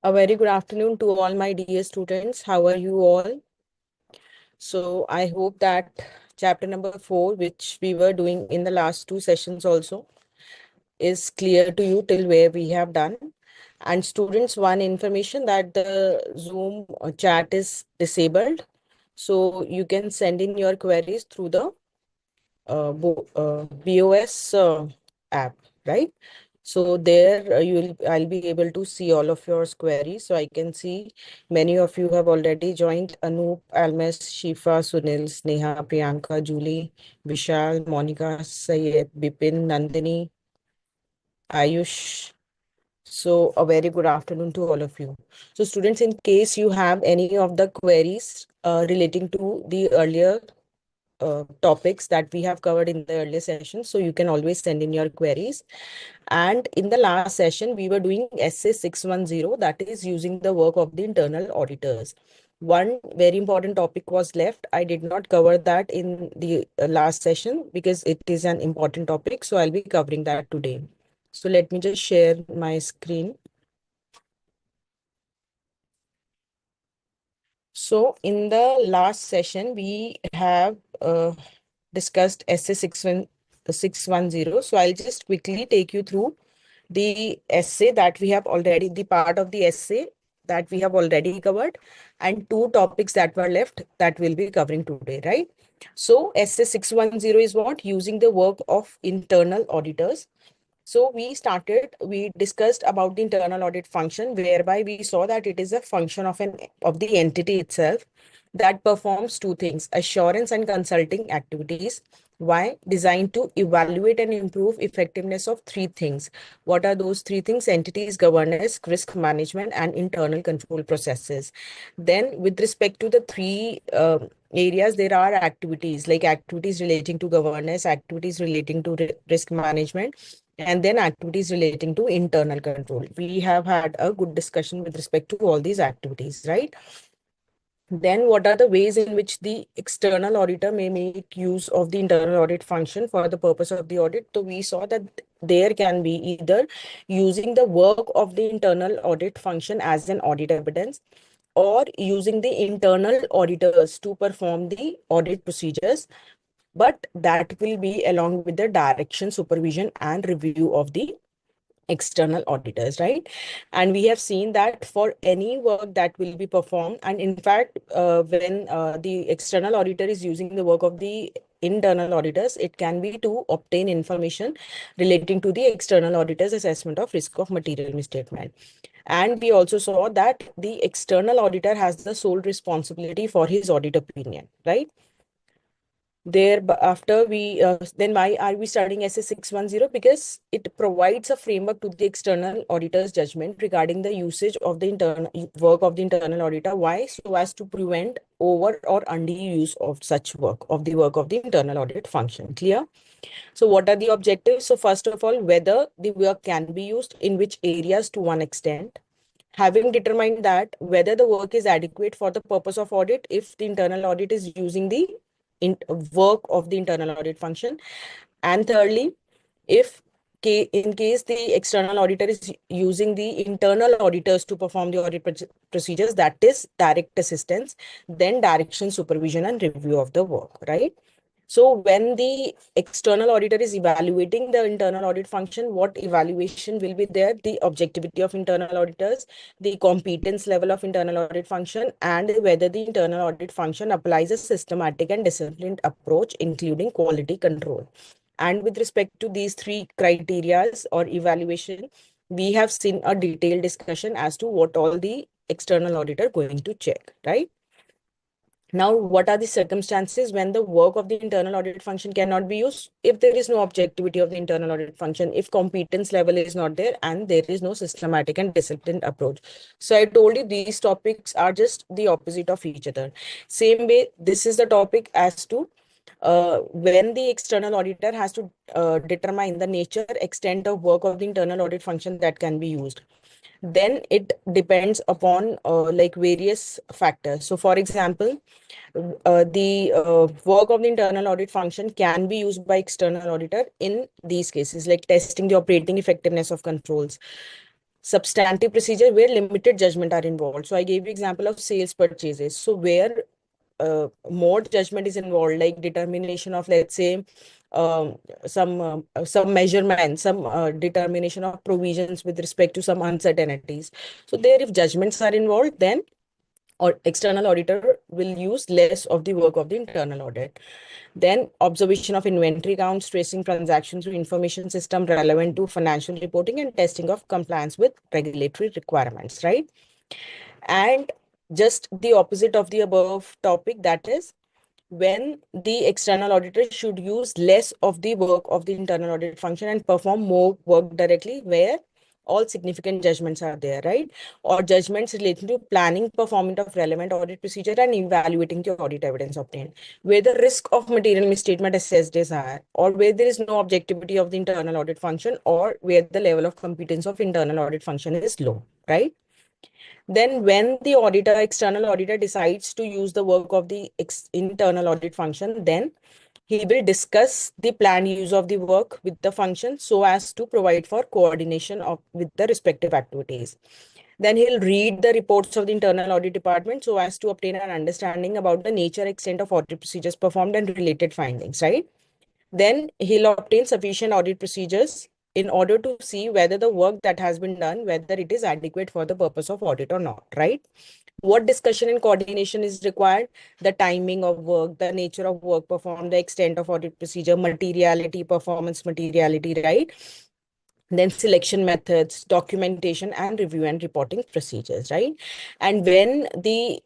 A very good afternoon to all my dear students. How are you all? So I hope that chapter number 4, which we were doing in the last two sessions also, is clear to you till where we have done. And students, one information that the Zoom chat is disabled. So you can send in your queries through the BOS app, right? So there I'll be able to see all of your queries. So I can see many of you have already joined: Anoop, Almes, Shifa, Sunil, Sneha, Priyanka, Julie, Vishal, Monica, Sayed, Bipin, Nandini, Ayush. So a very good afternoon to all of you. So students, in case you have any of the queries relating to the earlier topics that we have covered in the earlier session, so you can always send in your queries. And in the last session, we were doing essay 610, that is using the work of the internal auditors. One very important topic was left. I did not cover that in the last session because it is an important topic. So I'll be covering that today. So let me just share my screen. So in the last session, we have discussed essay 610. So I'll just quickly take you through the essay that we have already, the part of the essay that we have already covered, and two topics that were left that we'll be covering today, right? So essay 610 is what? Using the work of internal auditors. So we discussed about the internal audit function, whereby we saw that it is a function of the entity itself that performs two things: assurance and consulting activities. Why? Designed to evaluate and improve effectiveness of three things. What are those three things? Entities, governance, risk management, and internal control processes. Then, with respect to the three areas, there are activities like activities relating to governance, activities relating to risk management, and then activities relating to internal control. We have had a good discussion with respect to all these activities, right? Then what are the ways in which the external auditor may make use of the internal audit function for the purpose of the audit? So we saw that there can be either using the work of the internal audit function as an audit evidence, or using the internal auditors to perform the audit procedures, but that will be along with the direction, supervision, and review of the external auditors, right? And we have seen that for any work that will be performed, and in fact, when the external auditor is using the work of the internal auditors, it can be to obtain information relating to the external auditor's assessment of risk of material misstatement. And we also saw that the external auditor has the sole responsibility for his audit opinion, right? There, after we then why are we studying SS 610? Because it provides a framework to the external auditor's judgment regarding the usage of the internal work of the internal auditor. Why? So as to prevent over or undue use of such work, of the work of the internal audit function. Clear? So what are the objectives? So first of all, whether the work can be used, in which areas, to one extent. Having determined that, whether the work is adequate for the purpose of audit, if the internal audit is using the work of the internal audit function. And thirdly, if in case the external auditor is using the internal auditors to perform the audit procedures, that is direct assistance, then direction, supervision, and review of the work, right? So when the external auditor is evaluating the internal audit function, what evaluation will be there? The objectivity of internal auditors, the competence level of internal audit function, and whether the internal audit function applies a systematic and disciplined approach, including quality control. And with respect to these three criterias or evaluation, we have seen a detailed discussion as to what all the external auditor going to check, right? Now, what are the circumstances when the work of the internal audit function cannot be used? If there is no objectivity of the internal audit function, if competence level is not there, and there is no systematic and disciplined approach. So I told you these topics are just the opposite of each other. Same way, this is the topic as to when the external auditor has to determine the nature, extent of work of the internal audit function that can be used, then it depends upon like various factors. So for example, the work of the internal audit function can be used by external auditor in these cases, like testing the operating effectiveness of controls, substantive procedure where limited judgment are involved. So I gave you example of sales purchases. So where more judgment is involved, like determination of, let's say, um, some measurement, some determination of provisions with respect to some uncertainties. So there, if judgments are involved, then or external auditor will use less of the work of the internal audit. Then observation of inventory counts, tracing transactions through information system relevant to financial reporting, and testing of compliance with regulatory requirements, right? And just the opposite of the above topic, that is when the external auditor should use less of the work of the internal audit function and perform more work directly where all significant judgments are there, right? Or judgments relating to planning, performance of relevant audit procedure, and evaluating the audit evidence obtained, where the risk of material misstatement assessed is high, or where there is no objectivity of the internal audit function, or where the level of competence of internal audit function is low, right? Then when the auditor, external auditor decides to use the work of the internal audit function, then he will discuss the planned use of the work with the function so as to provide for coordination of with the respective activities. Then he'll read the reports of the internal audit department so as to obtain an understanding about the nature, extent of audit procedures performed and related findings, right? Then he'll obtain sufficient audit procedures in order to see whether the work that has been done, whether it is adequate for the purpose of audit or not, right? What discussion and coordination is required? The timing of work, the nature of work performed, the extent of audit procedure, materiality, performance materiality, right? Then selection methods, documentation, and review and reporting procedures, right? And when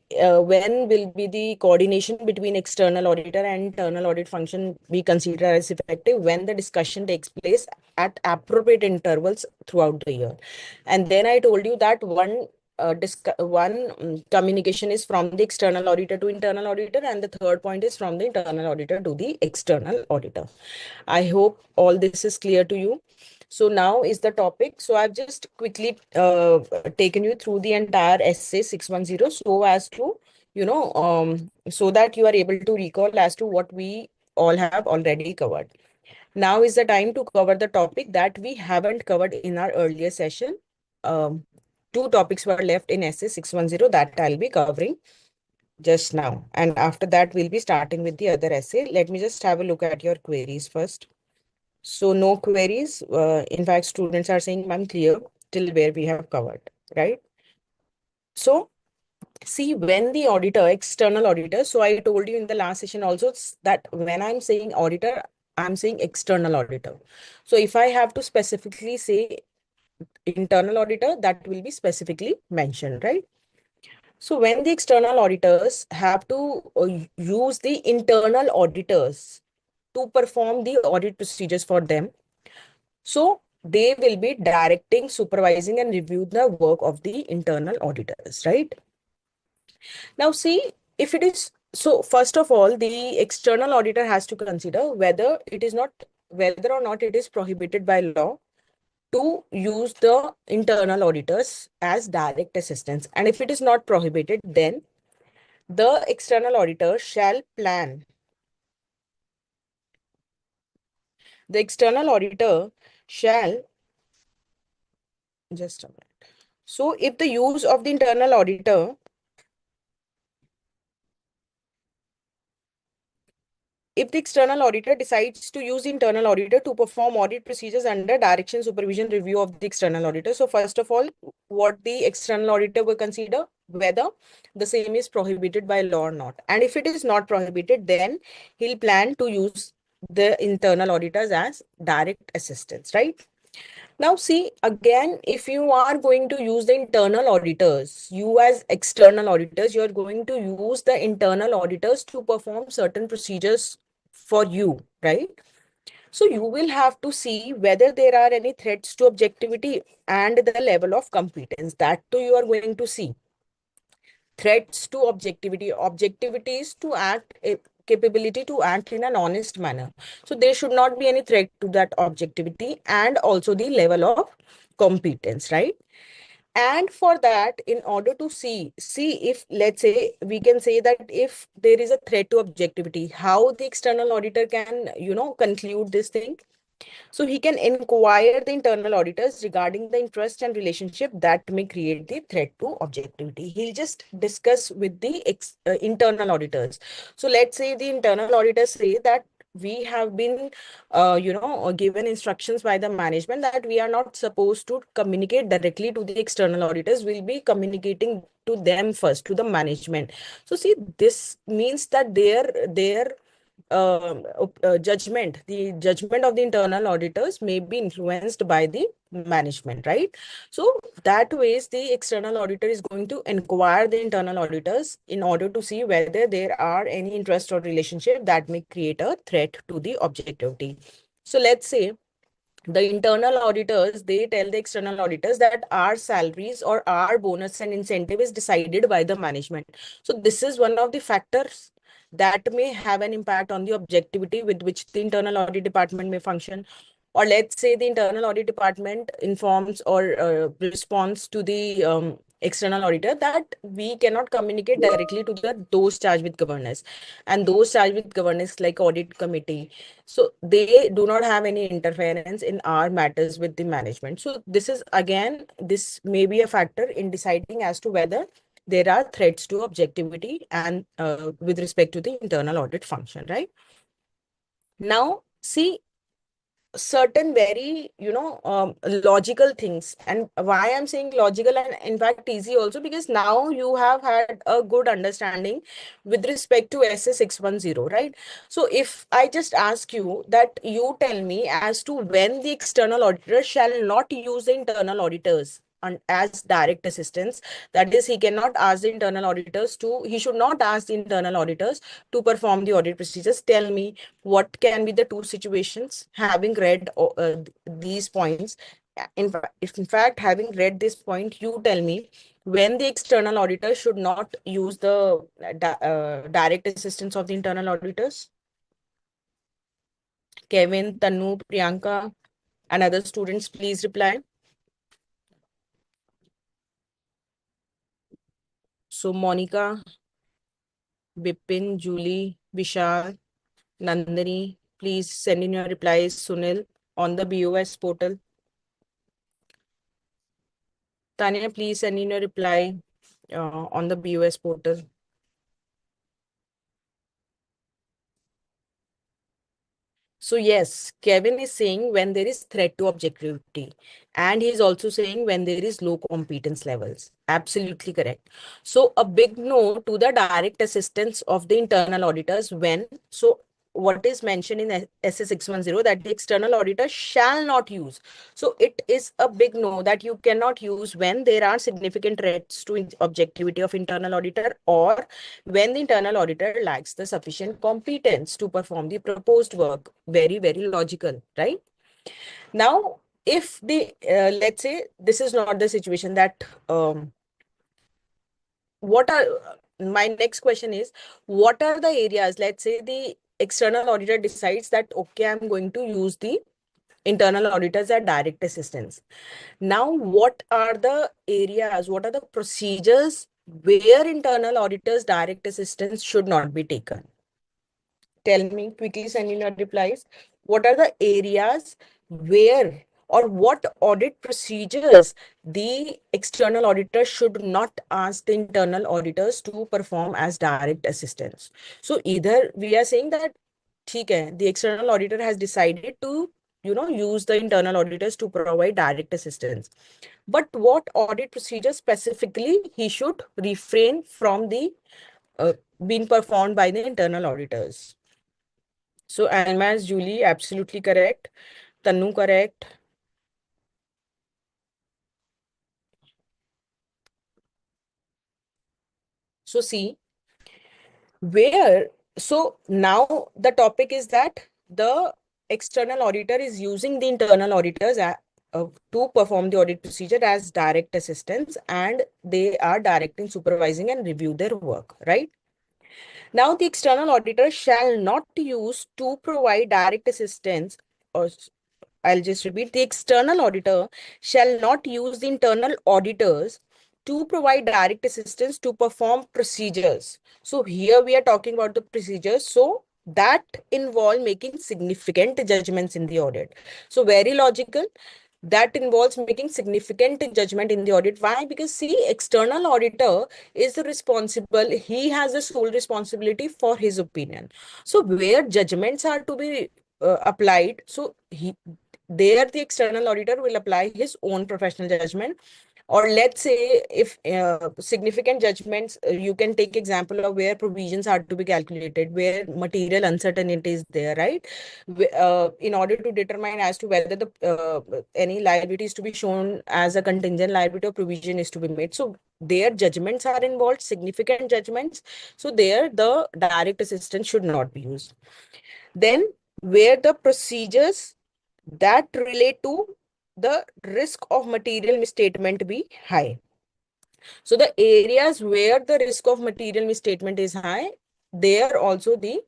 will be the coordination between external auditor and internal audit function be considered as effective? When the discussion takes place at appropriate intervals throughout the year. And then I told you that communication is from the external auditor to internal auditor, and the third point is from the internal auditor to the external auditor. I hope all this is clear to you. So now is the topic. So I've just quickly taken you through the entire essay 610 so as to, so that you are able to recall as to what we all have already covered. Now is the time to cover the topic that we haven't covered in our earlier session. Um, Two topics were left in essay 610 that I'll be covering just now. And after that, we'll be starting with the other essay. Let me just have a look at your queries first. So no queries. In fact, students are saying, I'm clear till where we have covered, right? So see, when the auditor, external auditor, so I told you in the last session also that when I'm saying auditor, I'm saying external auditor. So if I have to specifically say internal auditor, that will be specifically mentioned, right? So when the external auditors have to use the internal auditors to perform the audit procedures for them, so they will be directing, supervising, and review the work of the internal auditors, right? Now, see, if it is so, first of all, the external auditor has to consider whether or not it is prohibited by law to use the internal auditors as direct assistants. And if it is not prohibited, then the external auditor shall plan. The external auditor shall, just a minute. So if the use of the internal auditor, if the external auditor decides to use the internal auditor to perform audit procedures under direction, supervision, review of the external auditor. So first of all, what the external auditor will consider whether the same is prohibited by law or not. And if it is not prohibited, then he'll plan to use the internal auditors as direct assistants, right? Now, see, again, if you are going to use the internal auditors, you as external auditors, you're going to use the internal auditors to perform certain procedures for you, right? So you will have to see whether there are any threats to objectivity and the level of competence. That too you are going to see. Threats to objectivity. Objectivity is to act, capability to act in an honest manner. So there should not be any threat to that objectivity and also the level of competence, right? And for that, in order to see if, let's say, we can say that if there is a threat to objectivity, how the external auditor can, conclude this thing. So he can inquire the internal auditors regarding the interest and relationship that may create the threat to objectivity. He'll just discuss with the internal auditors. So let's say the internal auditors say that we have been, given instructions by the management that we are not supposed to communicate directly to the external auditors. We'll be communicating to them first, to the management. So see, this means that the judgment of the internal auditors may be influenced by the management, right? So that ways the external auditor is going to inquire the internal auditors in order to see whether there are any interest or relationship that may create a threat to the objectivity. So let's say the internal auditors, they tell the external auditors that our salaries or our bonus and incentive is decided by the management. So this is one of the factors that may have an impact on the objectivity with which the internal audit department may function. Or let's say the internal audit department informs or responds to the external auditor that we cannot communicate directly to those charged with governance, and those charged with governance like audit committee, so they do not have any interference in our matters with the management. So this is again, this may be a factor in deciding as to whether there are threats to objectivity and with respect to the internal audit function, right? Now, see, certain very logical things, and why I'm saying logical and in fact easy also, because now you have had a good understanding with respect to SA 610, right? So if I just ask you that you tell me as to when the external auditor shall not use the internal auditors as direct assistants, that is, he cannot ask the internal auditors to, he should not ask the internal auditors to perform the audit procedures. Tell me what can be the two situations, having read these points. In fact, having read this point, you tell me when the external auditor should not use the direct assistance of the internal auditors. Kevin, Tanu, Priyanka, and other students, please reply. So, Monica, Bipin, Julie, Vishal, Nandini, please send in your replies. Sunil, on the BOS portal. Tanya, please send in your reply on the BOS portal. So yes, Kevin is saying when there is threat to objectivity, and he is also saying when there is low competence levels. Absolutely correct. So a big no to the direct assistance of the internal auditors when, so what is mentioned in SA 610 that the external auditor shall not use. So it is a big no that you cannot use when there are significant threats to objectivity of internal auditor, or when the internal auditor lacks the sufficient competence to perform the proposed work. Very, very logical, right? Now, if the, let's say this is not the situation that, what are, my next question is, what are the areas, let's say the external auditor decides that, okay, I'm going to use the internal auditors as direct assistants. Now, what are the areas, what are the procedures where internal auditors direct assistance should not be taken? Tell me quickly, send in your replies. What are the areas where, or what audit procedures the external auditor should not ask the internal auditors to perform as direct assistants? So either we are saying that the external auditor has decided to use the internal auditors to provide direct assistance, but what audit procedure specifically he should refrain from the uh, being performed by the internal auditors? So Alma's Julie, absolutely correct. Tanu, correct. So see, where, so now the topic is that the external auditor is using the internal auditors to perform the audit procedure as direct assistants, and they are directing, supervising, and review their work, right? Now, the external auditor shall not use to provide direct assistance, or I'll just repeat, the external auditor shall not use the internal auditors to provide direct assistance to perform procedures. So here we are talking about the procedures. So that involve making significant judgments in the audit. So very logical. That involves making significant judgment in the audit. Why? Because see, external auditor is responsible. He has the sole responsibility for his opinion. So where judgments are to be applied, so there the external auditor will apply his own professional judgment. Or let's say if significant judgments, you can take example of where provisions are to be calculated, where material uncertainty is there, right? In order to determine as to whether the any liability is to be shown as a contingent liability or provision is to be made. So their judgments are involved, significant judgments. So there the direct assistance should not be used. Then where the procedures that relate to the risk of material misstatement be high. So the areas where the risk of material misstatement is high, there also the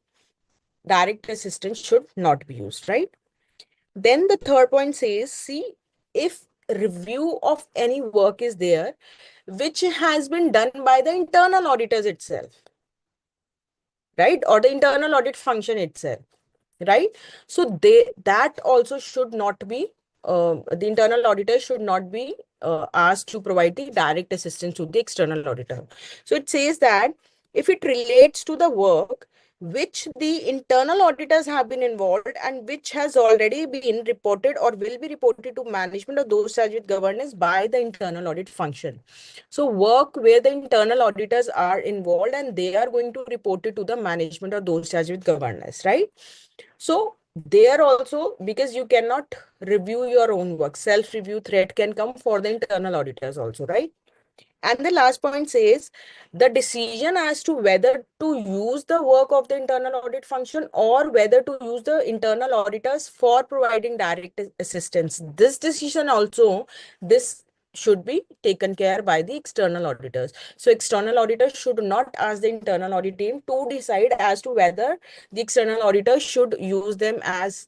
direct assistance should not be used, right? Then the third point says, see, if review of any work is there, which has been done by the internal auditors itself, right? Or the internal audit function itself, right? So that also should not be, the internal auditor should not be asked to provide the direct assistance to the external auditor. So it says that if it relates to the work which the internal auditors have been involved and which has already been reported or will be reported to management or those charged with governance by the internal audit function. So work where the internal auditors are involved and they are going to report it to the management or those charged with governance, right? So there also, because you cannot review your own work, self-review threat can come for the internal auditors also, right? And the last point says the decision as to whether to use the work of the internal audit function or whether to use the internal auditors for providing direct assistance. This decision also, this should be taken care by the external auditors. So external auditors should not ask the internal audit team to decide as to whether the external auditors should use them as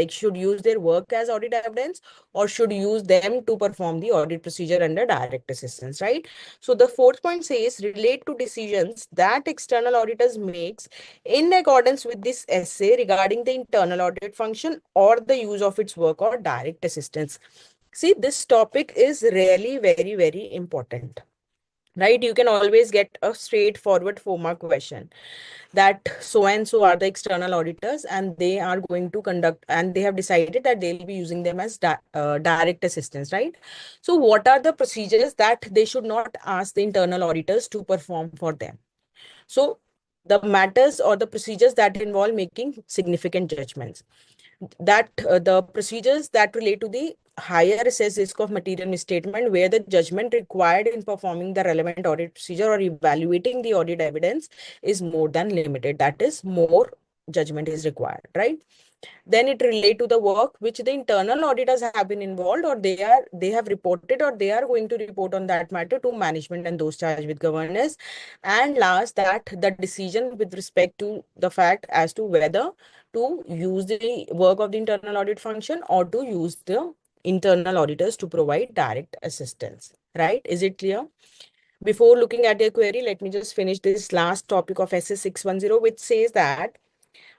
should use their work as audit evidence or should use them to perform the audit procedure under direct assistance, right? So the fourth point says relate to decisions that external auditors makes in accordance with this essay regarding the internal audit function or the use of its work or direct assistance. See, this topic is really very, very important, right? You can always get a straightforward 4-mark question that so and so are the external auditors and they are going to conduct and they have decided that they'll be using them as direct assistance, right? So what are the procedures that they should not ask the internal auditors to perform for them? So the matters or the procedures that involve making significant judgments, that the procedures that relate to the higher assessed risk of material misstatement where the judgment required in performing the relevant audit procedure or evaluating the audit evidence is more than limited. That is, more judgment is required, right? Then it relate to the work which the internal auditors have been involved or they have reported or they are going to report on that matter to management and those charged with governance. And last, that the decision with respect to the fact as to whether to use the work of the internal audit function or to use the internal auditors to provide direct assistance, right? Is it clear? Before looking at your query, let me just finish this last topic of SS 610, which says that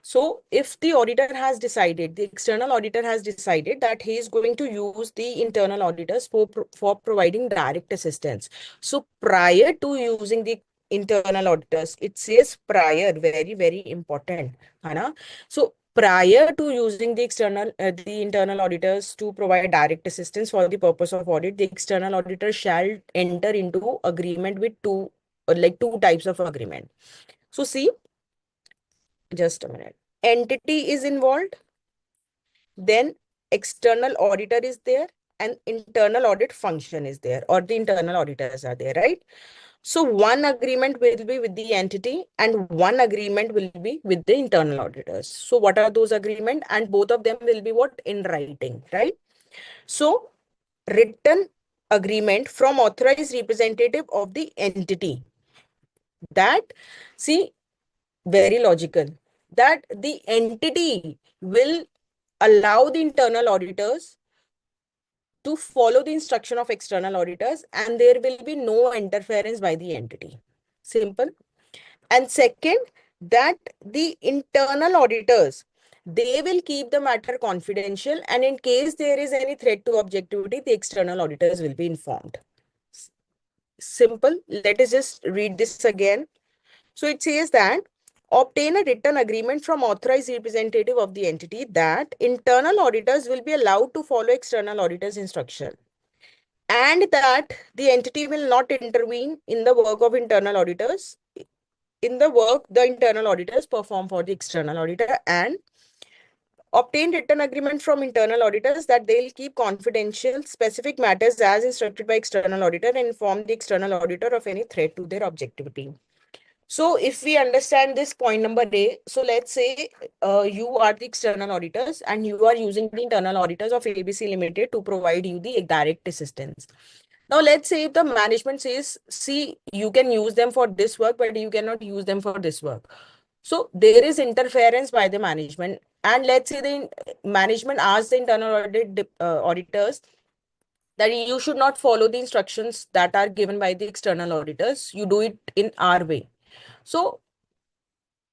so if the auditor has decided, the external auditor has decided that he is going to use the internal auditors for providing direct assistance. So prior to using the internal auditors, it says prior, very, very important. Hana? So prior to using the internal auditors to provide direct assistance for the purpose of audit, the external auditor shall enter into agreement with two types of agreement. So see, just a minute. Entity is involved, then external auditor is there, and internal audit function is there, or the internal auditors are there, right? So one agreement will be with the entity and one agreement will be with the internal auditors. So what are those agreements? And both of them will be what? In writing, right? So written agreement from authorized representative of the entity, that, see, very logical, that the entity will allow the internal auditors to follow the instruction of external auditors and there will be no interference by the entity. Simple. And second, that the internal auditors, they will keep the matter confidential, and in case there is any threat to objectivity, the external auditors will be informed. Simple. Let us just read this again. So it says that obtain a written agreement from authorized representative of the entity that internal auditors will be allowed to follow external auditors' instruction, and that the entity will not intervene in the work of internal auditors, in the work the internal auditors perform for the external auditor, and obtain written agreement from internal auditors that they'll keep confidential specific matters as instructed by external auditor and inform the external auditor of any threat to their objectivity. So if we understand this point number A, so let's say you are the external auditors and you are using the internal auditors of ABC Limited to provide you the direct assistance. Now, let's say if the management says, see, you can use them for this work, but you cannot use them for this work. So there is interference by the management. And let's say the management asks the internal auditors that you should not follow the instructions that are given by the external auditors. You do it in our way. So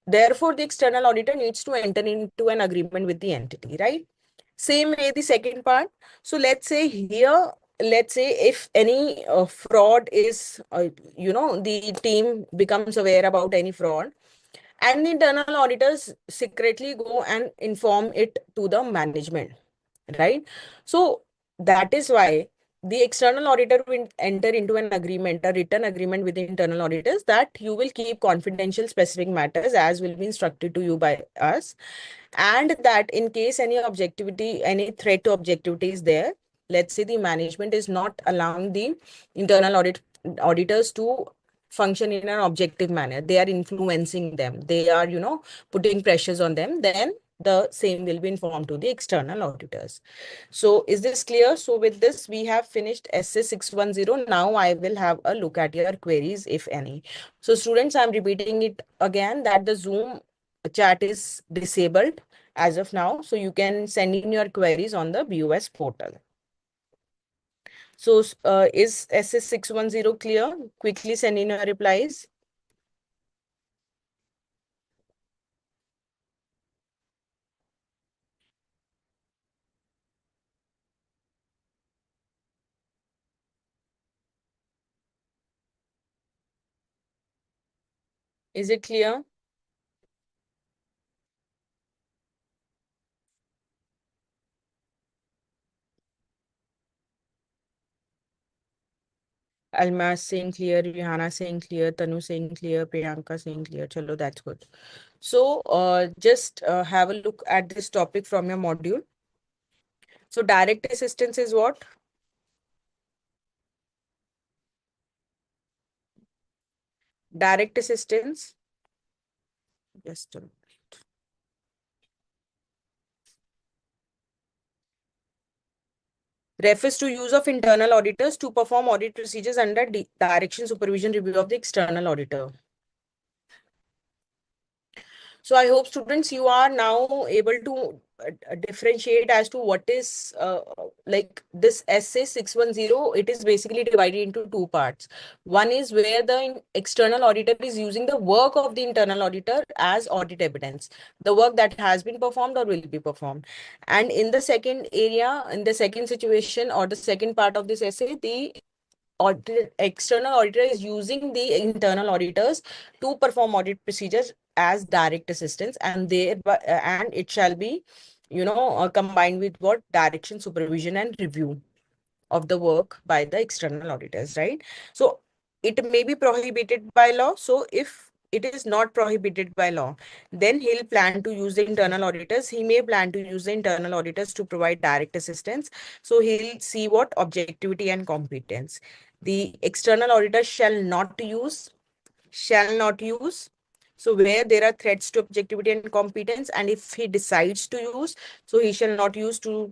therefore, the external auditor needs to enter into an agreement with the entity, right? Same way, the second part. So let's say here, let's say if any fraud is, the team becomes aware about any fraud, and the internal auditors secretly go and inform it to the management, right? So that is why the external auditor will enter into an agreement, a written agreement with the internal auditors, that you will keep confidential specific matters as will be instructed to you by us, and that in case any objectivity, any threat to objectivity is there, let's say the management is not allowing the internal auditors to function in an objective manner, they are influencing them, they are putting pressures on them, then the same will be informed to the external auditors. So is this clear? So with this we have finished SA 610. Now I will have a look at your queries, if any. So students, I'm repeating it again that the Zoom chat is disabled as of now, so you can send in your queries on the BOS portal. So is SS 610 clear? Quickly send in your replies. Is it clear? Alma saying clear, Rihanna saying clear, Tanu saying clear, Priyanka saying clear. Chalo, that's good. So just have a look at this topic from your module. So direct assistance is what? Direct assistance. Just a minute. Refers to use of internal auditors to perform audit procedures under direction, supervision, review of the external auditor. So I hope students, you are now able to differentiate as to what is like this SA 610. It is basically divided into two parts. One is where the external auditor is using the work of the internal auditor as audit evidence, the work that has been performed or will be performed. And in the second area, in the second situation or the second part of this essay, the external auditor is using the internal auditors to perform audit procedures as direct assistance, and and it shall be combined with what direction, supervision and review of the work by the external auditors, right? So it may be prohibited by law. So if it is not prohibited by law, then he'll plan to use the internal auditors. He may plan to use the internal auditors to provide direct assistance. So he'll see what objectivity and competence. The external auditor shall not use. So where there are threats to objectivity and competence, and if he decides to use, so he shall not use to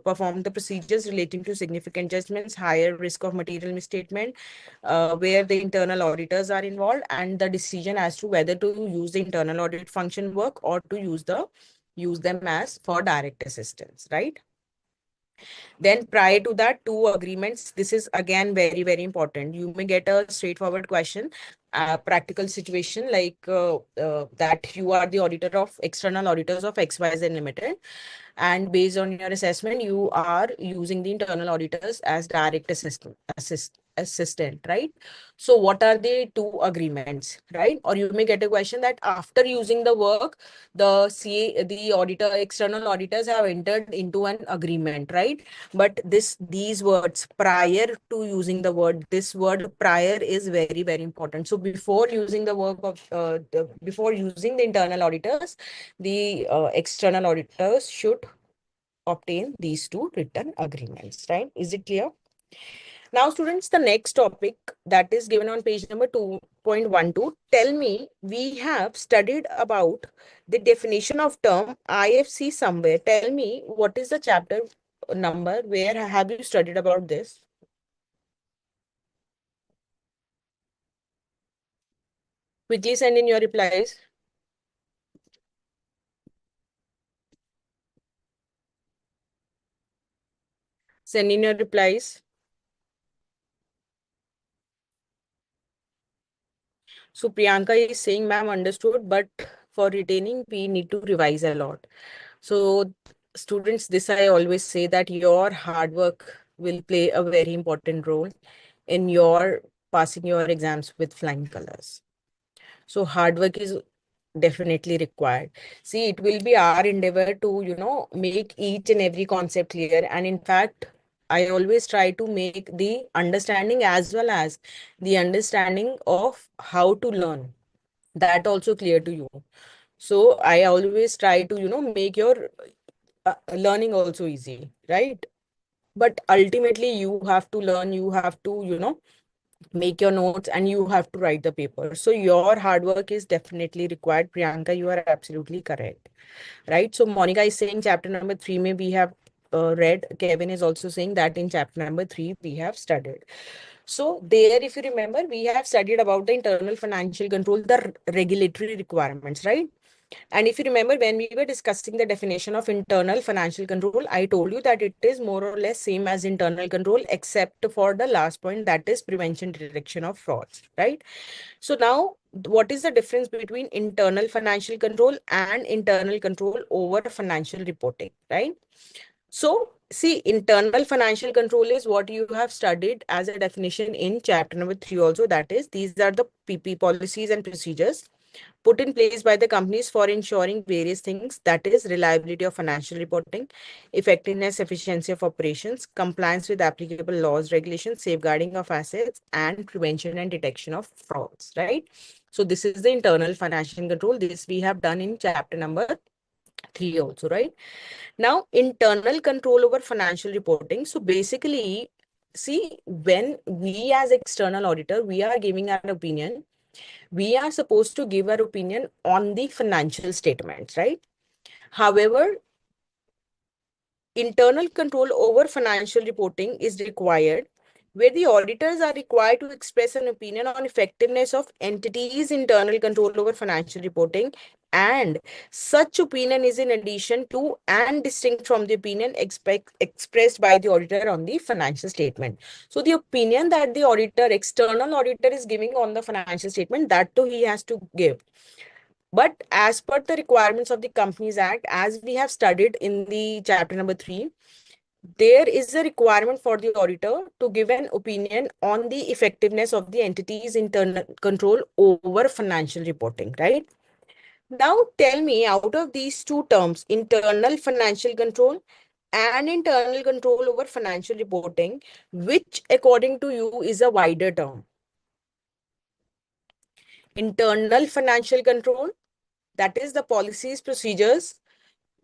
perform the procedures relating to significant judgments, higher risk of material misstatement, where the internal auditors are involved, and the decision as to whether to use the internal audit function work or to use them as for direct assistance, right? Then prior to that, two agreements. This is again very, very important. You may get a straightforward question, practical situation like that you are the auditor of external auditors of XYZ Limited, and based on your assessment, you are using the internal auditors as direct assistant, right? So what are the two agreements, right? Or you may get a question that after using the work, the auditor, external auditors have entered into an agreement, right? But these words prior to using the word, this word prior is very, very important. So before using the work of before using the internal auditors, the external auditors should obtain these two written agreements, right? Is it clear? Now, students, the next topic that is given on page number 2.12. Tell me, we have studied about the definition of term IFC somewhere. Tell me, what is the chapter number? Where have you studied about this? Quickly send in your replies. Send in your replies. So Priyanka is saying, ma'am, understood, but for retaining, we need to revise a lot. So students, this I always say that your hard work will play a very important role in your passing your exams with flying colors. So hard work is definitely required. See, it will be our endeavor to, make each and every concept clear. And in fact, I always try to make the understanding as well as the understanding of how to learn that also clear to you. So I always try to, make your learning also easy, right? But ultimately, you have to learn, you have to, make your notes, and you have to write the paper. So your hard work is definitely required. Priyanka, you are absolutely correct, right? So Monica is saying chapter number 3 may we have read. Kevin is also saying that in chapter number 3 we have studied. So there, if you remember, we have studied about the internal financial control, the regulatory requirements, right? And if you remember, when we were discussing the definition of internal financial control, I told you that it is more or less same as internal control, except for the last point, that is prevention detection of frauds, right? So now, what is the difference between internal financial control and internal control over financial reporting, right? So, see, internal financial control is what you have studied as a definition in chapter number 3 also. That is, these are the PP policies and procedures put in place by the companies for ensuring various things, that is reliability of financial reporting, effectiveness, efficiency of operations, compliance with applicable laws, regulations, safeguarding of assets, and prevention and detection of frauds, right? So this is the internal financial control. This we have done in chapter number 3 also, right? Now, internal control over financial reporting. So basically, see, when we as external auditor, we are giving our opinion, we are supposed to give our opinion on the financial statements, right? However, internal control over financial reporting is required, where the auditors are required to express an opinion on effectiveness of entities' internal control over financial reporting, and such opinion is in addition to and distinct from the opinion expressed by the auditor on the financial statement. So the opinion that the auditor, external auditor, is giving on the financial statement, that too he has to give. But as per the requirements of the Companies Act, as we have studied in the chapter number 3, there is a requirement for the auditor to give an opinion on the effectiveness of the entity's internal control over financial reporting, right? Now tell me, out of these two terms, internal financial control and internal control over financial reporting, which according to you is a wider term? Internal financial control, that is the policies, procedures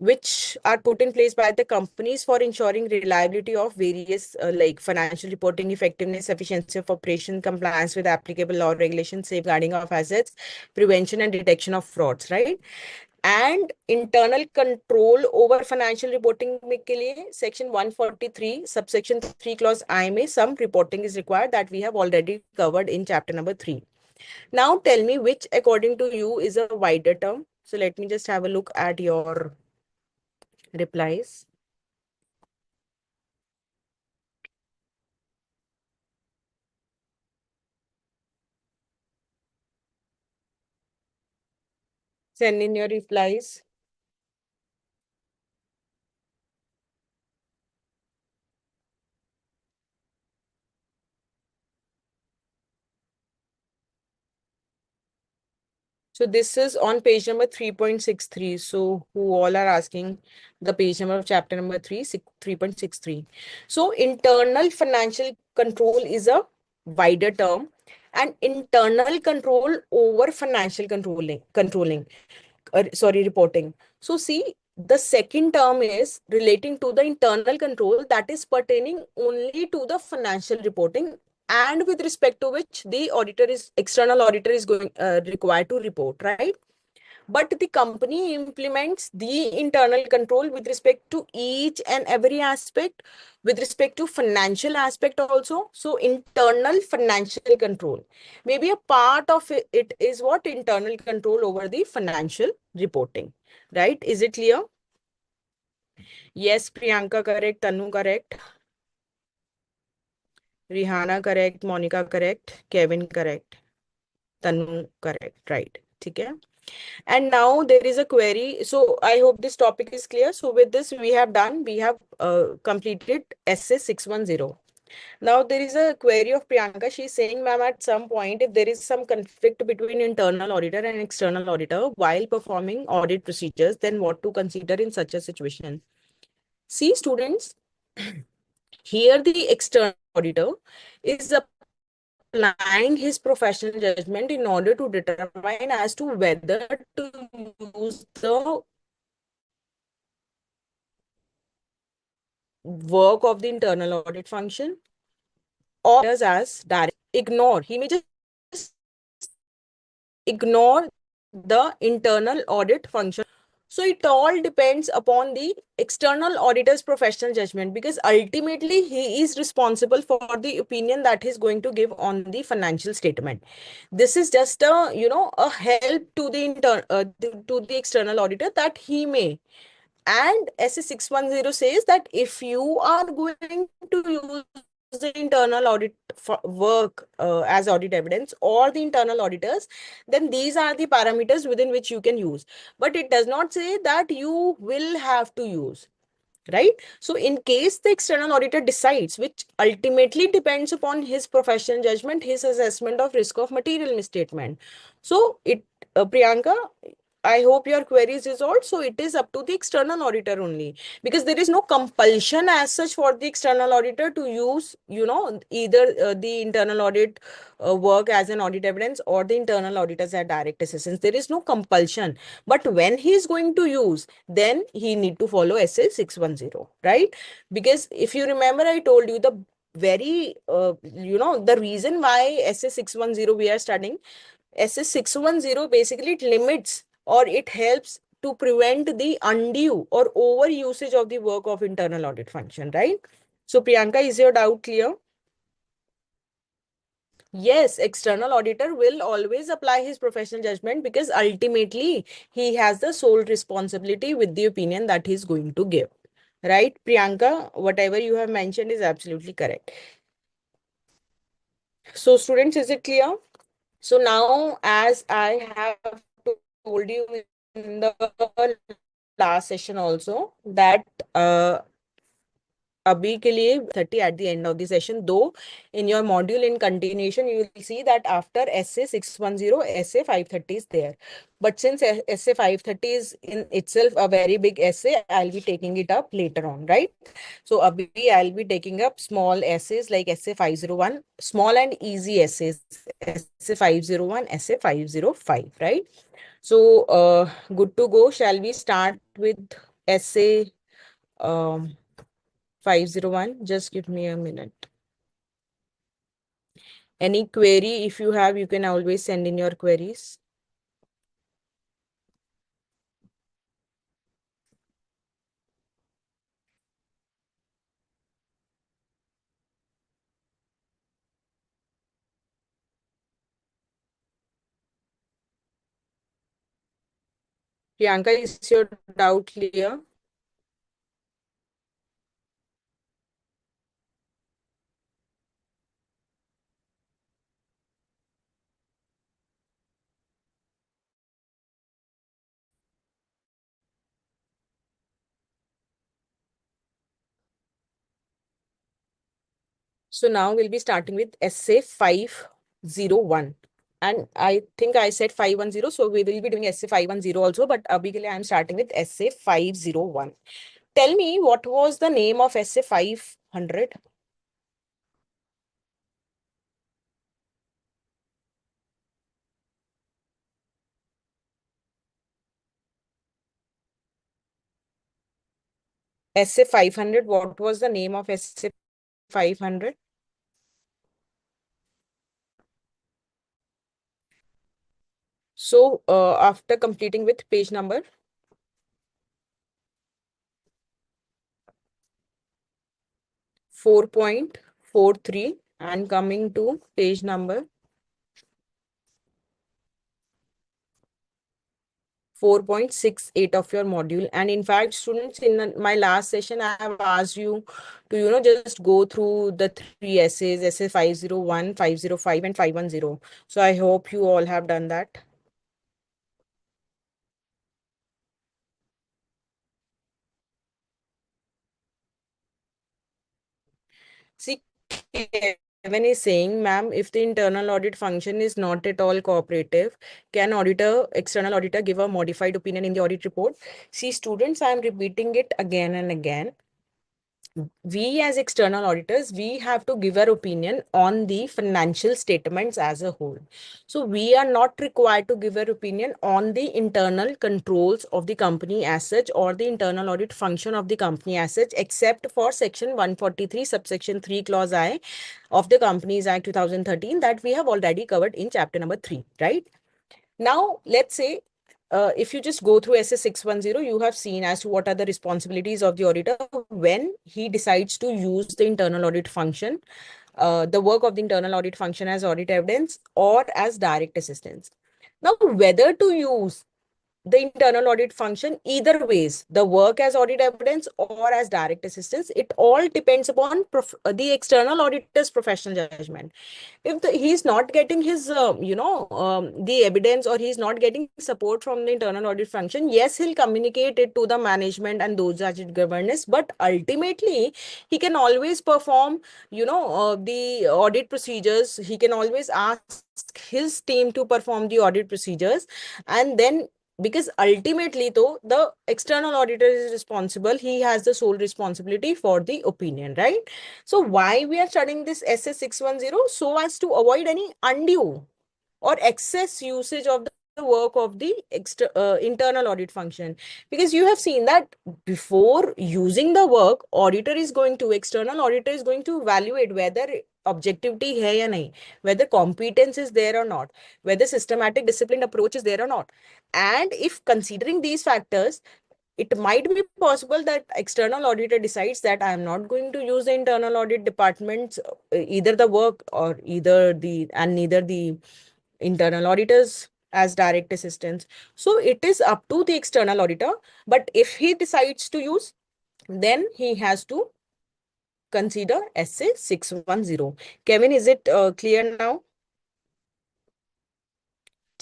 which are put in place by the companies for ensuring reliability of various like financial reporting, effectiveness, efficiency of operation, compliance with applicable law, regulations, safeguarding of assets, prevention and detection of frauds, right? And internal control over financial reporting में के लिए section 143 subsection 3 clause I में some reporting is required, that we have already covered in chapter number 3. Now tell me, which according to you is a wider term? So let me just have a look at your replies. Send in your replies. So this is on page number 3.63. So who all are asking the page number of chapter number 3.63. So internal financial control is a wider term, and internal control over financial reporting. So see, the second term is relating to the internal control that is pertaining only to the financial reporting, and with respect to which the external auditor is going required to report, right? But the company implements the internal control with respect to each and every aspect, with respect to financial aspect also. So internal financial control, maybe a part of it is what internal control over the financial reporting, right? Is it clear? Yes, Priyanka correct, Tanu correct, Rihanna correct, Monica correct, Kevin correct, Tanu correct, right? Okay. And now there is a query. So I hope this topic is clear. So with this, we have completed SA 610. Now there is a query of Priyanka. She's saying, ma'am, at some point, if there is some conflict between internal auditor and external auditor while performing audit procedures, then what to consider in such a situation? See, students, here the external auditor is applying his professional judgment in order to determine as to whether to use the work of the internal audit function or does as direct ignore. He may just ignore the internal audit function. So it all depends upon the external auditor's professional judgment, because ultimately he is responsible for the opinion that he's going to give on the financial statement. This is just a a help to the to the external auditor that he may. And SA 610 says that if you are going to use the internal audit work as audit evidence or the internal auditors, then these are the parameters within which you can use. But it does not say that you will have to use, right? So in case the external auditor decides, which ultimately depends upon his professional judgment, his assessment of risk of material misstatement. So Priyanka, I hope your query is resolved. So it is up to the external auditor only, because there is no compulsion as such for the external auditor to use, either the internal audit work as an audit evidence or the internal auditors as direct assistants. There is no compulsion. But when he is going to use, then he need to follow SA 610, right? Because if you remember, I told you the very, the reason why SA 610 we are studying. SS 610 basically it limits or it helps to prevent the undue or over usage of the work of internal audit function, right? So Priyanka, is your doubt clear? Yes, external auditor will always apply his professional judgment, because ultimately he has the sole responsibility with the opinion that he's going to give. Right, Priyanka? Whatever you have mentioned is absolutely correct. So, students, is it clear? So now, as I have told you in the last session also, that अभी के लिए 30 at the end of the session, though in your module in continuation you will see that after SA 610 SA 530 is there, but since SA 530 is in itself a very big essay, I'll be taking it up later on, right? So abhi I'll be taking up small essays like SA 501, small and easy essays, SA 501, SA 505, right? So good to go. Shall we start with essay 501? Just give me a minute. Any query, if you have, you can always send in your queries. Priyanka, is your doubt clear? So now we'll be starting with essay 501. And I think I said 510, so we will be doing essay 510 also, but abhi ke liye I'm starting with essay 501. Tell me, what was the name of essay 500? Essay 500, what was the name of essay 500? So after completing with page number 4.43 and coming to page number 4.68 of your module. And in fact, students, in my last session, I have asked you to, just go through the three essays, essay 501, 505, and 510. So I hope you all have done that. See, Kevin is saying, ma'am, if the internal audit function is not at all cooperative, can external auditor give a modified opinion in the audit report? See, students, I am repeating it again and again. We as external auditors, we have to give our opinion on the financial statements as a whole. So we are not required to give our opinion on the internal controls of the company as such, or the internal audit function of the company as such, except for section 143 subsection 3 clause I of the Companies Act 2013 that we have already covered in chapter number 3, right? Now, let's say if you just go through SS 610, you have seen as to what are the responsibilities of the auditor when he decides to use the internal audit function, the work of the internal audit function as audit evidence or as direct assistance. Now, whether to use the internal audit function, either ways, the work as audit evidence or as direct assistance, it all depends upon the external auditor's professional judgment. If he's not getting his the evidence, or he's not getting support from the internal audit function, yes, he'll communicate it to the management and those that it governs, but ultimately he can always perform the audit procedures. He can always ask his team to perform the audit procedures, and then, because ultimately though the external auditor is responsible, he has the sole responsibility for the opinion, right? So why we are studying this SS 610? So as to avoid any undue or excess usage of the work of the internal audit function. Because you have seen that before using the work, external auditor is going to evaluate whether objectivity hai ya nahi, whether competence is there or not, whether systematic disciplined approach is there or not. And if considering these factors, it might be possible that external auditor decides that I am not going to use the internal audit department's either the work or neither the internal auditors as direct assistants. So it is up to the external auditor. But if he decides to use, then he has to consider SA 610. Kevin, is it clear now?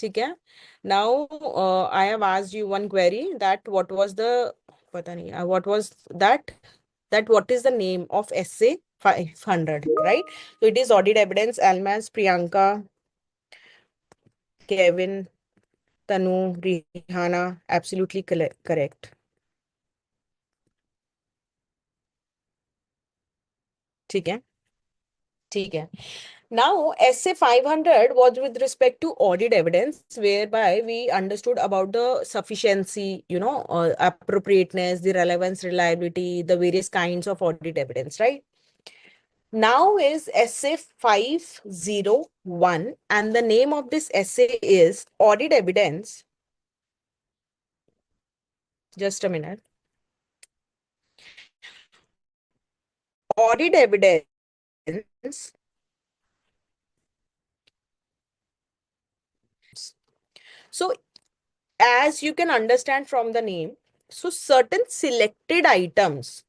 Okay. Now, I have asked you one query, that what was the, pata nahi, what was that, what is the name of essay 500, right? So it is audit evidence, Almas, Priyanka, Kevin, Tanu, Rihana, absolutely correct. ठीक है ठीक है Now, essay 500 was with respect to audit evidence, whereby we understood about the sufficiency, appropriateness, the relevance, reliability, the various kinds of audit evidence, right? Now is essay 501, and the name of this essay is Audit Evidence. Just a minute. Audit Evidence. So, as you can understand from the name, so certain selected items.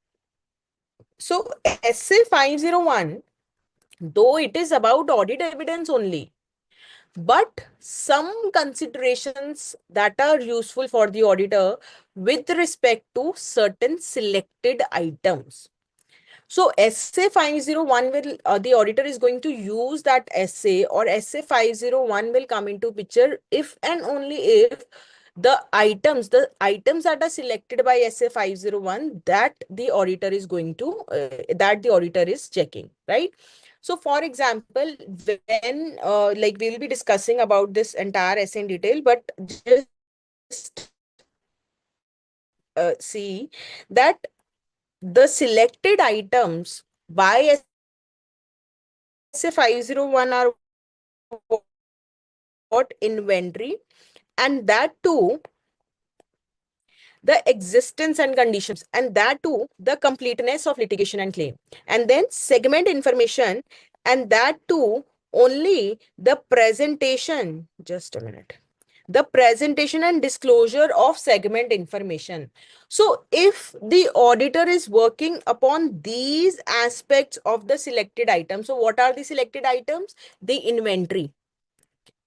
So, essay 501, though it is about audit evidence only, but some considerations that are useful for the auditor with respect to certain selected items. So SA 501 will, the auditor is going to use that SA, or SA 501 will come into picture if and only if the items that are selected by SA 501, that the auditor is going to, that the auditor is checking, right? So for example, when, like we will be discussing about this entire SA in detail, but just see that the selected items by SA 501 are what? Inventory, and that too the existence and conditions, and that too the completeness of litigation and claim, and then segment information, and that too only the presentation, just a minute, the presentation and disclosure of segment information. So if the auditor is working upon these aspects of the selected items, so what are the selected items? The inventory,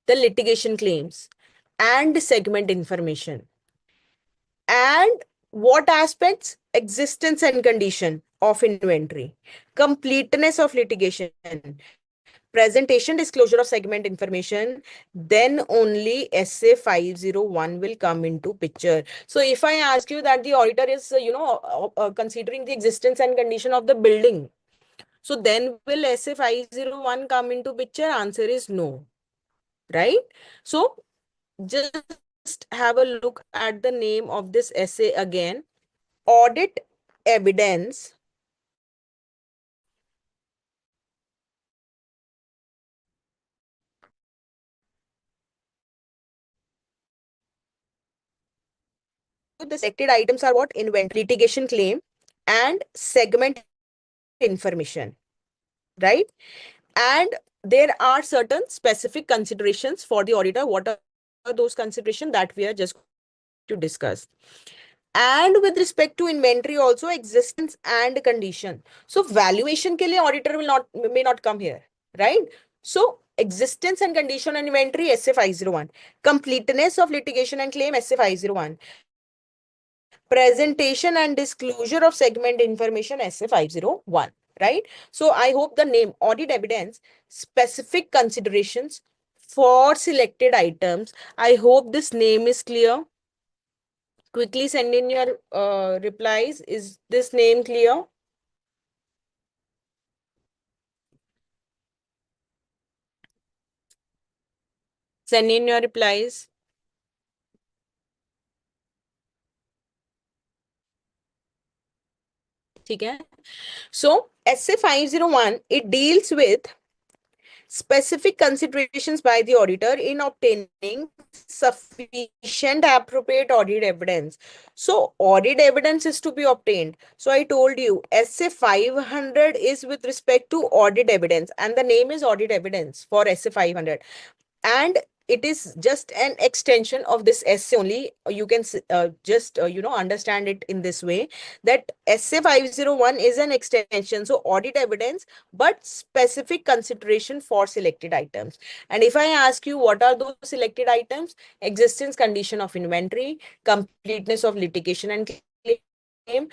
the litigation claims, and the segment information. And what aspects? Existence and condition of inventory, completeness of litigation, presentation, disclosure of segment information, then only SA 501 will come into picture. So if I ask you that the auditor is, considering the existence and condition of the building, so then will SA 501 come into picture? Answer is no, right? So just have a look at the name of this essay again. Audit evidence the selected items are what? Inventory, litigation claim, and segment information, right? And there are certain specific considerations for the auditor. What are those considerations that we are just to discuss? And with respect to inventory also, existence and condition. So valuation ke liye auditor may not come here, right? So existence and condition and inventory, SA 501. Completeness of litigation and claim, SA 501. Presentation and disclosure of segment information, SA 501, right? So I hope the name audit evidence, specific considerations for selected items, I hope this name is clear. Quickly send in your replies. Is this name clear? Send in your replies. Okay. So SA 501, it deals with specific considerations by the auditor in obtaining sufficient appropriate audit evidence. So audit evidence is to be obtained. So I told you SA 500 is with respect to audit evidence, and the name is audit evidence for SA 500. And it is just an extension of this essay only. You can just understand it in this way, that SA 501 is an extension, so audit evidence, but specific consideration for selected items. And if I ask you what are those selected items? Existence condition of inventory, completeness of litigation and claim,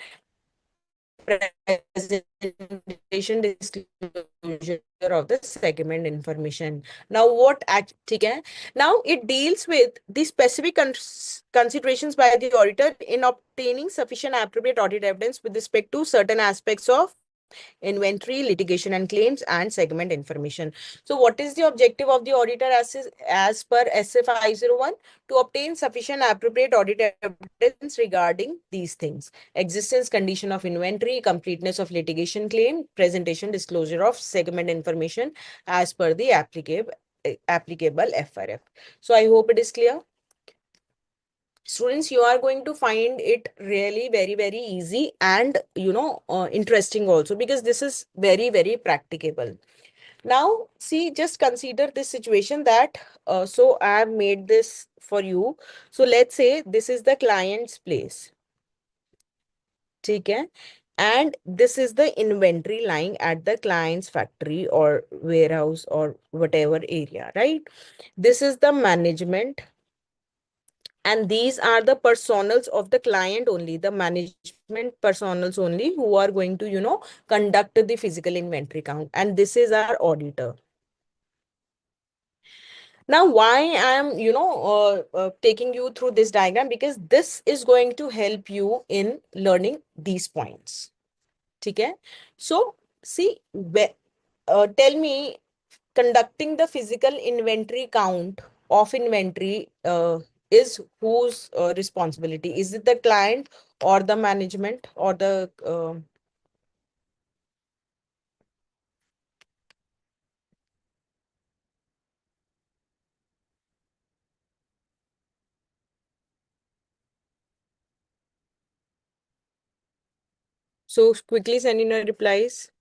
presentation disclosure of the segment information. Now what okay? Now it deals with the specific considerations by the auditor in obtaining sufficient appropriate audit evidence with respect to certain aspects of inventory, litigation and claims, and segment information. So what is the objective of the auditor as per SA 501? To obtain sufficient appropriate audit evidence regarding these things: existence condition of inventory, completeness of litigation claim, presentation disclosure of segment information as per the applicable FRF. So I hope it is clear. Students, you are going to find it really very easy and interesting also, because this is very practicable. Now see, just consider this situation that so I have made this for you. So let's say this is the client's place, okay, and this is the inventory lying at the client's factory or warehouse or whatever area, right? This is the management, And these are the personals of the client only, the management personals only, who are going to, conduct the physical inventory count. And this is our auditor. Now, why I am, taking you through this diagram, because this is going to help you in learning these points. Okay? So, see, tell me, conducting the physical inventory count of inventory is whose responsibility? Is it the client or the management or the so quickly send in your replies.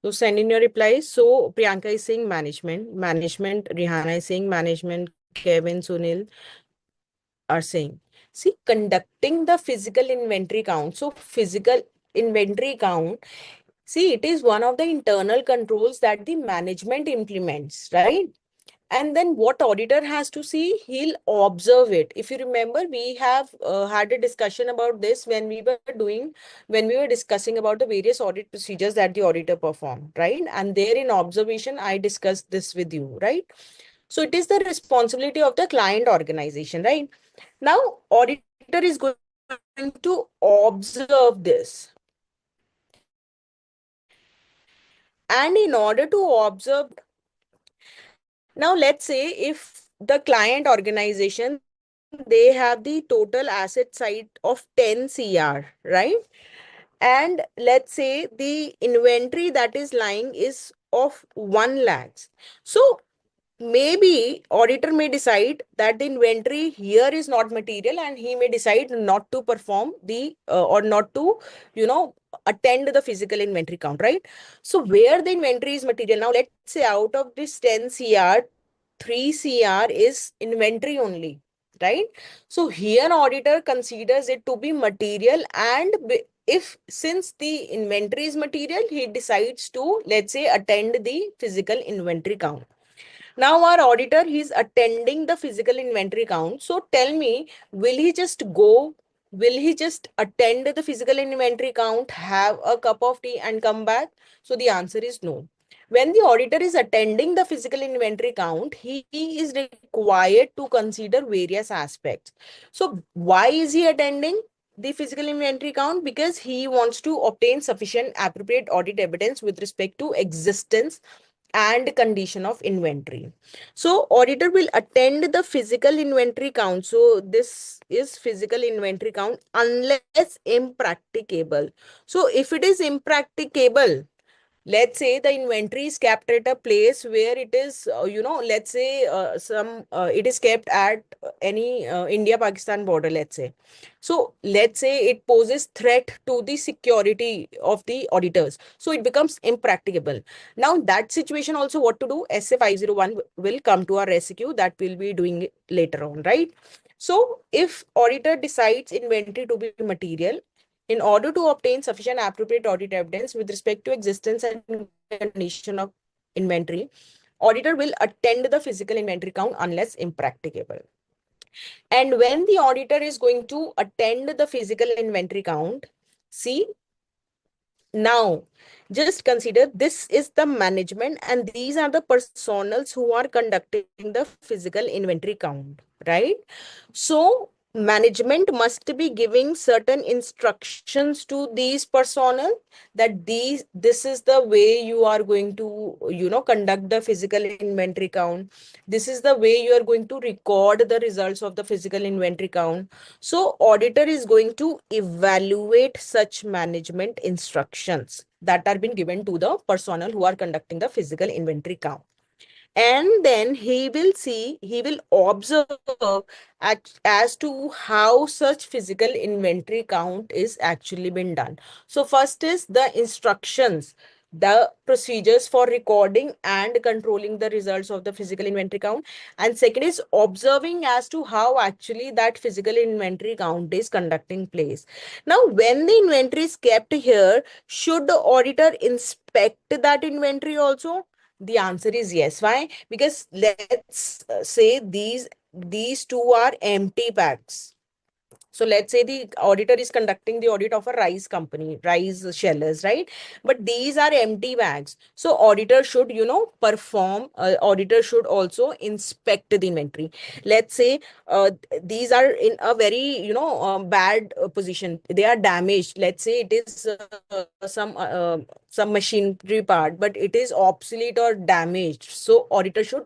So send in your replies. So Priyanka is saying management, Rihanna is saying management, Kevin, Sunil are saying. See, conducting the physical inventory count. So physical inventory count, see, it is one of the internal controls that the management implements, right? And then what auditor has to see, he'll observe it. If you remember, we have had a discussion about this when we were discussing about the various audit procedures that the auditor performed, right? And there in observation, I discussed this with you, right? So it is the responsibility of the client organization, right? Now, auditor is going to observe this. And in order to observe, now let's say if the client organization, they have the total asset side of 10 CR, right? And let's say the inventory that is lying is of 1 lakhs. So maybe auditor may decide that the inventory here is not material, and he may decide not to perform the or not to, attend the physical inventory count, right? So where the inventory is material, now let's say out of this 10 CR, 3 CR is inventory only, right? So here auditor considers it to be material, and if since the inventory is material, he decides to, let's say, attend the physical inventory count. Now our auditor, he's attending the physical inventory count. So tell me, will he just attend the physical inventory count, have a cup of tea and come back? So the answer is no. When the auditor is attending the physical inventory count, he is required to consider various aspects. So why is he attending the physical inventory count? Because he wants to obtain sufficient appropriate audit evidence with respect to existence and condition of inventory. So auditor will attend the physical inventory count. So this is physical inventory count unless impracticable. So if it is impracticable, let's say the inventory is kept at a place where it is, let's say it is kept at any India-Pakistan border, let's say. So let's say it poses threat to the security of the auditors. So it becomes impracticable. Now that situation also, what to do? SA 501 will come to our rescue, that we'll be doing later on, right? So if auditor decides inventory to be material, in order to obtain sufficient appropriate audit evidence with respect to existence and condition of inventory, auditor will attend the physical inventory count unless impracticable. And when the auditor is going to attend the physical inventory count, see, now, just consider this is the management and these are the personals who are conducting the physical inventory count, right? So, management must be giving certain instructions to these personnel that this is the way you are going to, conduct the physical inventory count. This is the way you are going to record the results of the physical inventory count. So auditor is going to evaluate such management instructions that are being given to the personnel who are conducting the physical inventory count. And then he will observe as to how such physical inventory count is actually been done. So first is the instructions, the procedures for recording and controlling the results of the physical inventory count, and second is observing as to how actually that physical inventory count is conducting place. Now when the inventory is kept here, should the auditor inspect that inventory also? The answer is yes. Why? Because let's say these two are empty bags. So let's say the auditor is conducting the audit of a rice company, rice shellers, right? But these are empty bags. So auditor should, auditor should also inspect the inventory. Let's say these are in a very, bad position. They are damaged. Let's say it is some machinery part, but it is obsolete or damaged. So auditor should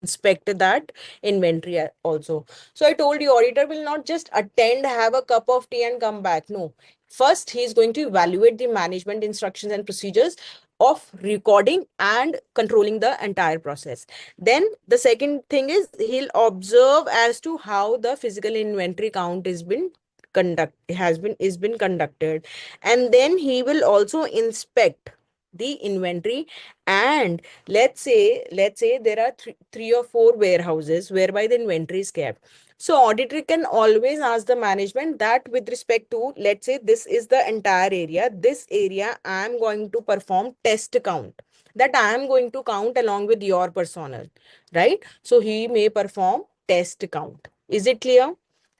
inspect that inventory also. So I told you, auditor will not just attend, have a cup of tea and come back. No. First, he is going to evaluate the management instructions and procedures of recording and controlling the entire process. Then the second thing is he'll observe as to how the physical inventory count is been conducted. And then he will also inspect the inventory. And let's say there are three or four warehouses whereby the inventory is kept. So auditor can always ask the management that with respect to, let's say this is the entire area, this area I am going to perform test count, that I am going to count along with your personnel, right? So he may perform test count. Is it clear?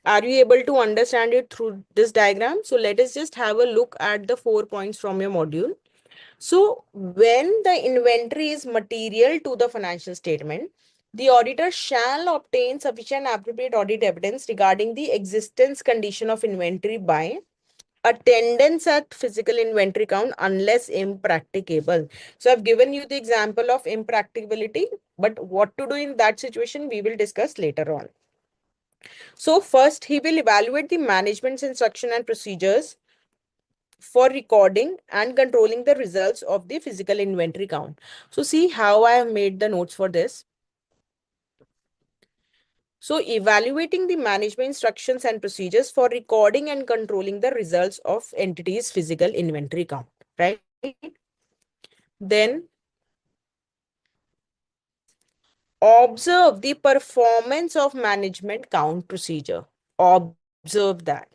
Are you able to understand it through this diagram? So let us just have a look at the 4 points from your module. So, when the inventory is material to the financial statement, the auditor shall obtain sufficient appropriate audit evidence regarding the existence condition of inventory by attendance at physical inventory count unless impracticable. So, I've given you the example of impracticability, but what to do in that situation, we will discuss later on. So, first, he will evaluate the management's instruction and procedures for recording and controlling the results of the physical inventory count. So see how I have made the notes for this. So evaluating the management instructions and procedures for recording and controlling the results of entities' physical inventory count, right? Then observe the performance of management count procedure. Observe that.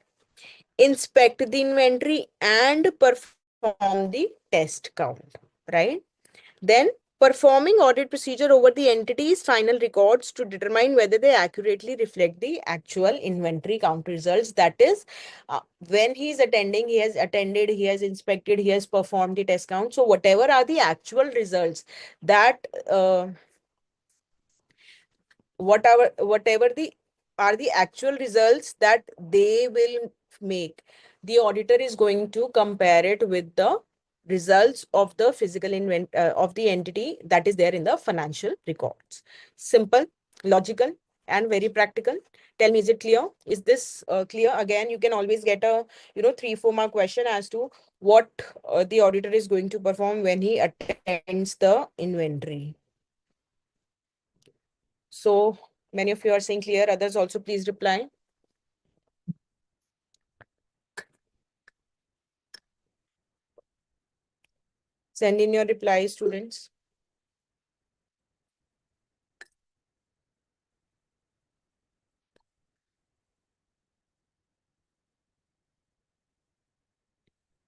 Inspect the inventory and perform the test count, right? Then performing audit procedure over the entity's final records to determine whether they accurately reflect the actual inventory count results. That is, when he is attending, he has attended, he has inspected, he has performed the test count. So whatever are the actual results that whatever the are the actual results that they will make, the auditor is going to compare it with the results of the physical of the entity that is there in the financial records. Simple, logical, and very practical. Tell me, is it clear? Is this clear? Again, you can always get a 3-4 mark question as to what the auditor is going to perform when he attends the inventory. So many of you are saying clear. Others also please reply. Send in your replies, students.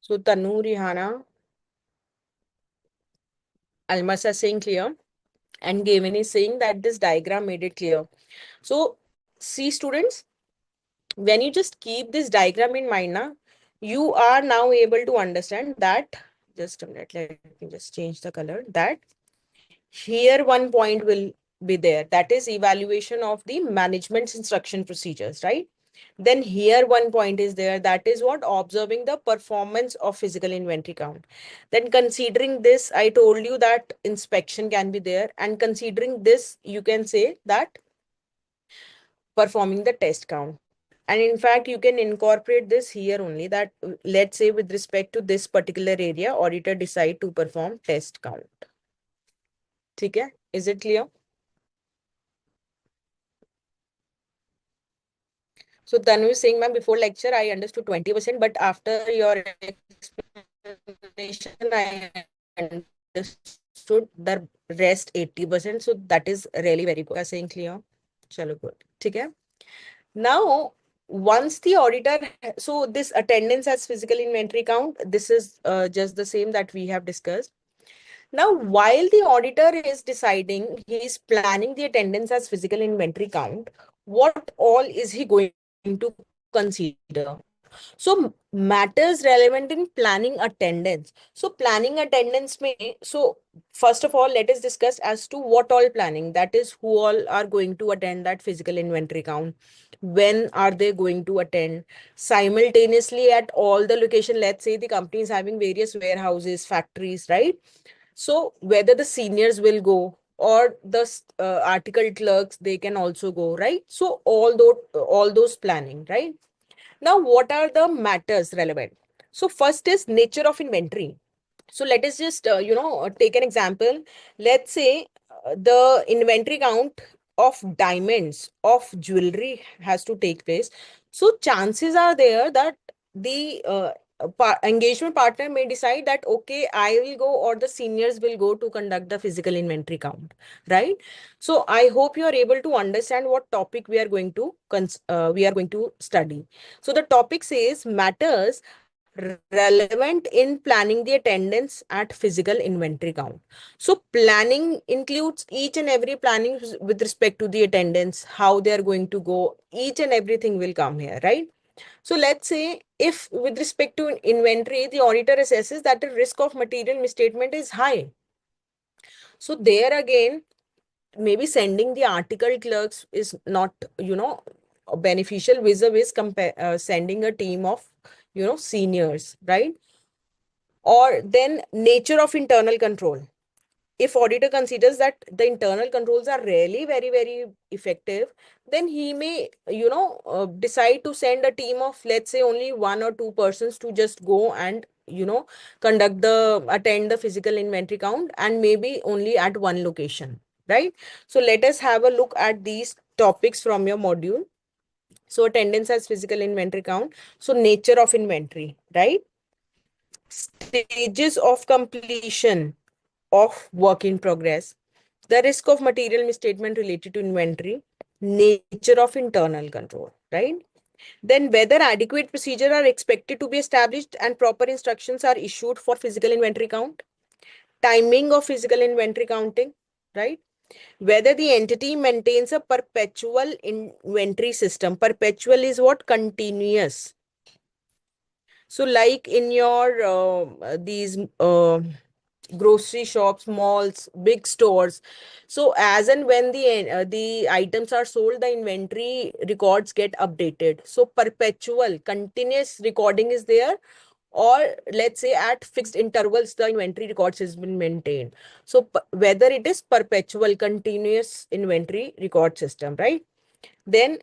So Tanu, Rihana, Almas are saying clear. And Gavin is saying that this diagram made it clear. So see, students, when you just keep this diagram in mind, you are now able to understand that, just a minute, let me just change the color, that here one point will be there. That is evaluation of the management's instruction procedures, right? Then here one point is there. That is what? Observing the performance of physical inventory count. Then considering this, I told you that inspection can be there. And considering this, you can say that performing the test count. And in fact, you can incorporate this here only, that let's say with respect to this particular area, auditor decide to perform test count. Okay? Is it clear? So Tanu is saying, ma'am, before lecture, I understood 20%, but after your explanation, I understood the rest 80%. So that is really very good. Saying clear. Chalo good. Okay. Now, once the auditor, so this attendance as physical inventory count, this is just the same that we have discussed. Now, while the auditor is deciding, he is planning the attendance as physical inventory count, what all is he going to consider? So matters relevant in planning attendance. So planning attendance may, so first of all, let us discuss as to what all planning, that is who all are going to attend that physical inventory count, when are they going to attend simultaneously at all the location. Let's say the company is having various warehouses, factories, right? So whether the seniors will go or the article clerks, they can also go, right? So all those planning, right? Now, what are the matters relevant? So first is nature of inventory. So let us just, take an example. Let's say the inventory count of diamonds, of jewelry has to take place. So chances are there that the engagement partner may decide that, okay, I will go or the seniors will go to conduct the physical inventory count, right? So I hope you are able to understand what topic we are going to study. So the topic says matters relevant in planning the attendance at physical inventory count. So planning includes each and every planning with respect to the attendance, how they are going to go, each and everything will come here, right? So let's say if with respect to inventory, the auditor assesses that the risk of material misstatement is high. So there again, maybe sending the article clerks is not, beneficial vis-a-vis sending a team of, seniors, right? Or then nature of internal control. If auditor considers that the internal controls are really very, very effective, then he may, decide to send a team of, let's say, only 1 or 2 persons to just go and, attend the physical inventory count, and maybe only at one location, right? So let us have a look at these topics from your module. So attendance as physical inventory count. So nature of inventory, right? Stages of completion of work in progress, the risk of material misstatement related to inventory, nature of internal control, right? Then whether adequate procedure are expected to be established and proper instructions are issued for physical inventory count, timing of physical inventory counting, right? Whether the entity maintains a perpetual inventory system. Perpetual is what? Continuous. So like in your these grocery shops, malls, big stores. So as and when the items are sold, the inventory records get updated. So perpetual, continuous recording is there, or let's say at fixed intervals, the inventory records has been maintained. So whether it is perpetual, continuous inventory record system, right? Then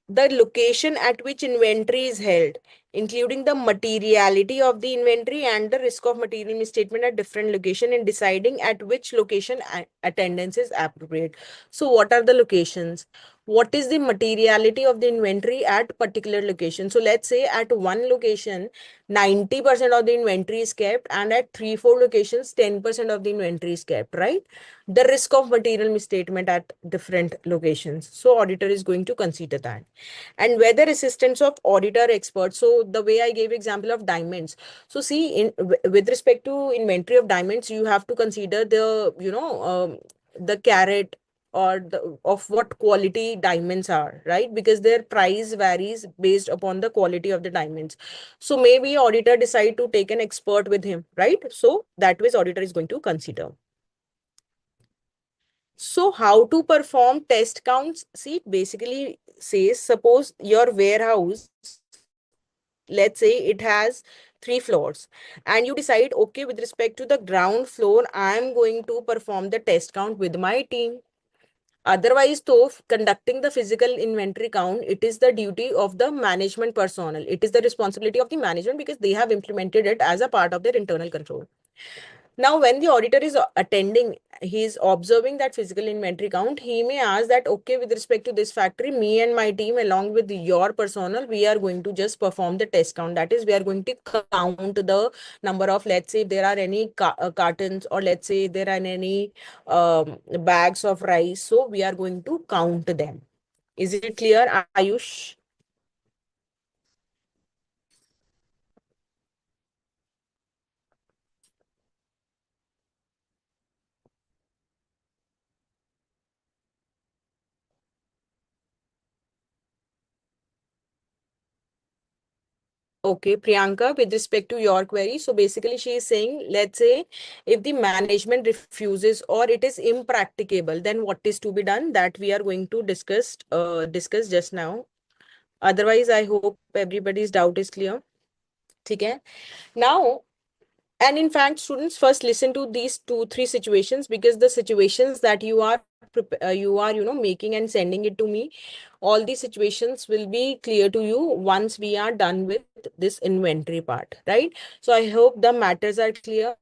the location at which inventory is held, including the materiality of the inventory and the risk of material misstatement at different location, in deciding at which location attendance is appropriate. So what are the locations? What is the materiality of the inventory at particular location? So let's say at one location, 90% of the inventory is kept, and at 3, 4 locations, 10% of the inventory is kept, right? The risk of material misstatement at different locations. So auditor is going to consider that. And whether assistance of auditor experts. So the way I gave example of diamonds. So see, with respect to inventory of diamonds, you have to consider the carat or of what quality diamonds are, right? Because their price varies based upon the quality of the diamonds. So maybe auditor decide to take an expert with him, right? So that way auditor is going to consider. So how to perform test counts? See, it basically says, suppose your warehouse, let's say it has 3 floors, and you decide, okay, with respect to the ground floor, I am going to perform the test count with my team. Otherwise, though, conducting the physical inventory count, it is the duty of the management personnel. It is the responsibility of the management because they have implemented it as a part of their internal control. Now, when the auditor is attending, he is observing that physical inventory count. He may ask that, okay, with respect to this factory, me and my team, along with your personnel, we are going to just perform the test count. That is, we are going to count the number of, let's say, if there are any cartons, or let's say there are any bags of rice. So we are going to count them. Is it clear, Ayush? Okay, Priyanka, with respect to your query, so basically she is saying, let's say if the management refuses or it is impracticable, then what is to be done? That we are going to discuss just now. Otherwise, I hope everybody's doubt is clear. Okay. Now, and in fact, students, first listen to these two, three situations, because the situations that you are making and sending it to me, all these situations will be clear to you once we are done with this inventory part, right? So I hope the matters are clear.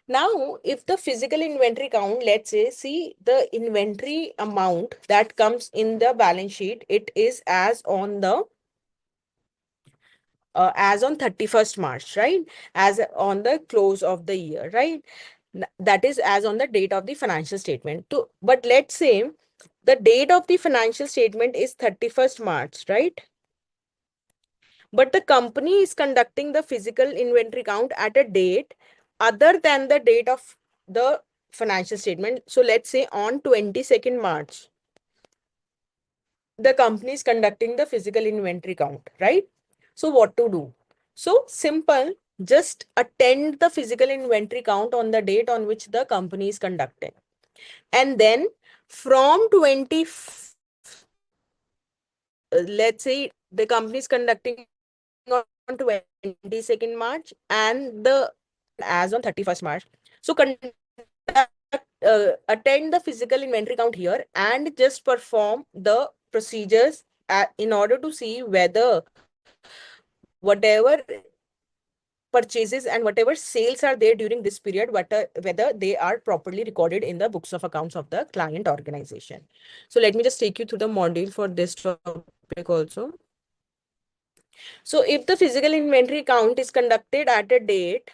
Now, if the physical inventory count, let's say, see the inventory amount that comes in the balance sheet, it is as on 31st March, right? As on the close of the year, right? That is as on the date of the financial statement. But let's say the date of the financial statement is 31st March, right? But the company is conducting the physical inventory count at a date other than the date of the financial statement. So let's say on 22nd March, the company is conducting the physical inventory count, right? So what to do? So simple, just attend the physical inventory count on the date on which the company is conducting. And then from let's say the company is conducting on 22nd March and the as on 31st March. So attend the physical inventory count here and just perform the procedures in order to see whether whatever purchases and whatever sales are there during this period, whether they are properly recorded in the books of accounts of the client organization. So let me just take you through the module for this topic also. So if the physical inventory count is conducted at a date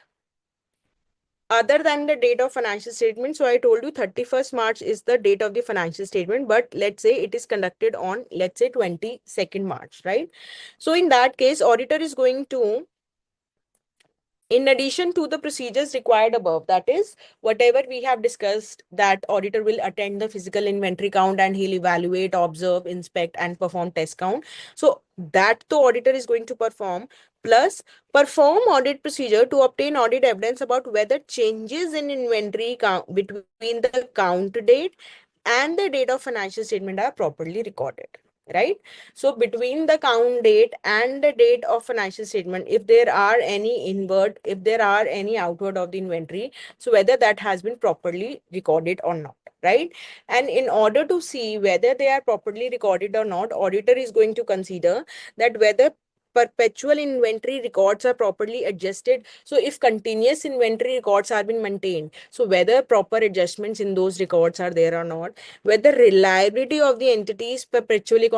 other than the date of financial statement, so I told you 31st March is the date of the financial statement, but let's say it is conducted on, let's say, 22nd March, right? So in that case, auditor is going to, in addition to the procedures required above, that is, whatever we have discussed, that auditor will attend the physical inventory count and he'll evaluate, observe, inspect, and perform test count. So that the auditor is going to perform, plus perform audit procedure to obtain audit evidence about whether changes in inventory count between the count date and the date of financial statement are properly recorded, right? So between the count date and the date of financial statement, if there are any inward, if there are any outward of the inventory, so whether that has been properly recorded or not, right? And in order to see whether they are properly recorded or not, auditor is going to consider that whether perpetual inventory records are properly adjusted. So if continuous inventory records are being maintained, so whether proper adjustments in those records are there or not, whether reliability of the entities perpetually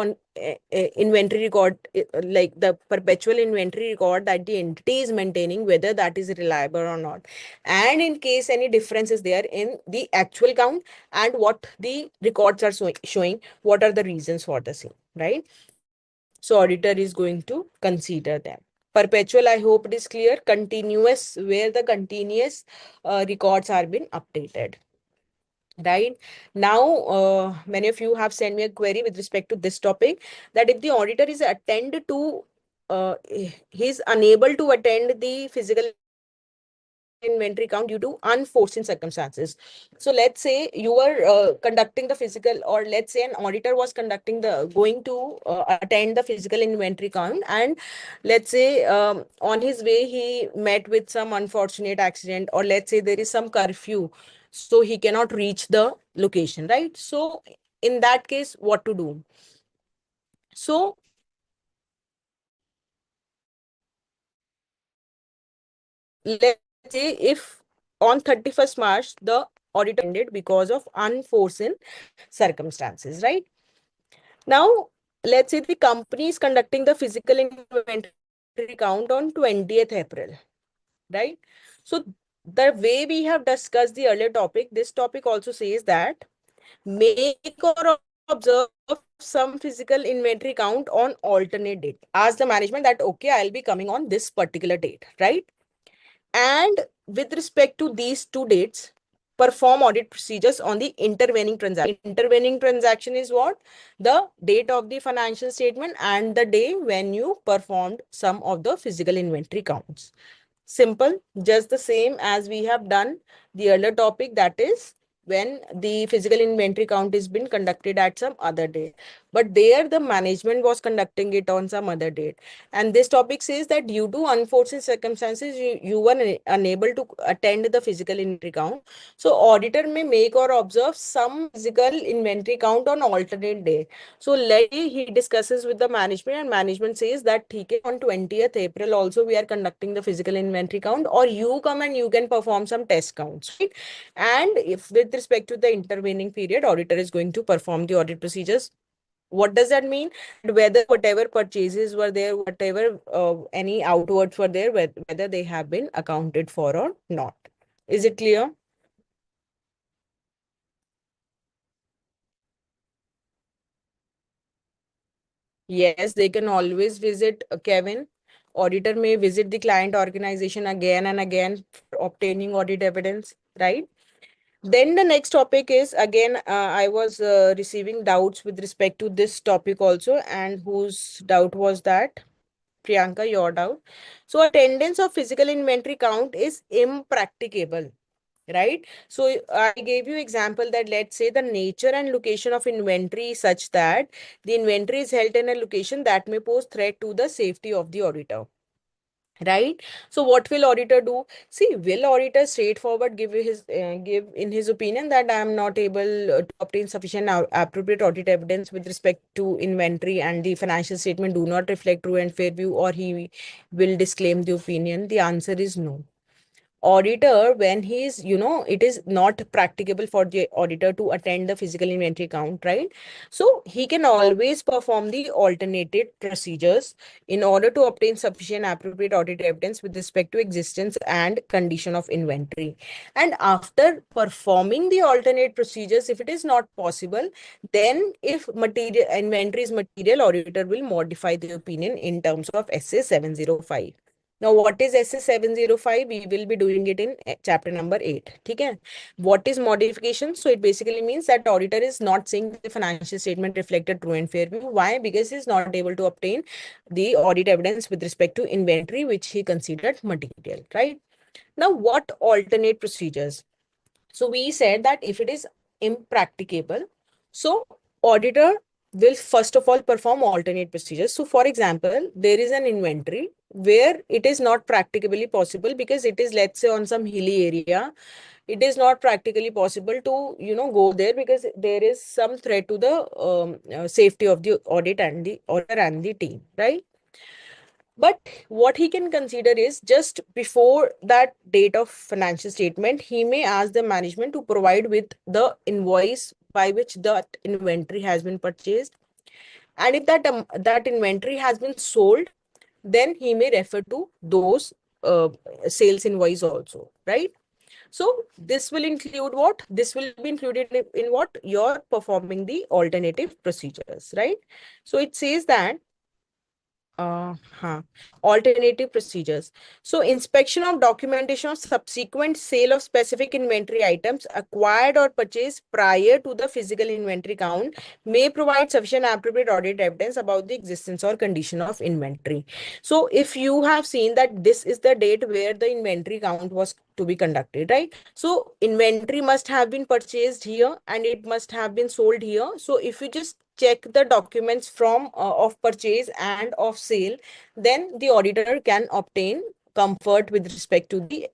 inventory record, like the perpetual inventory record that the entity is maintaining, whether that is reliable or not, and in case any difference is there in the actual count and what the records are showing, what are the reasons for the same, right? So auditor is going to consider them. Perpetual, I hope it is clear. Continuous, where the continuous records are being updated. Right now, many of you have sent me a query with respect to this topic, that if the auditor is attend to, he's unable to attend the physical inventory count due to unforeseen circumstances. So let's say you were conducting the physical, or let's say an auditor was conducting the going to attend the physical inventory count, and let's say on his way he met with some unfortunate accident, or let's say there is some curfew, so he cannot reach the location, right? So in that case, what to do? So let's say if on 31st March, the audit ended because of unforeseen circumstances, right? Now, let's say the company is conducting the physical inventory count on 20th April, right? So the way we have discussed the earlier topic, this topic also says that make or observe some physical inventory count on alternate date. Ask the management that, okay, I'll be coming on this particular date, right? And with respect to these two dates, perform audit procedures on the intervening transaction. Intervening transaction is what? The date of the financial statement and the day when you performed some of the physical inventory counts. Simple, just the same as we have done the earlier topic, that is when the physical inventory count is been conducted at some other date. But there the management was conducting it on some other date. And this topic says that due to unforeseen circumstances, you were unable to attend the physical inventory count. So auditor may make or observe some physical inventory count on alternate day. So let he discusses with the management and management says that okay, on 20th April also we are conducting the physical inventory count, or you come and you can perform some test counts, right? And if with respect to the intervening period, auditor is going to perform the audit procedures. What does that mean? Whether whatever purchases were there, whatever any outwards were there, whether they have been accounted for or not. Is it clear? Yes, they can always visit Kevin. Auditor may visit the client organization again and again for obtaining audit evidence, right? Then the next topic is again, I was receiving doubts with respect to this topic also, and whose doubt was that? Priyanka, your doubt. So attendance of physical inventory count is impracticable, right? So I gave you example that let's say the nature and location of inventory is such that the inventory is held in a location that may pose threat to the safety of the auditor, right? So what will auditor do? See, will auditor straightforward give in his opinion that I am not able to obtain sufficient appropriate audit evidence with respect to inventory and the financial statement do not reflect true and fair view, or he will disclaim the opinion? The answer is no. Auditor, when he's, it is not practicable for the auditor to attend the physical inventory count, right? So he can always perform the alternative procedures in order to obtain sufficient appropriate audit evidence with respect to existence and condition of inventory. And after performing the alternate procedures, if it is not possible, then if material inventory is material, auditor will modify the opinion in terms of SA 705. Now, what is SS 705? We will be doing it in chapter number 8. Okay. What is modification? So it basically means that auditor is not saying the financial statement reflected true and fair view. Why? Because he is not able to obtain the audit evidence with respect to inventory, which he considered material, right? Now, what alternate procedures? So we said that if it is impracticable, so auditor will first of all perform alternate procedures. So for example, there is an inventory where it is not practicably possible because it is, let's say, on some hilly area. It is not practically possible to, go there because there is some threat to the safety of the audit and the auditor and the team, right? But what he can consider is just before that date of financial statement, he may ask the management to provide with the invoice by which that inventory has been purchased. And if that inventory has been sold, then he may refer to those uh, sales invoice also, right? So this will include what? This will be included in what? You're performing the alternative procedures, right? So it says that huh. Alternative procedures. So inspection of documentation of subsequent sale of specific inventory items acquired or purchased prior to the physical inventory count may provide sufficient appropriate audit evidence about the existence or condition of inventory. So if you have seen that this is the date where the inventory count was to be conducted, right? So inventory must have been purchased here and it must have been sold here. So if you just check the documents from of purchase and of sale, then the auditor can obtain comfort with respect to the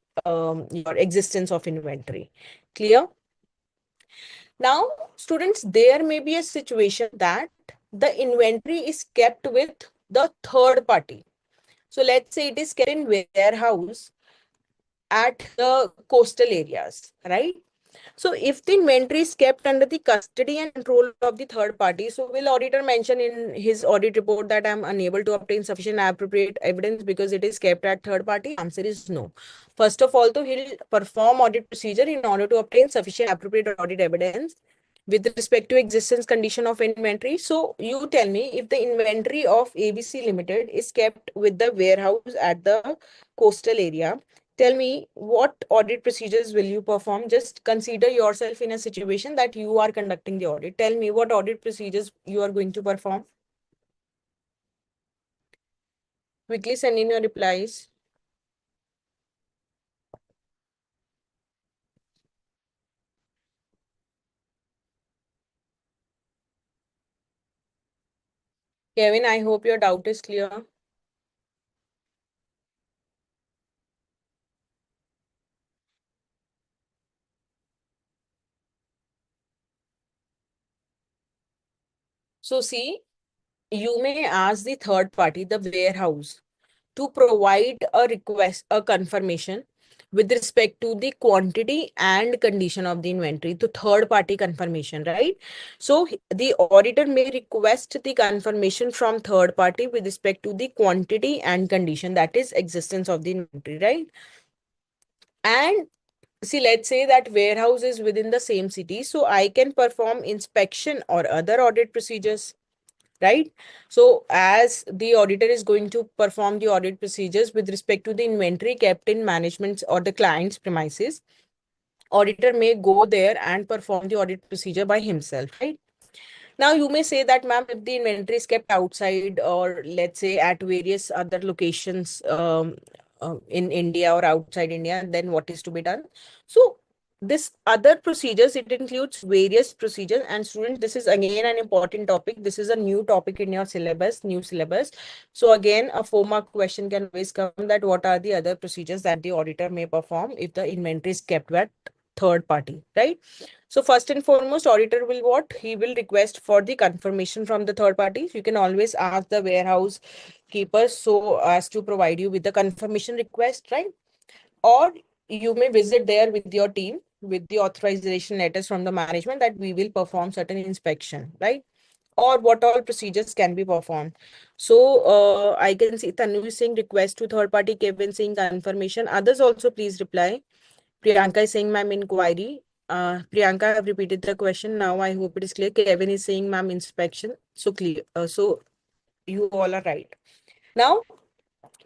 your existence of inventory. Clear? Now, students, there may be a situation that the inventory is kept with the third party. So let's say it is kept in warehouse at the coastal areas, right? So if the inventory is kept under the custody and control of the third party, so will auditor mention in his audit report that I'm unable to obtain sufficient appropriate evidence because it is kept at third party? Answer is no. First of all, though, he'll perform audit procedure in order to obtain sufficient appropriate audit evidence with respect to existence condition of inventory. So you tell me, if the inventory of ABC Limited is kept with the warehouse at the coastal area, tell me what audit procedures will you perform? Just consider yourself in a situation that you are conducting the audit. Tell me what audit procedures you are going to perform. Quickly send in your replies. Kevin, I hope your doubt is clear. So see, you may ask the third party, the warehouse, to provide a request, a confirmation with respect to the quantity and condition of the inventory, to third party confirmation, right? So the auditor may request the confirmation from third party with respect to the quantity and condition, that is existence of the inventory, right? And see, let's say that warehouse is within the same city, so I can perform inspection or other audit procedures, right? So as the auditor is going to perform the audit procedures with respect to the inventory kept in management's or the client's premises, auditor may go there and perform the audit procedure by himself, right? Now you may say that, ma'am, if the inventory is kept outside or let's say at various other locations in India or outside India, then what is to be done? So this other procedures, it includes various procedures. And students, this is again an important topic. This is a new topic in your syllabus, new syllabus. So again, a 4-mark question can always come, that what are the other procedures that the auditor may perform if the inventory is kept at third party, right? So first and foremost, auditor will what? He will request for the confirmation from the third party. You can always ask the warehouse keepers so as to provide you with the confirmation request, right? Or you may visit there with your team with the authorization letters from the management that we will perform certain inspection, right? Or what all procedures can be performed. So I can see Tanu is saying request to third party, Kevin saying confirmation. Others also please reply. Priyanka is saying, ma'am, inquiry. Priyanka, I have repeated the question. Now I hope it is clear. Kevin is saying, ma'am, inspection. So clear. So you all are right. Now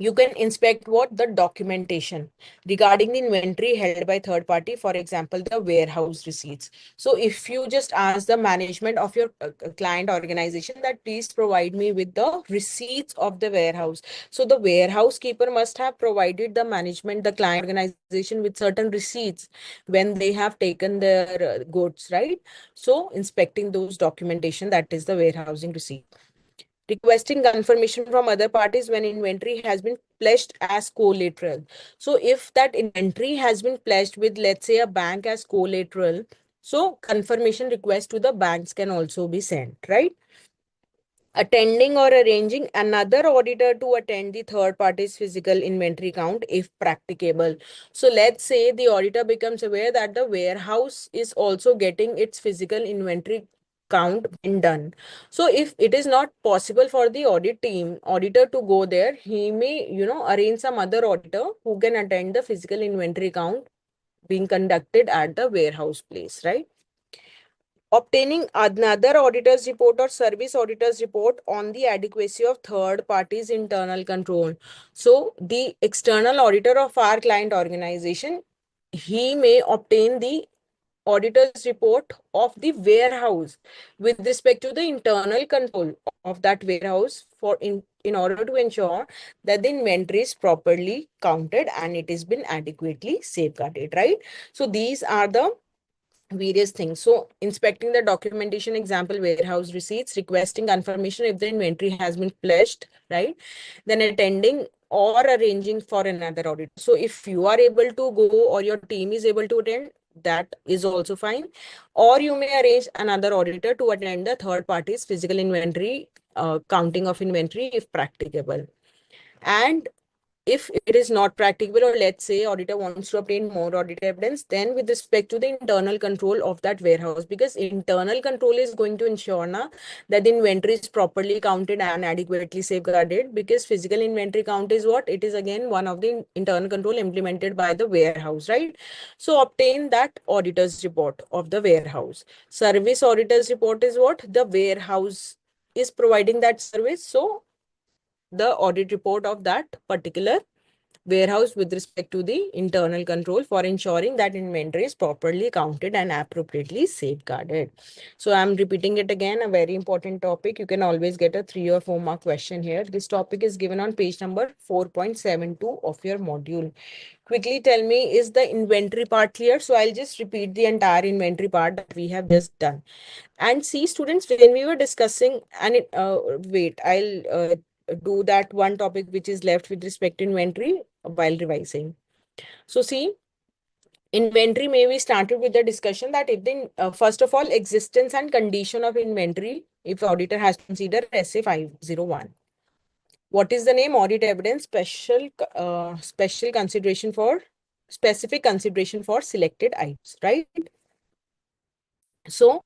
you can inspect what? The documentation regarding the inventory held by third party, for example, the warehouse receipts. So if you just ask the management of your client organization that please provide me with the receipts of the warehouse, so the warehouse keeper must have provided the management, the client organization, with certain receipts when they have taken their goods, right? So inspecting those documentation, that is the warehousing receipt. Requesting confirmation from other parties when inventory has been pledged as collateral. So if that inventory has been pledged with, let's say, a bank as collateral, so confirmation request to the banks can also be sent, right? Attending or arranging another auditor to attend the third party's physical inventory count if practicable. So let's say the auditor becomes aware that the warehouse is also getting its physical inventory count been done. So if it is not possible for the audit team auditor to go there, he may, arrange some other auditor who can attend the physical inventory count being conducted at the warehouse place, right? Obtaining another auditor's report or service auditor's report on the adequacy of third parties internal control. So the external auditor of our client organization, he may obtain the auditor's report of the warehouse with respect to the internal control of that warehouse for in order to ensure that the inventory is properly counted and it has been adequately safeguarded, right? So these are the various things. So inspecting the documentation, example, warehouse receipts, requesting confirmation if the inventory has been pledged, right? Then attending or arranging for another audit. So if you are able to go or your team is able to attend, that is also fine. Or you may arrange another auditor to attend the third party's physical inventory, counting of inventory if practicable. And if it is not practicable, or let's say auditor wants to obtain more audit evidence, then with respect to the internal control of that warehouse, because internal control is going to ensure that the inventory is properly counted and adequately safeguarded, because physical inventory count is what? It is again one of the internal control implemented by the warehouse, right? So obtain that auditor's report of the warehouse. Service auditor's report is what? The warehouse is providing that service. So the audit report of that particular warehouse with respect to the internal control for ensuring that inventory is properly counted and appropriately safeguarded. So I'm repeating it again, a very important topic. You can always get a 3 or 4 mark question here. This topic is given on page number 4.72 of your module. Quickly tell me, is the inventory part clear? So I'll just repeat the entire inventory part that we have just done. And see, students, when we were discussing, and wait, I'll do that one topic which is left with respect to inventory while revising. So see, inventory, may we started with the discussion that if the first of all, existence and condition of inventory, if auditor has to consider SA 501. What is the name? Audit evidence, special consideration for specific consideration for selected items, right? So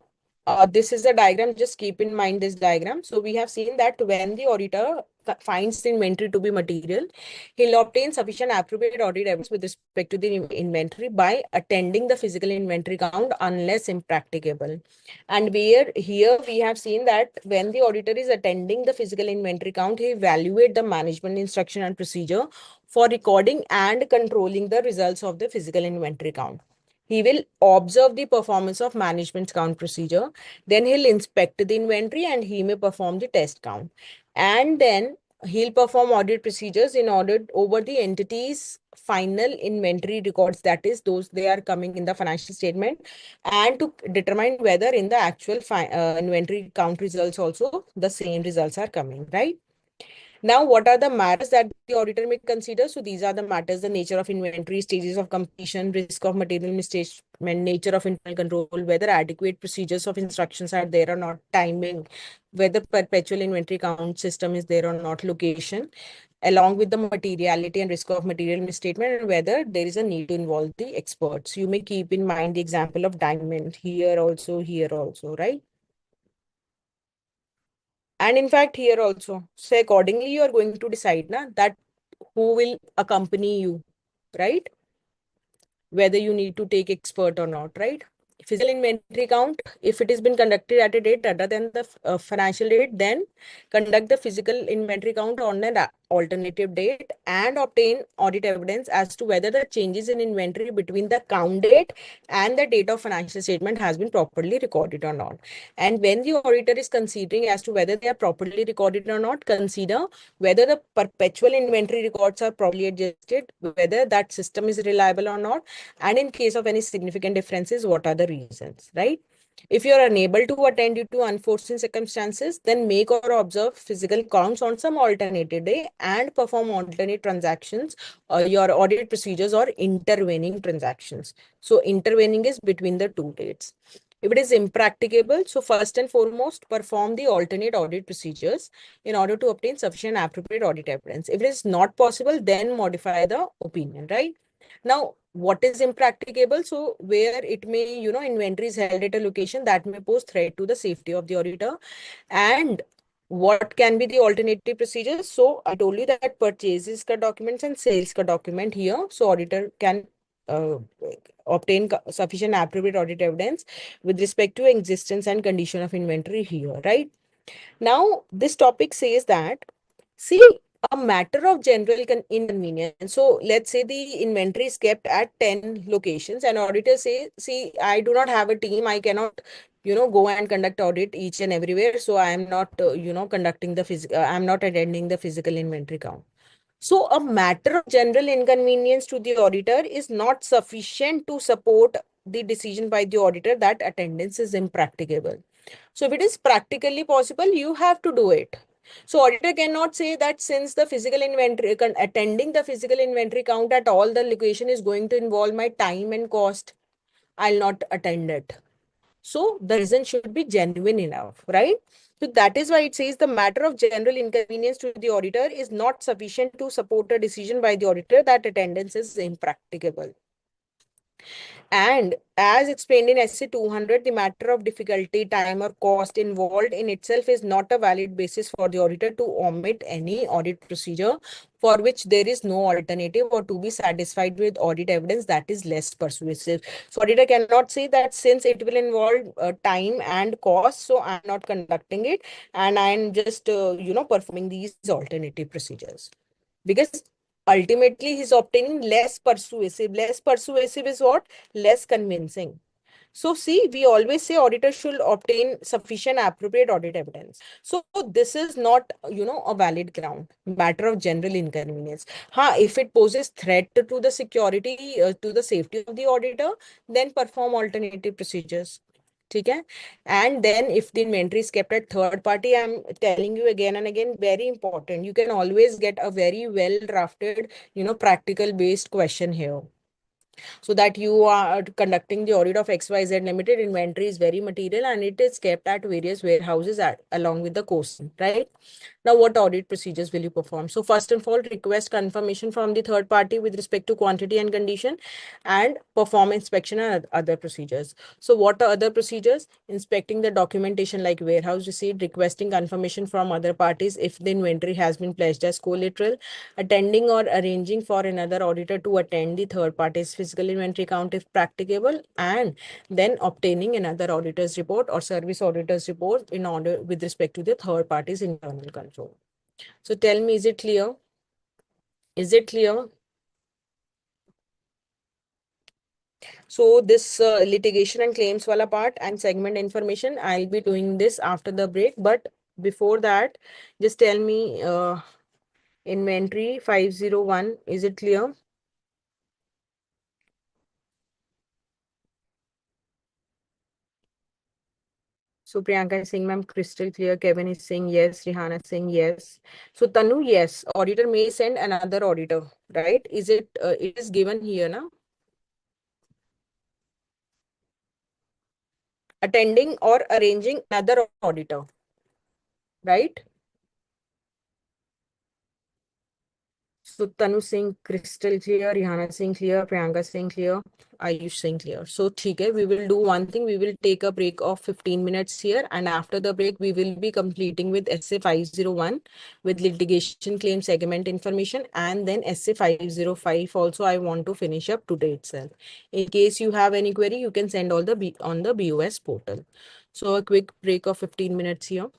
this is the diagram. Just keep in mind this diagram. So we have seen that when the auditor finds the inventory to be material, he'll obtain sufficient appropriate audit evidence with respect to the inventory by attending the physical inventory count unless impracticable. And where here we have seen that when the auditor is attending the physical inventory count, he evaluate the management instruction and procedure for recording and controlling the results of the physical inventory count. He will observe the performance of management count procedure. Then he'll inspect the inventory and he may perform the test count. And then he'll perform audit procedures in audit over the entity's final inventory records, that is, those they are coming in the financial statement, and to determine whether in the actual inventory count results also the same results are coming, right? Now, what are the matters that the auditor may consider? So these are the matters: the nature of inventory, stages of completion, risk of material misstatement, nature of internal control, whether adequate procedures of instructions are there or not, timing, whether perpetual inventory count system is there or not, location, along with the materiality and risk of material misstatement, and whether there is a need to involve the experts. You may keep in mind the example of diamond here also, right? And in fact, here also, so accordingly, you are going to decide that who will accompany you, right? Whether you need to take expert or not, right? Physical inventory count, if it has been conducted at a date other than the financial date, then conduct the physical inventory count on an alternative date and obtain audit evidence as to whether the changes in inventory between the count date and the date of financial statement has been properly recorded or not. And when the auditor is considering as to whether they are properly recorded or not, consider whether the perpetual inventory records are properly adjusted, whether that system is reliable or not, and in case of any significant differences, what are the reasons, right? If you are unable to attend due to unforeseen circumstances, then make or observe physical counts on some alternative day and perform alternate transactions or your audit procedures or intervening transactions. So intervening is between the two dates. If it is impracticable, so first and foremost, perform the alternate audit procedures in order to obtain sufficient appropriate audit evidence. If it is not possible, then modify the opinion, right? Now, what is impracticable? So where it may, inventory is held at a location that may pose threat to the safety of the auditor. And what can be the alternative procedures? So I told you that purchases ka documents and sales ka document here. So auditor can uh, obtain sufficient appropriate audit evidence with respect to existence and condition of inventory here, right? Now, this topic says that, see, a matter of general inconvenience. So let's say the inventory is kept at 10 locations and auditor say, see, I do not have a team. I cannot, go and conduct audit each and everywhere. So I am not, conducting the physical, I'm not attending the physical inventory count. So a matter of general inconvenience to the auditor is not sufficient to support the decision by the auditor that attendance is impracticable. So if it is practically possible, you have to do it. So auditor cannot say that since the physical inventory, attending the physical inventory count at all the location is going to involve my time and cost, I'll not attend it. So the reason should be genuine enough, right? So that is why it says the matter of general inconvenience to the auditor is not sufficient to support a decision by the auditor that attendance is impracticable. And as explained in SC 200, the matter of difficulty, time, or cost involved in itself is not a valid basis for the auditor to omit any audit procedure for which there is no alternative or to be satisfied with audit evidence that is less persuasive. So auditor cannot say that since it will involve time and cost, so I'm not conducting it and I'm just, performing these alternative procedures, because ultimately he's obtaining less persuasive. Less persuasive is what? Less convincing. So see, we always say auditor should obtain sufficient appropriate audit evidence. So this is not, a valid ground, matter of general inconvenience. If it poses threat to the security, to the safety of the auditor, then perform alternative procedures. Okay. And then if the inventory is kept at third party, I'm telling you again and again, very important. You can always get a very well drafted, practical based question here, so that you are conducting the audit of XYZ Limited. Inventory is very material and it is kept at various warehouses along with the cost, right? Now, what audit procedures will you perform? So first of all, request confirmation from the third party with respect to quantity and condition, and perform inspection and other procedures. So what are other procedures? Inspecting the documentation like warehouse receipt, requesting confirmation from other parties if the inventory has been pledged as collateral, attending or arranging for another auditor to attend the third party's physical inventory count if practicable, and then obtaining another auditor's report or service auditor's report in order with respect to the third party's internal control. So tell me, is it clear? Is it clear? So this litigation and claims wala part and segment information, I'll be doing this after the break. But before that, just tell me, inventory 501, is it clear? So Priyanka is saying, ma'am, crystal clear. Kevin is saying yes. Rihanna is saying yes. So Tanu, yes, auditor may send another auditor, right? Is it, it is given here now? Attending or arranging another auditor, right? So Tanu saying crystal clear, Rihanna saying clear, Priyanka saying clear, Ayush saying clear. So okay, we will do one thing. We will take a break of 15 minutes here, and after the break, we will be completing with SA 501 with litigation claim segment information, and then SA 505 also I want to finish up today itself. In case you have any query, you can send all the on the BOS portal. So a quick break of 15 minutes here.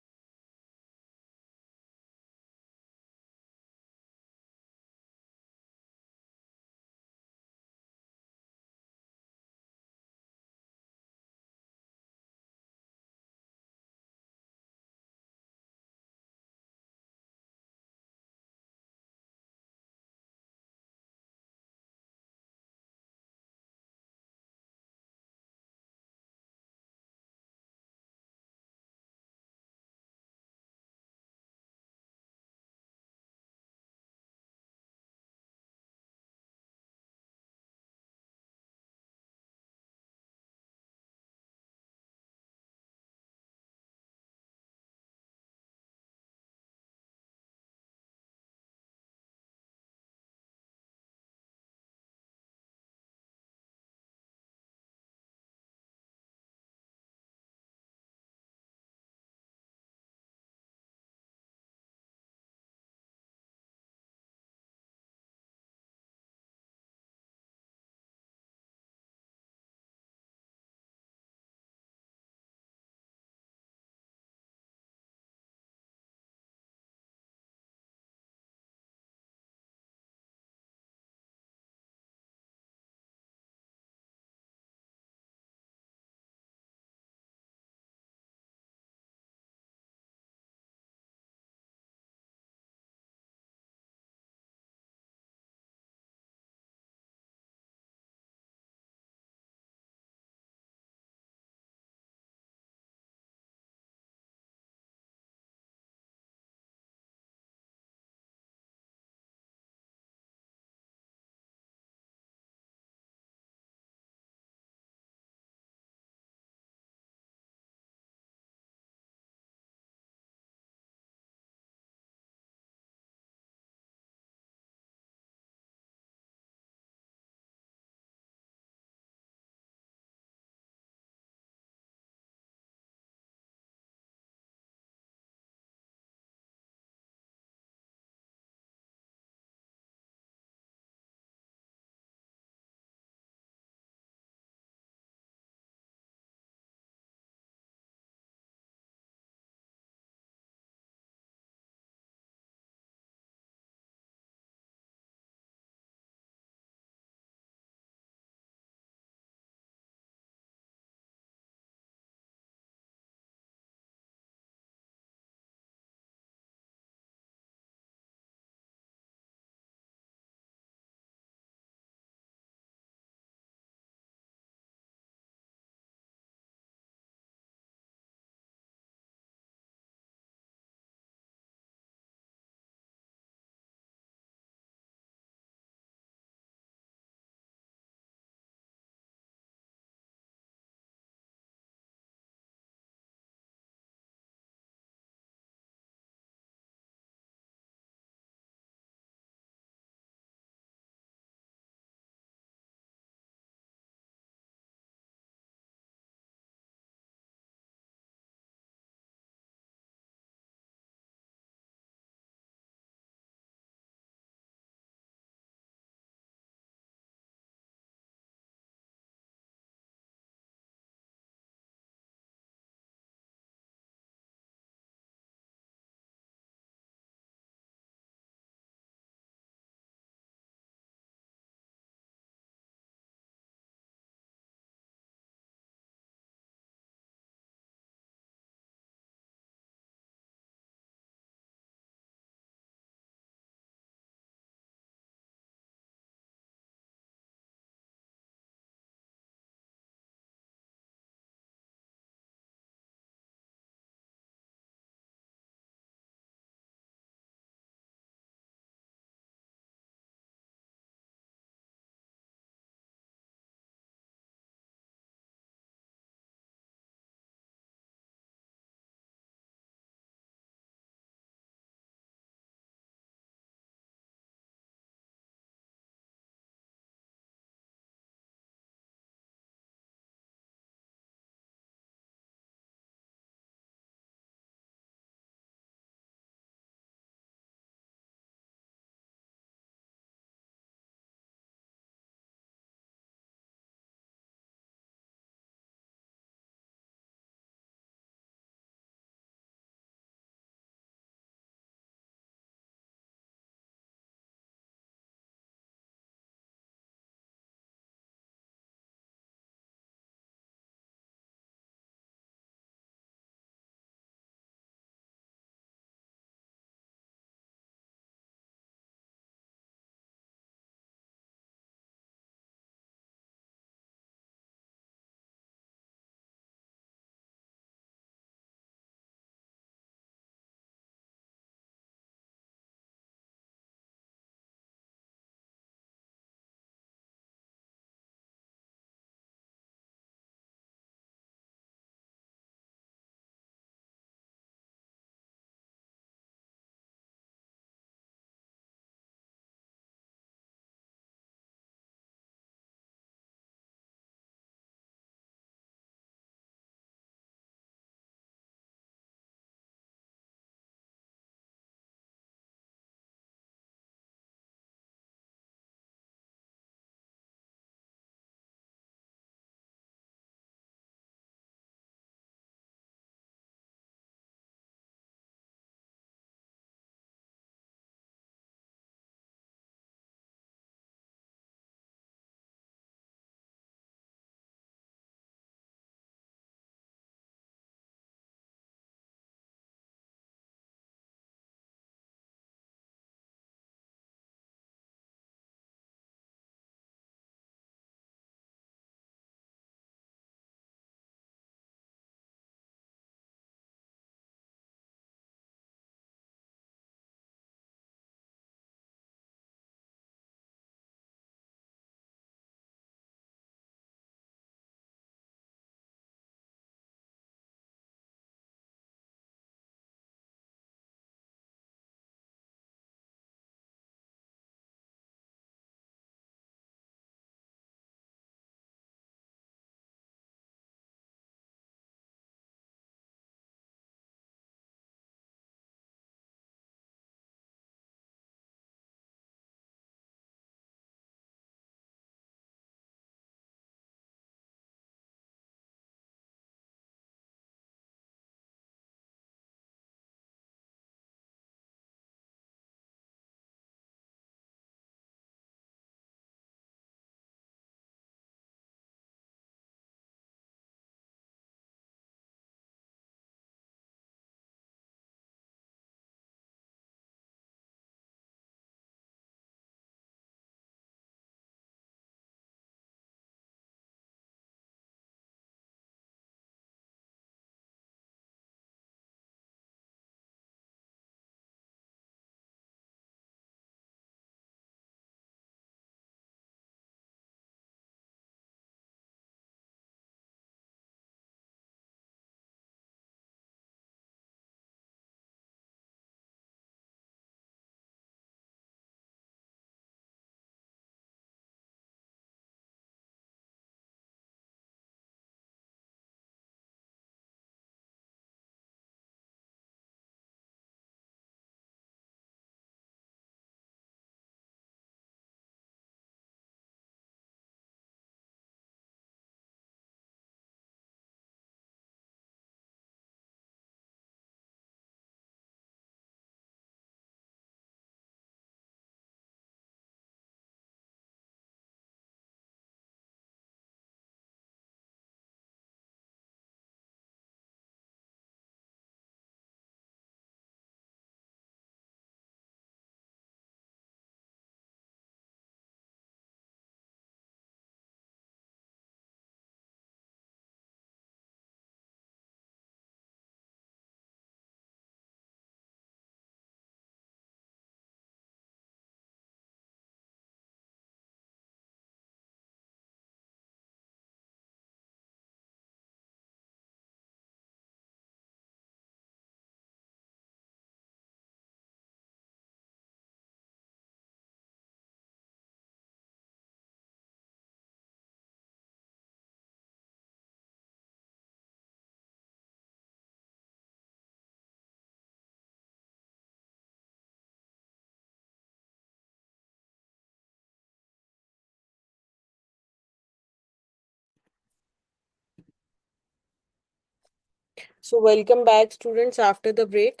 So welcome back, students, after the break.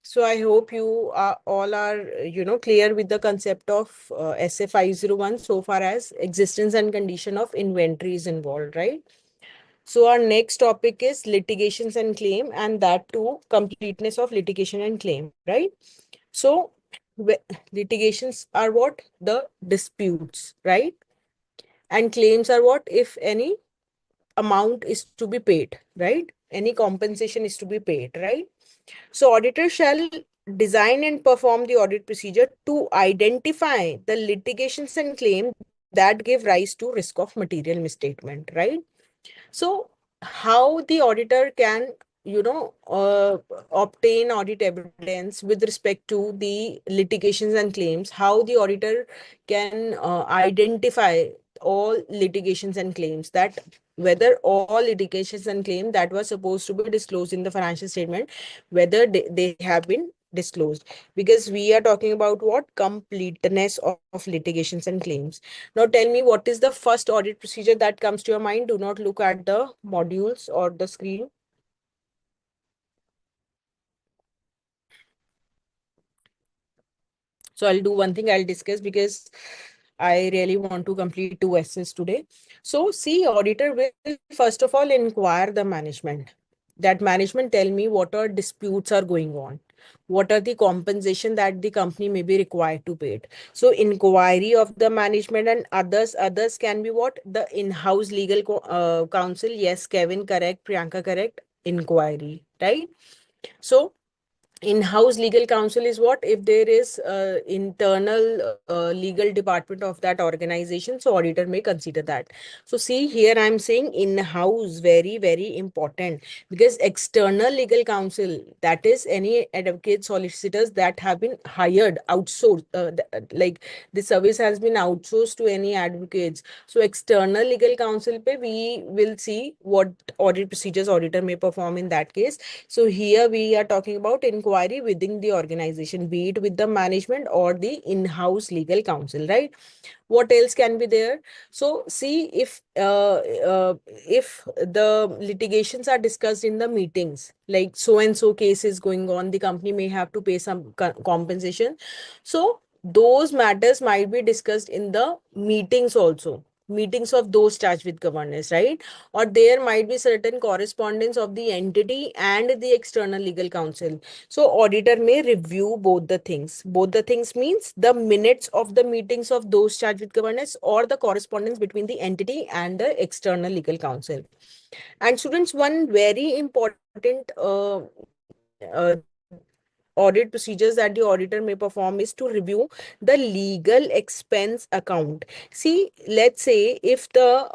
So I hope you are all are clear with the concept of SA 501 so far as existence and condition of inventory is involved, right? So our next topic is litigations and claim, and that too completeness of litigation and claim, right? So litigations are what? The disputes, right? And claims are what? If any amount is to be paid, right? Any compensation is to be paid, right? So auditor shall design and perform the audit procedure to identify the litigations and claim that give rise to risk of material misstatement, right? So how the auditor can, obtain audit evidence with respect to the litigations and claims, how the auditor can identify all litigations and claims, that whether all litigations and claims that were supposed to be disclosed in the financial statement, whether they have been disclosed. Because we are talking about what? Completeness of litigations and claims. Now tell me, what is the first audit procedure that comes to your mind? Do not look at the modules or the screen. So I'll do one thing, I'll discuss because I really want to complete two essays today. So see, auditor will first of all inquire the management. That management tell me what are disputes are going on. What are the compensation that the company may be required to pay it. So inquiry of the management and others can be what? The in-house legal counsel. Yes, Kevin, correct. Priyanka, correct. Inquiry, right? So in-house legal counsel is what? If there is internal legal department of that organization, so auditor may consider that. So see, here I'm saying in-house, very very important, because external legal counsel, that is any advocate solicitors that have been hired, outsourced, like the service has been outsourced to any advocates. So external legal counsel pe we will see what audit procedures auditor may perform in that case. So here we are talking about inquiry within the organization, be it with the management or the in-house legal counsel, right? What else can be there? So see, if the litigations are discussed in the meetings, like so and so case is going on, the company may have to pay some compensation. So those matters might be discussed in the meetings also, meetings of those charged with governance, right? Or there might be certain correspondence of the entity and the external legal counsel. So auditor may review both the things. Both the things means the minutes of the meetings of those charged with governance or the correspondence between the entity and the external legal counsel. And students, one very important audit procedures that the auditor may perform is to review the legal expense account. See, let's say if the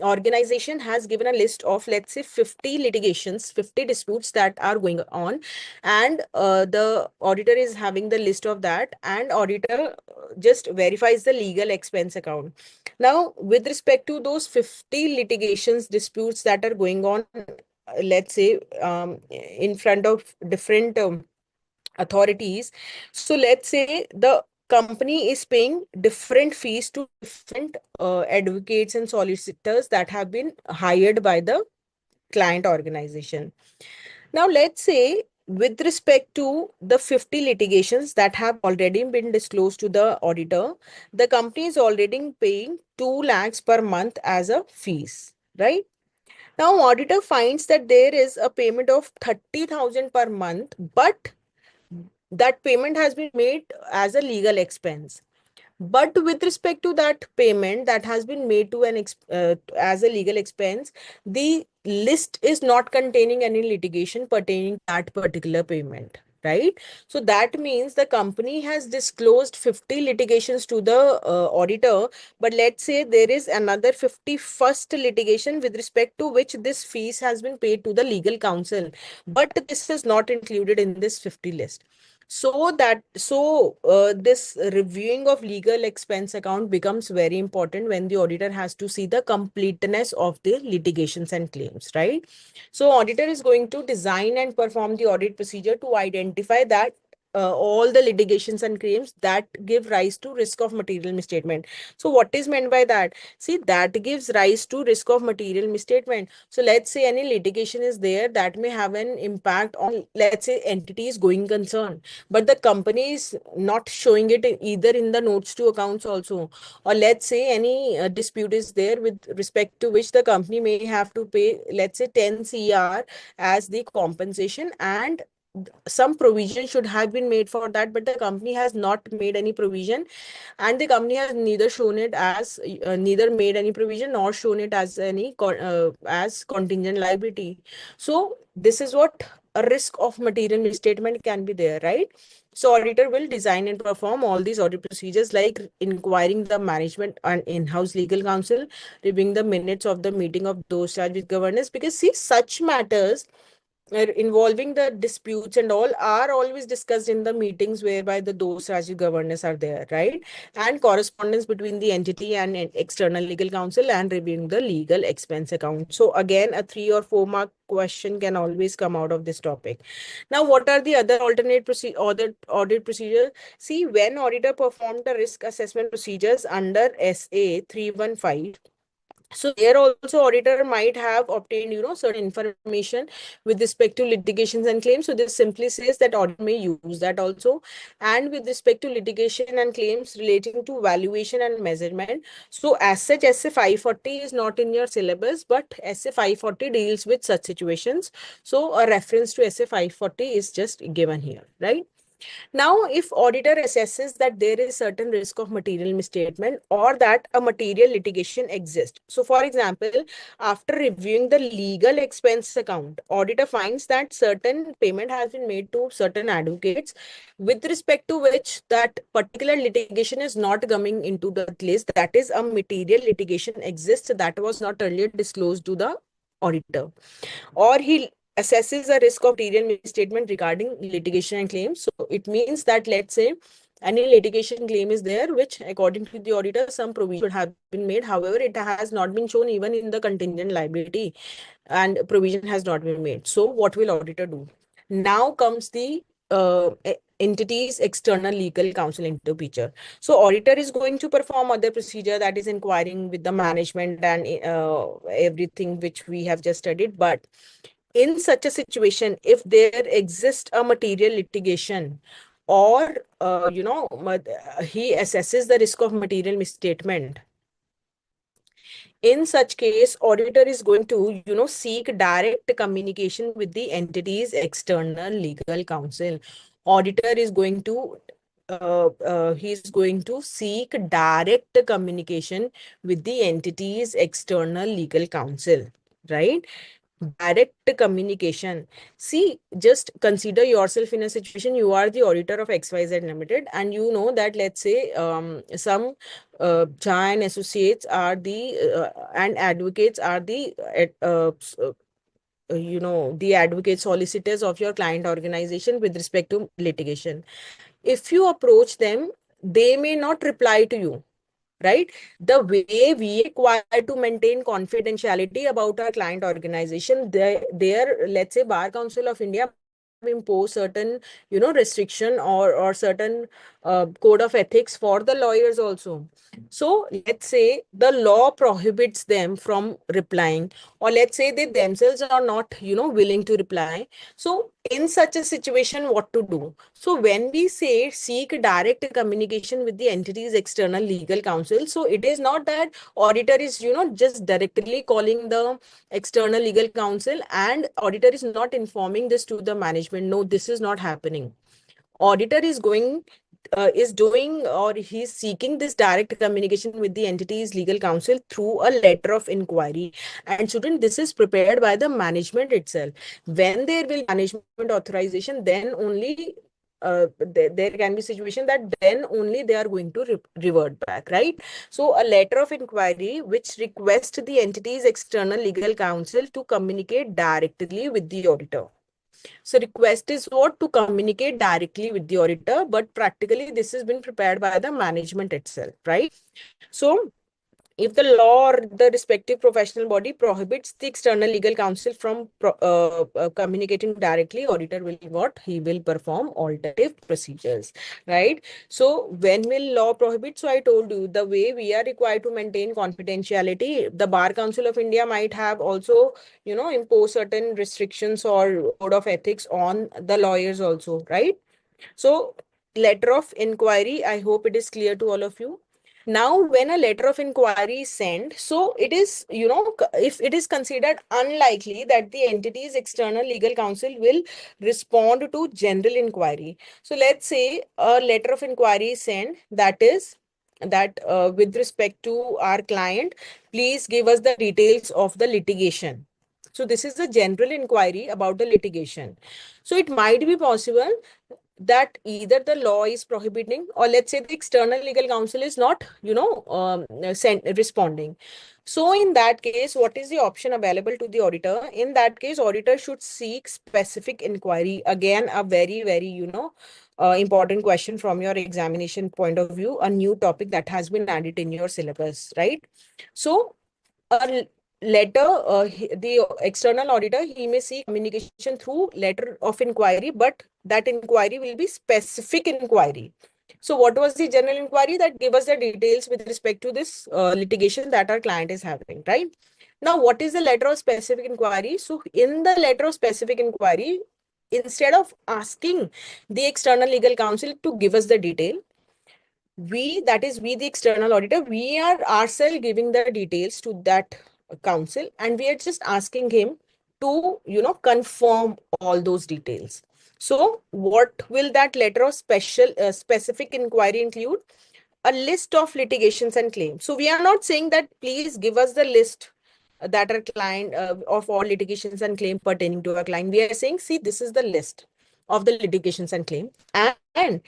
organization has given a list of, let's say, 50 litigations, 50 disputes that are going on, and the auditor is having the list of that, and auditor just verifies the legal expense account. Now, with respect to those 50 litigations disputes that are going on, let's say in front of different authorities. So let's say the company is paying different fees to different advocates and solicitors that have been hired by the client organization. Now let's say with respect to the 50 litigations that have already been disclosed to the auditor, the company is already paying 2 lakhs per month as a fees, right? Now auditor finds that there is a payment of 30,000 per month, but that payment has been made as a legal expense. But with respect to that payment that has been made to as a legal expense, the list is not containing any litigation pertaining to that particular payment, right? So that means the company has disclosed 50 litigations to the auditor, but let's say there is another 51st litigation with respect to which this fees has been paid to the legal counsel, but this is not included in this 50 list. This reviewing of legal expense account becomes very important when the auditor has to see the completeness of the litigations and claims, right? So auditor is going to design and perform the audit procedure to identify that all the litigations and claims that give rise to risk of material misstatement. So what is meant by that? See, that gives rise to risk of material misstatement. So let's say any litigation is there that may have an impact on, let's say, entities going concern, but the company is not showing it either in the notes to accounts also. Or let's say any dispute is there with respect to which the company may have to pay, let's say, 10 CR as the compensation, and some provision should have been made for that, but the company has not made any provision, and the company has neither shown it as neither made any provision nor shown it as as contingent liability. So this is what a risk of material misstatement can be there, right? So auditor will design and perform all these audit procedures like inquiring the management and in-house legal counsel, reviewing the minutes of the meeting of those charged with governance, because see, such matters involving the disputes and all are always discussed in the meetings whereby the those Rajiv governors are there, right? And correspondence between the entity and external legal counsel, and reviewing the legal expense account. So again, a 3 or 4 mark question can always come out of this topic. Now, what are the other alternate audit procedures? See, when auditor performed the risk assessment procedures under SA 315, so there also auditor might have obtained, certain information with respect to litigations and claims. So this simply says that audit may use that also. And with respect to litigation and claims relating to valuation and measurement, so as such, SA 540 is not in your syllabus, but SA 540 deals with such situations. So a reference to SA 540 is just given here, right? Now, if auditor assesses that there is certain risk of material misstatement or that a material litigation exists. So, for example, after reviewing the legal expense account, auditor finds that certain payment has been made to certain advocates with respect to which that particular litigation is not coming into the list. That is, a material litigation exists that was not earlier disclosed to the auditor, or he assesses a risk of material misstatement regarding litigation and claims. So it means that, let's say, any litigation claim is there, which according to the auditor, some provision should have been made. However, it has not been shown even in the contingent liability, and provision has not been made. So what will auditor do? Now comes the entity's external legal counsel into picture. So auditor is going to perform other procedure, that is inquiring with the management and everything which we have just studied. But in such a situation, if there exists a material litigation, or he assesses the risk of material misstatement, in such case, auditor is going to, seek direct communication with the entity's external legal counsel. Auditor is going to he's going to seek direct communication with the entity's external legal counsel, right? Direct communication. See, just consider yourself in a situation, you are the auditor of XYZ Limited, and you know that, let's say, some Jha and associates are the and advocates are the the advocate solicitors of your client organization with respect to litigation. If you approach them, they may not reply to you, right? The way we require to maintain confidentiality about our client organization, their, let's say, Bar Council of India impose certain, restriction, or certain code of ethics for the lawyers also. So let's say the law prohibits them from replying, or let's say they themselves are not, willing to reply. So in such a situation, what to do? So when we say seek direct communication with the entity's external legal counsel, so it is not that auditor is, just directly calling the external legal counsel and auditor is not informing this to the management. No, this is not happening. Auditor is doing, or he's seeking this direct communication with the entity's legal counsel through a letter of inquiry. And student, this is prepared by the management itself. When there will be management authorization, then only there can be situation that then only they are going to revert back, right? So a letter of inquiry which requests the entity's external legal counsel to communicate directly with the auditor. So request is what? To communicate directly with the auditor, but practically this has been prepared by the management itself, right? So if the law or the respective professional body prohibits the external legal counsel from communicating directly, auditor will what? He will perform alternative procedures, right? So when will law prohibit? So I told you the way we are required to maintain confidentiality, the Bar Council of India might have also, impose certain restrictions or code of ethics on the lawyers also, right? So letter of inquiry, I hope it is clear to all of you. Now, when a letter of inquiry is sent, so it is, if it is considered unlikely that the entity's external legal counsel will respond to general inquiry. So let's say a letter of inquiry is sent, that is, that with respect to our client, please give us the details of the litigation. So this is a general inquiry about the litigation. So it might be possible that either the law is prohibiting, or let's say the external legal counsel is not, responding. So in that case, what is the option available to the auditor? In that case, auditor should seek specific inquiry. Again, a very, very, important question from your examination point of view, a new topic that has been added in your syllabus, right? So a letter, the external auditor, he may seek communication through letter of inquiry, but that inquiry will be specific inquiry. So what was the general inquiry? That give us the details with respect to this litigation that our client is having, right? Now, what is the letter of specific inquiry? So in the letter of specific inquiry, instead of asking the external legal counsel to give us the detail, that is we the external auditor, we are ourselves giving the details to that counsel, and we are just asking him to confirm all those details. So what will that letter of specific inquiry include? A list of litigations and claims. So we are not saying that please give us the list that our client of all litigations and claim pertaining to our client. We are saying, see, this is the list of the litigations and claim, and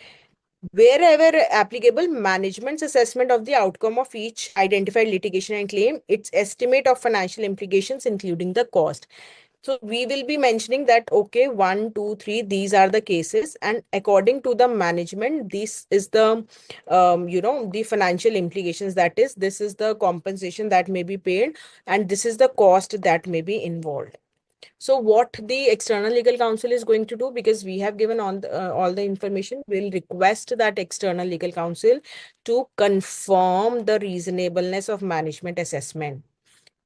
wherever applicable, management's assessment of the outcome of each identified litigation and claim, its estimate of financial implications, including the cost. So we will be mentioning that, okay, 1, 2, 3, these are the cases, and according to the management, this is the, the financial implications. That is, this is the compensation that may be paid, and this is the cost that may be involved. So what the external legal counsel is going to do, because we have given on all the information, will request that external legal counsel to confirm the reasonableness of management assessment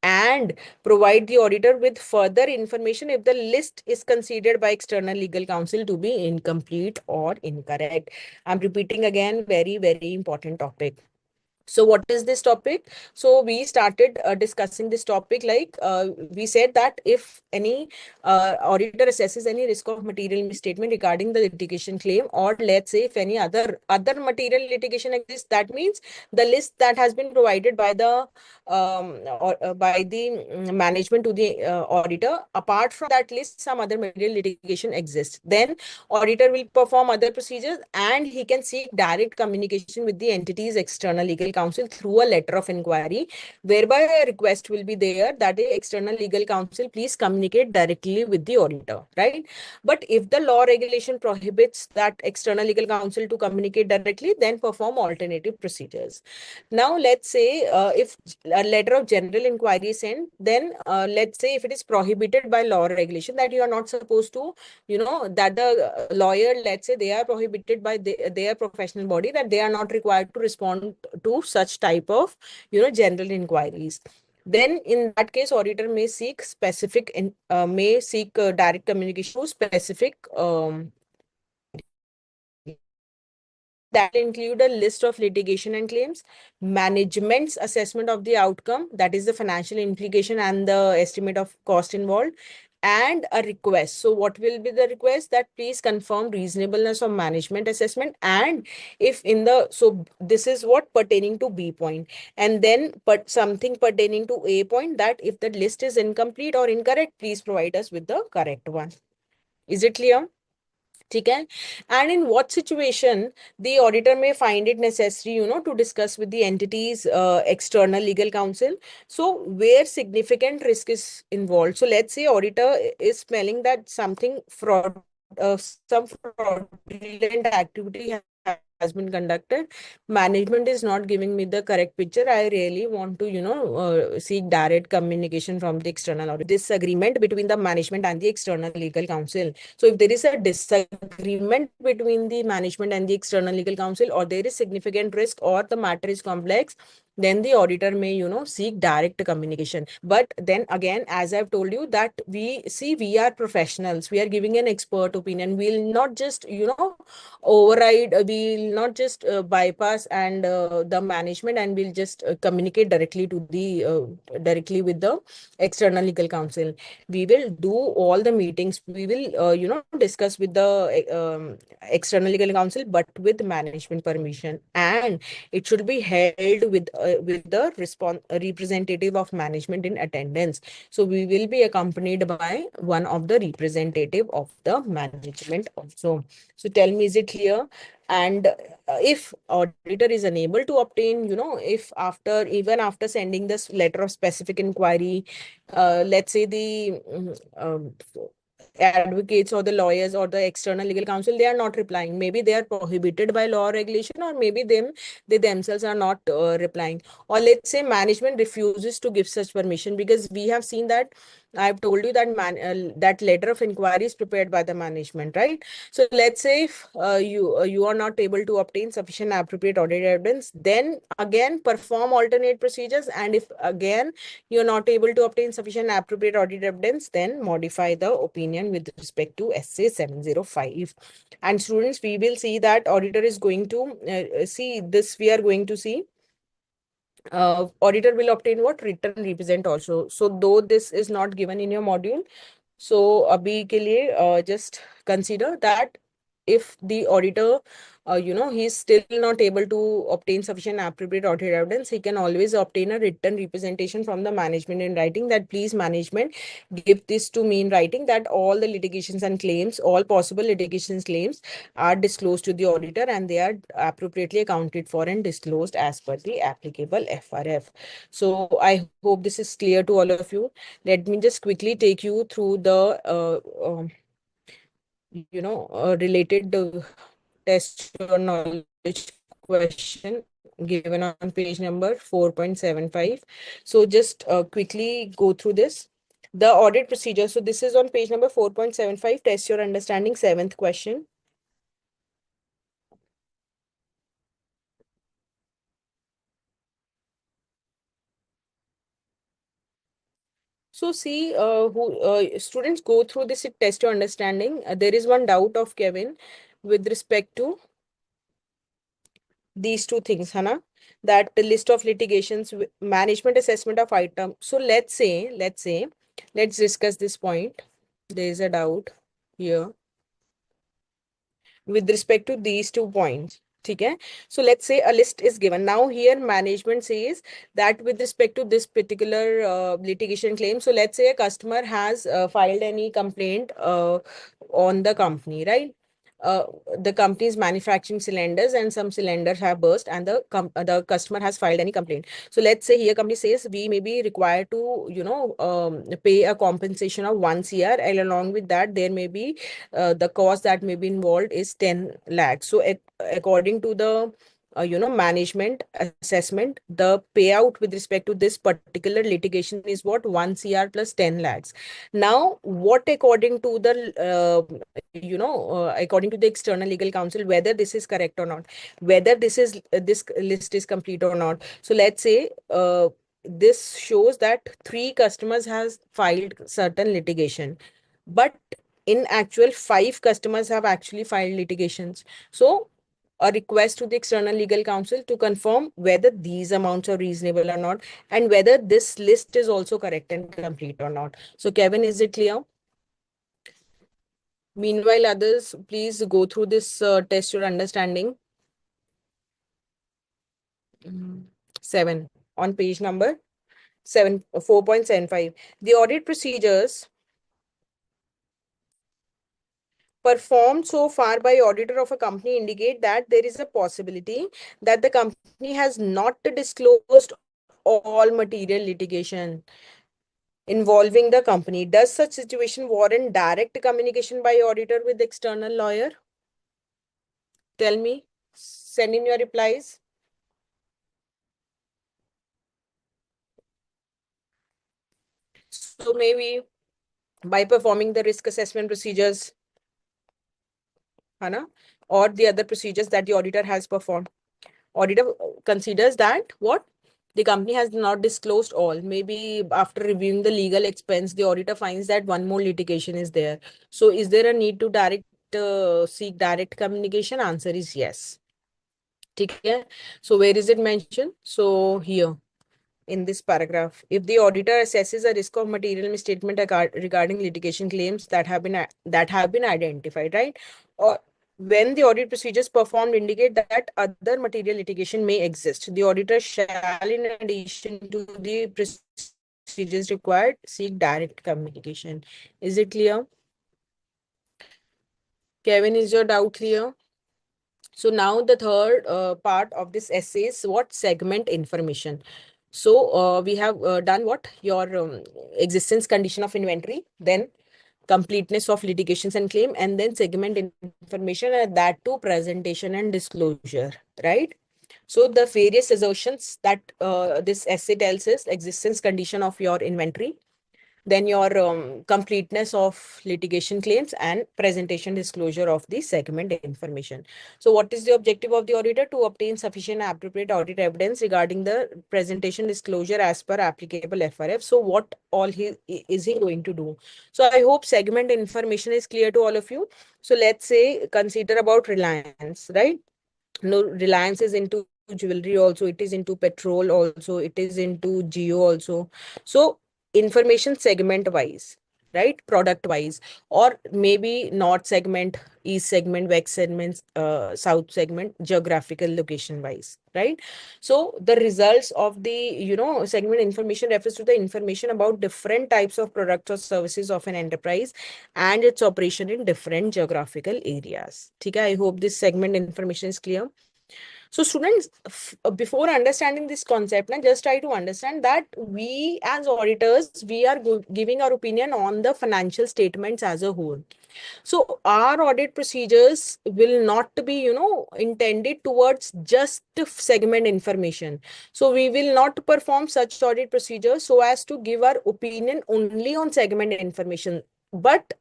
and provide the auditor with further information if the list is considered by external legal counsel to be incomplete or incorrect. I'm repeating again, very, very important topic. So what is this topic? So we started discussing this topic, like we said that if any auditor assesses any risk of material misstatement regarding the litigation claim, or let's say if any other material litigation exists, that means the list that has been provided by the management to the auditor, apart from that list some other material litigation exists, then auditor will perform other procedures, and he can seek direct communication with the entity's external legal counsel through a letter of inquiry, whereby a request will be there that the external legal counsel please communicate directly with the auditor, right? But if the law regulation prohibits that external legal counsel to communicate directly, then perform alternative procedures. Now, let's say if a letter of general inquiry is sent, then let's say if it is prohibited by law or regulation that you are not supposed to, that the lawyer, let's say they are prohibited by their professional body, that they are not required to respond to such type of, general inquiries. Then in that case, auditor may seek direct communication to specific that will include a list of litigation and claims, management's assessment of the outcome, that is the financial implication and the estimate of cost involved, and a request. So what will be the request? That please confirm reasonableness of management assessment, and if in the, so this is what pertaining to B point, and then but something pertaining to A point, that if the list is incomplete or incorrect, please provide us with the correct one. Is it clear? Okay. And in what situation the auditor may find it necessary, to discuss with the entity's external legal counsel? So where significant risk is involved. So let's say auditor is smelling that some fraudulent activity has been conducted, management is not giving me the correct picture. I really want to, seek direct communication from the external audit. Disagreement between the management and the external legal counsel. So if there is a disagreement between the management and the external legal counsel, or there is significant risk, or the matter is complex, then the auditor may, seek direct communication. But then again, as I've told you, that we are professionals, we are giving an expert opinion. We'll not just, override, we'll not just bypass and the management, and we'll just communicate directly with the external legal counsel. We will do all the meetings, we will discuss with the external legal counsel, but with management permission, and it should be held with the representative of management in attendance. So we will be accompanied by one of the representative of the management also. So tell me, is it clear? And if auditor is unable to obtain, if even after sending this letter of specific inquiry, let's say the advocates or the lawyers or the external legal counsel, they are not replying. Maybe they are prohibited by law or regulation, or maybe they themselves are not replying. Or let's say management refuses to give such permission, because we have seen that I've told you that that letter of inquiry is prepared by the management, right? So let's say if you are not able to obtain sufficient appropriate audit evidence, then again perform alternate procedures. And if again you're not able to obtain sufficient appropriate audit evidence, then modify the opinion with respect to SA 705. And students, we will see that auditor is going to see this. We are going to see auditor will obtain what? Written represent also. So though this is not given in your module, so abhi ke liye just consider that if the auditor, he is still not able to obtain sufficient appropriate audit evidence, he can always obtain a written representation from the management in writing, that please management, give this to me in writing, that all the litigations and claims, all possible litigations claims are disclosed to the auditor, and they are appropriately accounted for and disclosed as per the applicable FRF. So I hope this is clear to all of you. Let me just quickly take you through the related test your knowledge question given on page number 4.75. So just quickly go through this. The audit procedure. So this is on page number 4.75, test your understanding, seventh question. So see, students go through this test your understanding. There is one doubt of Kevin with respect to these two things, Hana, that the list of litigations, management assessment of item. So let's discuss this point. There is a doubt here with respect to these 2 points. Okay, so let's say a list is given. Now here management says that with respect to this particular litigation claim, so let's say a customer has filed any complaint on the company, right? uh, the company is manufacturing cylinders, and some cylinders have burst, and the customer has filed any complaint. So let's say here company says we may be required to pay a compensation of 1 CR, and along with that there may be the cost that may be involved is 10 lakhs. So according to the management assessment, the payout with respect to this particular litigation is what? 1 CR plus 10 lakhs. Now, what according to the according to the external legal counsel, whether this is correct or not, whether this list is complete or not. So let's say this shows that 3 customers has filed certain litigation, but in actual 5 customers have actually filed litigations. So a request to the external legal counsel to confirm whether these amounts are reasonable or not, and whether this list is also correct and complete or not. So Kevin, is it clear? Meanwhile, others, please go through this test your understanding. 7 on page number 4.75. The audit procedures performed so far by auditor of a company indicate that there is a possibility that the company has not disclosed all material litigation involving the company. Does such situation warrant direct communication by auditor with external lawyer? Tell me. send in your replies. So maybe by performing the risk assessment procedures, Hana, or the other procedures that the auditor has performed. Auditor considers that what the company has not disclosed all. Maybe after reviewing the legal expense, the auditor finds that one more litigation is there. So is there a need to seek direct communication? Answer is yes. Okay. So where is it mentioned? So here in this paragraph, if the auditor assesses a risk of material misstatement regarding litigation claims that have been identified, right? Or when the audit procedures performed indicate that other material litigation may exist, the auditor shall, in addition to the procedures required, seek direct communication. Is it clear? Kevin, is your doubt clear? So now the third part of this essay is what segment information. So we have done what your existence condition of inventory, then completeness of litigations and claim, and then segment information, and that too presentation and disclosure, right? So the various assertions that this essay tells is existence condition of your inventory, then your completeness of litigation claims and presentation disclosure of the segment information. So what is the objective of the auditor? To obtain sufficient and appropriate audit evidence regarding the presentation disclosure as per applicable FRF. So what all is he going to do? So I hope segment information is clear to all of you. So let's say consider about Reliance, right? No, Reliance is into jewelry also, it is into petrol also, it is into geo also. So information segment wise, right? Product wise, or maybe north segment, east segment, west segments, south segment, geographical location wise, right? So the results of the segment information refers to the information about different types of products or services of an enterprise and its operation in different geographical areas. Okay, I hope this segment information is clear. So students, before understanding this concept, now just try to understand that we as auditors, we are giving our opinion on the financial statements as a whole. So our audit procedures will not be, intended towards just segment information. So we will not perform such audit procedures so as to give our opinion only on segment information, but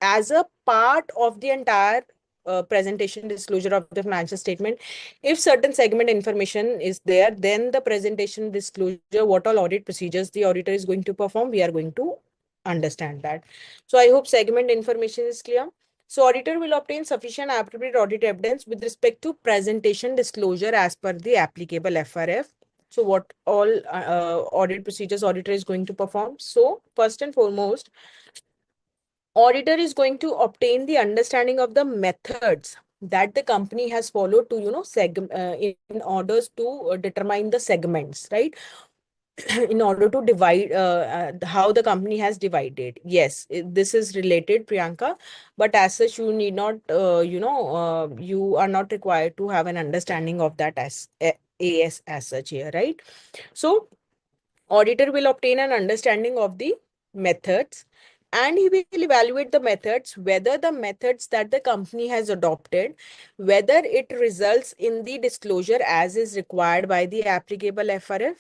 as a part of the entire presentation disclosure of the financial statement. If certain segment information is there, then the presentation disclosure, what all audit procedures the auditor is going to perform, we are going to understand that. So I hope segment information is clear. So auditor will obtain sufficient appropriate audit evidence with respect to presentation disclosure as per the applicable FRF. So what all audit procedures auditor is going to perform? So first and foremost, auditor is going to obtain the understanding of the methods that the company has followed to in order to determine the segments, right? In order to divide how the company has divided. Yes, this is related, Priyanka, but as such you need not you are not required to have an understanding of that as as such here, right? So auditor will obtain an understanding of the methods, and he will evaluate the methods, whether the methods that the company has adopted, whether it results in the disclosure as is required by the applicable FRF.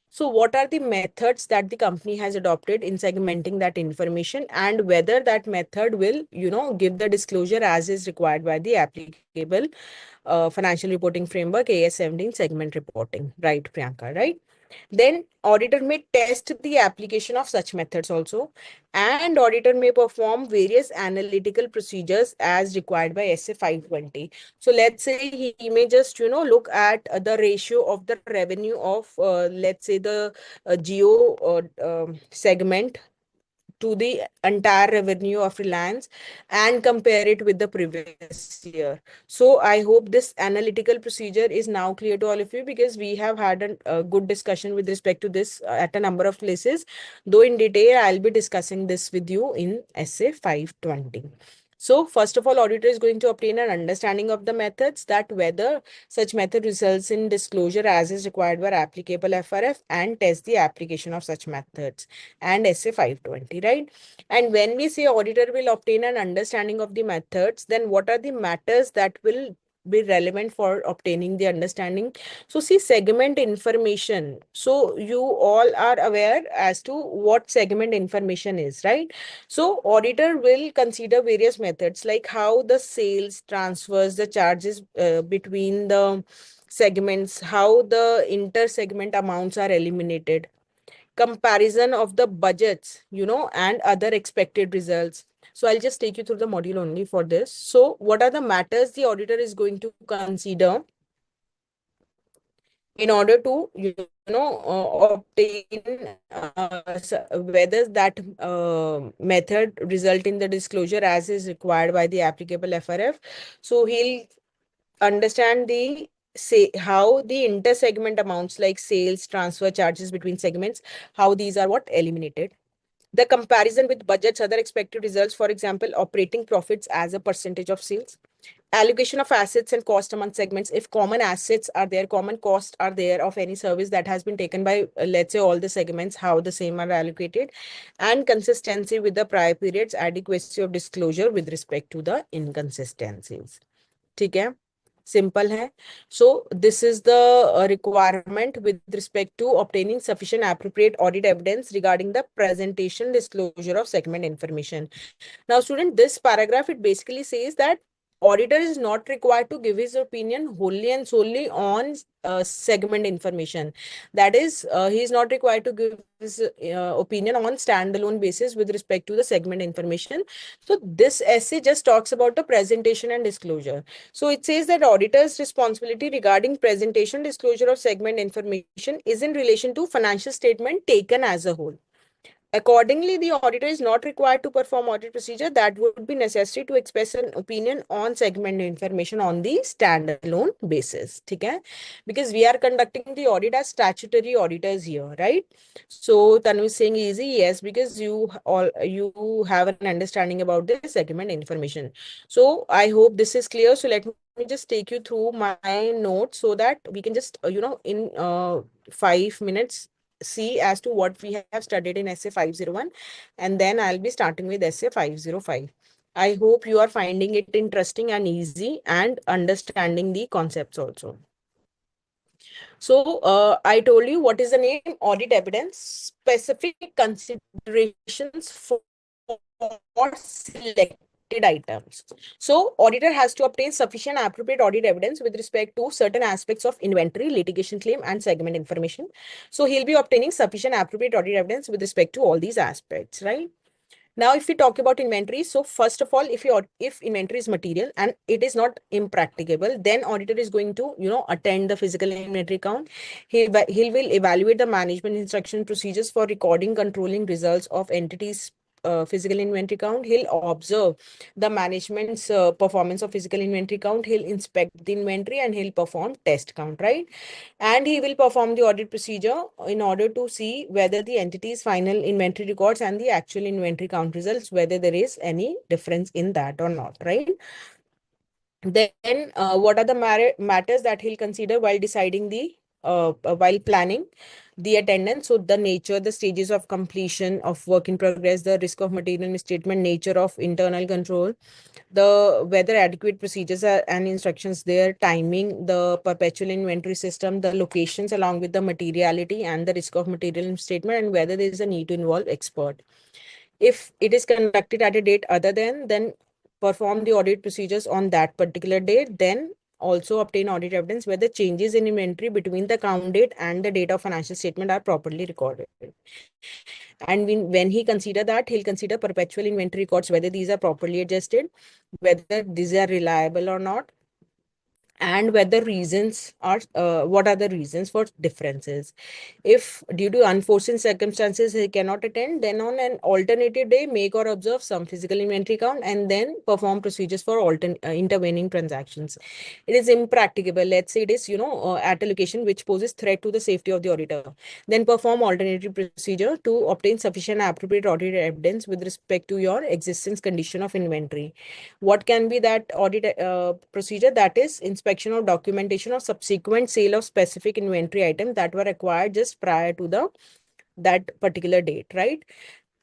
So what are the methods that the company has adopted in segmenting that information, and whether that method will, give the disclosure as is required by the applicable financial reporting framework, AS 17 segment reporting, right, Priyanka, right? Then auditor may test the application of such methods also, and auditor may perform various analytical procedures as required by SA 520. So let's say he may just, look at the ratio of the revenue of, let's say the geo segment to the entire revenue of Reliance and compare it with the previous year. So I hope this analytical procedure is now clear to all of you, because we have had a good discussion with respect to this at a number of places. Though in detail, I'll be discussing this with you in Essay 520. So first of all, auditor is going to obtain an understanding of the methods, that whether such method results in disclosure as is required by applicable FRF, and test the application of such methods and SA 520, right? And when we say auditor will obtain an understanding of the methods, then what are the matters that will be relevant for obtaining the understanding. So see, segment information. So you all are aware as to what segment information is, right? So auditor will consider various methods like how the sales transfers the charges between the segments, how the inter-segment amounts are eliminated, comparison of the budgets, and other expected results. So I'll just take you through the module only for this. So what are the matters the auditor is going to consider in order to, obtain whether that method result in the disclosure as is required by the applicable FRF. So he'll understand the say how the inter-segment amounts like sales transfer charges between segments, how these are what eliminated, the comparison with budgets, other expected results, for example, operating profits as a percentage of sales, allocation of assets and cost among segments. If common assets are there, common costs are there of any service that has been taken by, let's say, all the segments, how the same are allocated, and consistency with the prior periods, adequacy of disclosure with respect to the inconsistencies. ठीक है, simple है. So this is the requirement with respect to obtaining sufficient appropriate audit evidence regarding the presentation disclosure of segment information. Now student, this paragraph, it basically says that auditor is not required to give his opinion wholly and solely on segment information. That is, he is not required to give his opinion on standalone basis with respect to the segment information. So this essay just talks about the presentation and disclosure. So it says that auditor's responsibility regarding presentation disclosure of segment information is in relation to financial statement taken as a whole. Accordingly, the auditor is not required to perform audit procedure that would be necessary to express an opinion on segment information on the standalone basis. Okay? Because we are conducting the audit as statutory auditors here, right? So Tanu is saying easy, yes, because you have an understanding about the segment information. So I hope this is clear. So let me just take you through my notes so that we can just in 5 minutes see as to what we have studied in essay 501, and then I'll be starting with essay 505. I hope you are finding it interesting and easy and understanding the concepts also. So I told you what is the name, audit evidence, specific considerations for selected items. So auditor has to obtain sufficient appropriate audit evidence with respect to certain aspects of inventory, litigation claim, and segment information. So he'll be obtaining sufficient appropriate audit evidence with respect to all these aspects, right? Now, if we talk about inventory, so first of all, if inventory is material and it is not impracticable, then auditor is going to, attend the physical inventory count. He will evaluate the management instruction procedures for recording, controlling results of entities physical inventory count. He'll observe the management's performance of physical inventory count. He'll inspect the inventory and he'll perform test count, right? And he will perform the audit procedure in order to see whether the entity's final inventory records and the actual inventory count results, whether there is any difference in that or not, right? Then what are the matters that he'll consider while deciding while planning the attendance? So the nature, the stages of completion of work in progress, the risk of material misstatement, nature of internal control, the whether adequate procedures and instructions there, timing, the perpetual inventory system, the locations along with the materiality and the risk of material misstatement, and whether there is a need to involve expert. If it is conducted at a date other than, then perform the audit procedures on that particular date. Then also obtain audit evidence whether changes in inventory between the count date and the date of financial statement are properly recorded. And when he consider that, he'll consider perpetual inventory records, whether these are properly adjusted, whether these are reliable or not, and whether reasons are what are the reasons for differences. If due to unforeseen circumstances he cannot attend, then on an alternative day make or observe some physical inventory count and then perform procedures for intervening transactions. It is impracticable, let's say it is at a location which poses threat to the safety of the auditor, then perform alternative procedure to obtain sufficient appropriate audit evidence with respect to your existence condition of inventory. What can be that audit procedure? That is inspection or documentation or subsequent sale of specific inventory items that were acquired just prior to that particular date, right?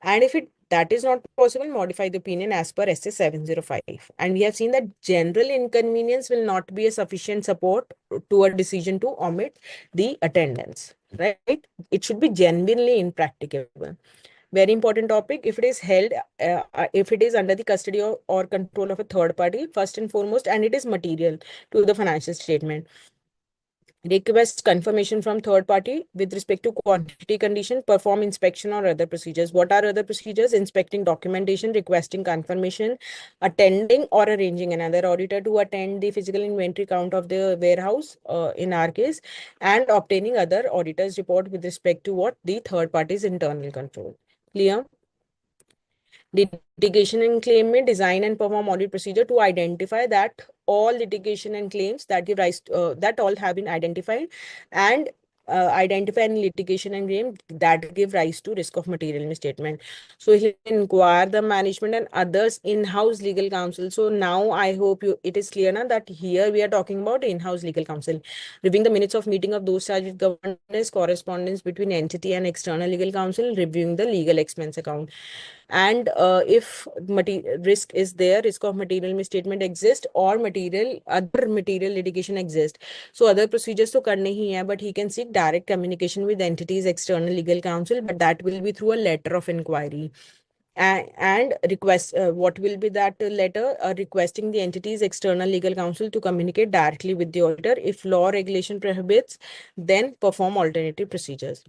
And if it that is not possible, modify the opinion as per SA 705. And we have seen that general inconvenience will not be a sufficient support to a decision to omit the attendance, right? It should be genuinely impracticable. Very important topic. If it is held, if it is under the custody or control of a third party, first and foremost, and it is material to the financial statement, request confirmation from third party with respect to quantity condition, perform inspection or other procedures. What are other procedures? Inspecting documentation, requesting confirmation, attending or arranging another auditor to attend the physical inventory count of the warehouse, in our case, and obtaining other auditors report with respect to what the third party's internal control. Clear? Litigation and claim may design and perform audit procedure to identify that all litigation and claims that give rise to, that all have been identified, and identify any litigation and claim that give rise to risk of material misstatement. So he inquire the management and others in-house legal counsel. So now I hope it is clear now that here we are talking about in-house legal counsel. Reviewing the minutes of meeting of those charged with governance, correspondence between entity and external legal counsel, reviewing the legal expense account. And if risk is there, risk of material misstatement exists, or other material litigation exists, so other procedures to karne hi hai, but he can seek direct communication with entities external legal counsel, but that will be through a letter of inquiry. And request, what will be that letter? Requesting the entity's external legal counsel to communicate directly with the auditor. If law regulation prohibits, then perform alternative procedures.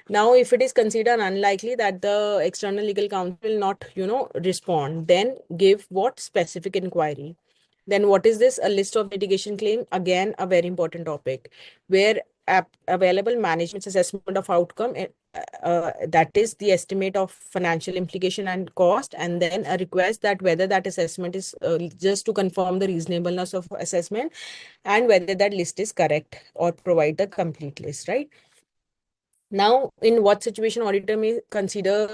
Now, if it is considered unlikely that the external legal counsel will not, respond, then give what? Specific inquiry. Then what is this? A list of litigation claim. Again, a very important topic, where available management's assessment of outcome, that is the estimate of financial implication and cost, and then a request that whether that assessment is just to confirm the reasonableness of assessment, and whether that list is correct, or provide the complete list, right? Now, in what situation auditor may consider,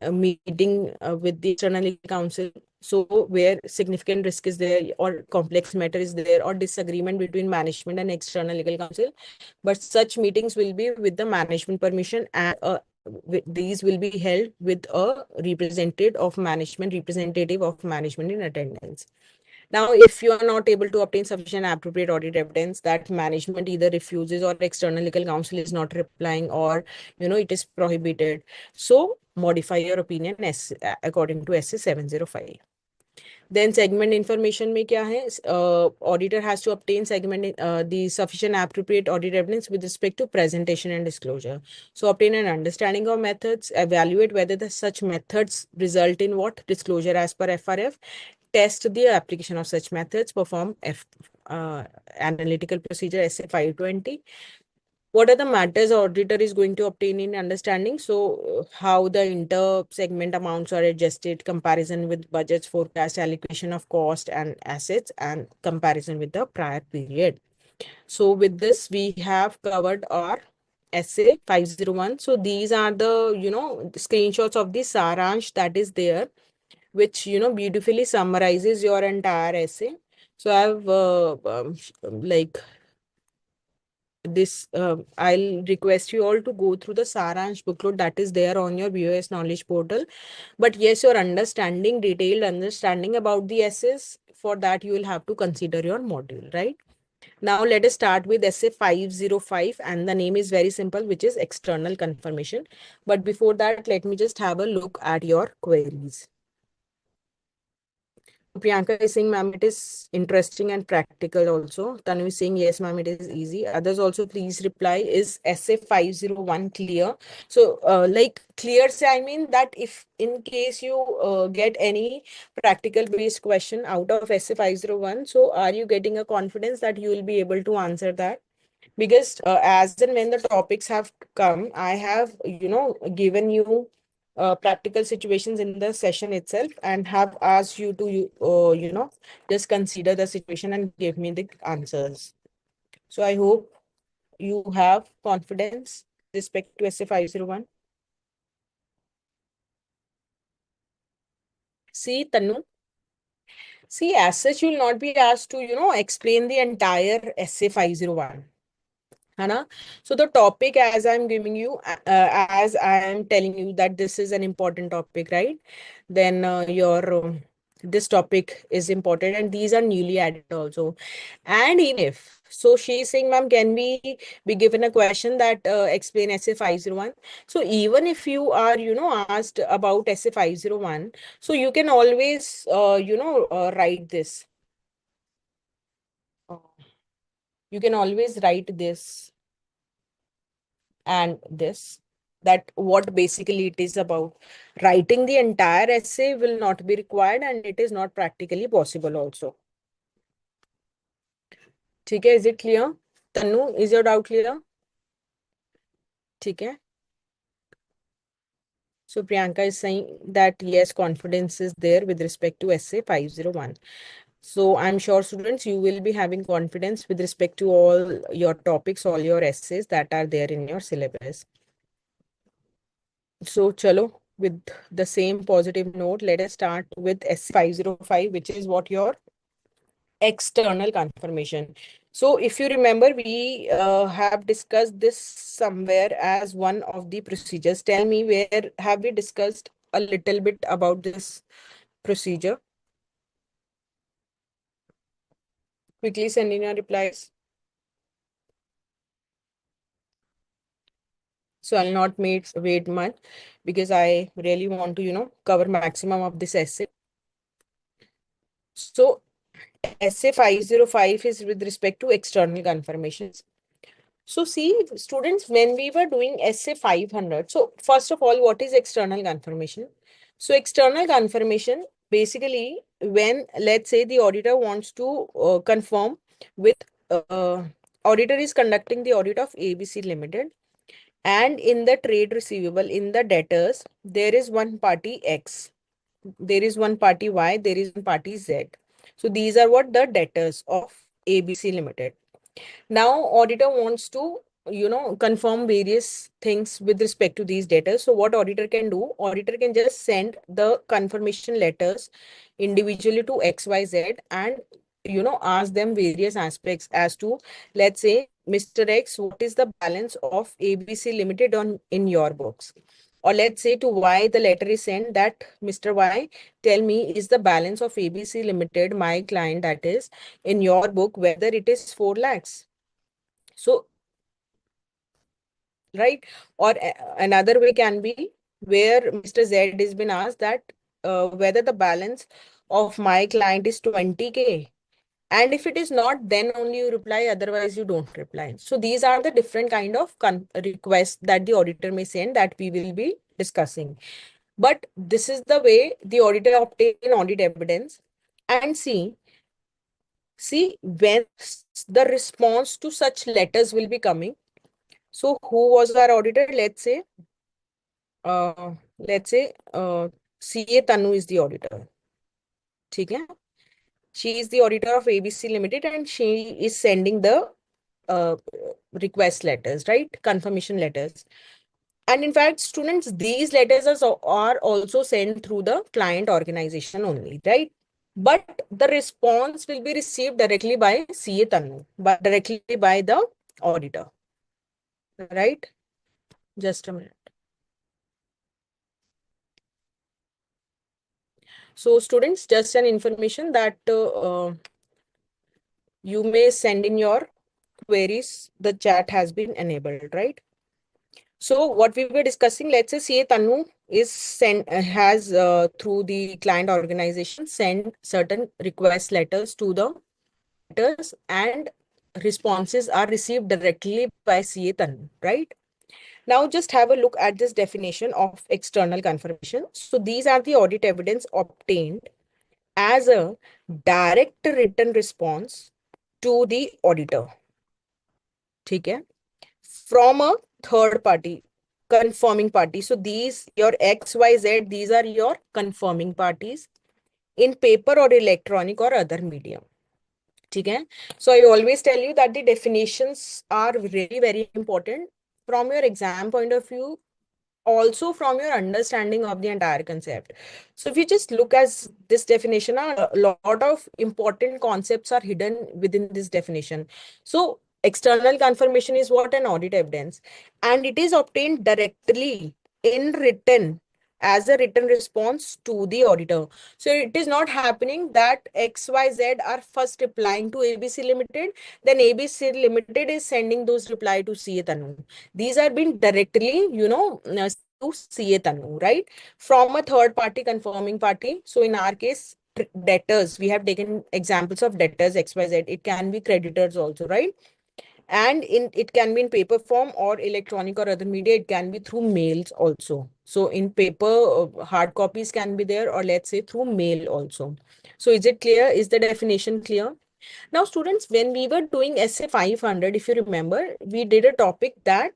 a meeting with the external legal counsel? So where significant risk is there, or complex matter is there, or disagreement between management and external legal counsel, but such meetings will be with the management permission, and these will be held with a representative of management in attendance. Now, if you are not able to obtain sufficient appropriate audit evidence, that management either refuses, or external legal counsel is not replying, or it is prohibited, so modify your opinion according to SA 705. Then segment information में क्या है? Auditor has to obtain the sufficient appropriate audit evidence with respect to presentation and disclosure. So obtain an understanding of methods, evaluate whether such methods result in what? Disclosure as per FRF, test the application of such methods, perform analytical procedure SA 520. What are the matters auditor is going to obtain in understanding? So how the inter-segment amounts are adjusted, comparison with budgets, forecast, allocation of cost and assets, and comparison with the prior period. So with this, we have covered our SA 501. So these are the, screenshots of the Saransh that is there, which, beautifully summarizes your entire essay. So I've like this, I'll request you all to go through the Saransh booklet that is there on your BOS knowledge portal. But yes, your detailed understanding about the essays, for that you will have to consider your module, right? Now let us start with essay 505, and the name is very simple, which is external confirmation. But before that, let me just have a look at your queries. Priyanka is saying, ma'am, it is interesting and practical also. Tanu is saying, yes, ma'am, it is easy. Others also, please reply. Is essay 501 clear? So, like clear, say, I mean that if in case you get any practical based question out of essay 501, so are you getting a confidence that you will be able to answer that? Because as and when the topics have come, I have, given you practical situations in the session itself, and have asked you to, just consider the situation and give me the answers. So I hope you have confidence with respect to SA 501. See, Tanu, see, as such, you will not be asked to, explain the entire SA 501. है ना? So the topic, as I'm giving you, as I am telling you that this is an important topic, right? Then your this topic is important, and these are newly added also. And even if so, she is saying, ma'am, can we be given a question that explain SA 501? So even if you are, asked about SA 501, so you can always, write this. Uh, You can always write this and this, that what basically it is about. Writing the entire essay will not be required, and it is not practically possible also. ठीक है? Is it clear? Tanu, is your doubt clear? ठीक है? So Priyanka is saying that yes, confidence is there with respect to essay 501. So I'm sure students, you will be having confidence with respect to all your topics, all your essays that are there in your syllabus. So chalo, with the same positive note, let us start with essay 505, which is what your external confirmation. So if you remember, we have discussed this somewhere as one of the procedures. Tell me, where have we discussed a little bit about this procedure? Quickly send in your replies. So I'll not wait much, because I really want to, cover maximum of this essay. So essay 505 is with respect to external confirmations. So see, students, when we were doing essay 500, so first of all, what is external confirmation? So external confirmation, basically, when, let's say, the auditor wants to confirm with, auditor is conducting the audit of ABC Limited, and in the trade receivable, in the debtors, there is one party X, there is one party Y, there is one party Z. So these are what the debtors of ABC Limited. Now auditor wants to, confirm various things with respect to these data. So what auditor can do, auditor can just send the confirmation letters individually to XYZ, and ask them various aspects as to, let's say, Mr. X, what is the balance of ABC Limited on in your books? Or let's say to Y, the letter is sent that, Mr. Y, tell me, is the balance of ABC Limited, my client, that is, in your book, whether it is 4 lakhs? So, right? Or another way can be where Mr. Z has been asked that whether the balance of my client is 20K. And if it is not, then only you reply, otherwise you don't reply. So these are the different kind of requests that the auditor may send that we will be discussing. But this is the way the auditor obtain audit evidence. And see when the response to such letters will be coming. So who was our auditor? Let's say CA Tanu is the auditor. ठीक है? She is the auditor of ABC Limited, and she is sending the uh, request letters, right? Confirmation letters. And in fact, students, these letters are also sent through the client organization only, right? But the response will be received directly by CA Tanu, but directly by the auditor, right? Just a minute. So students, just an information that you may send in your queries. The chat has been enabled, right? So what we were discussing, let's say CA Tanu is has through the client organization send certain request letters to the letters, and responses are received directly by CA Tanu, right? Now just have a look at this definition of external confirmation. So these are the audit evidence obtained as a direct written response to the auditor. ठीक है? From a third party, confirming party. So these, your XYZ, these are your confirming parties in paper or electronic or other medium. ठीक है? So I always tell you that the definitions are really very important from your exam point of view, also from your understanding of the entire concept. So if you just look at this definition, a lot of important concepts are hidden within this definition. So External confirmation is what? An audit evidence. And it is obtained directly in written as a written response to the auditor. So it is not happening that XYZ are first replying to ABC Limited, then ABC Limited is sending those reply to CA Tanu. These are being directly, to CA Tanu, right? From a third party confirming party. So in our case, debtors, we have taken examples of debtors XYZ. It can be creditors also, right? And it can be in paper form or electronic or other media. It can be through mails also. So in paper, hard copies can be there, or let's say through mail also. So is it clear? Is the definition clear? Now students, when we were doing essay 500, if you remember, we did a topic that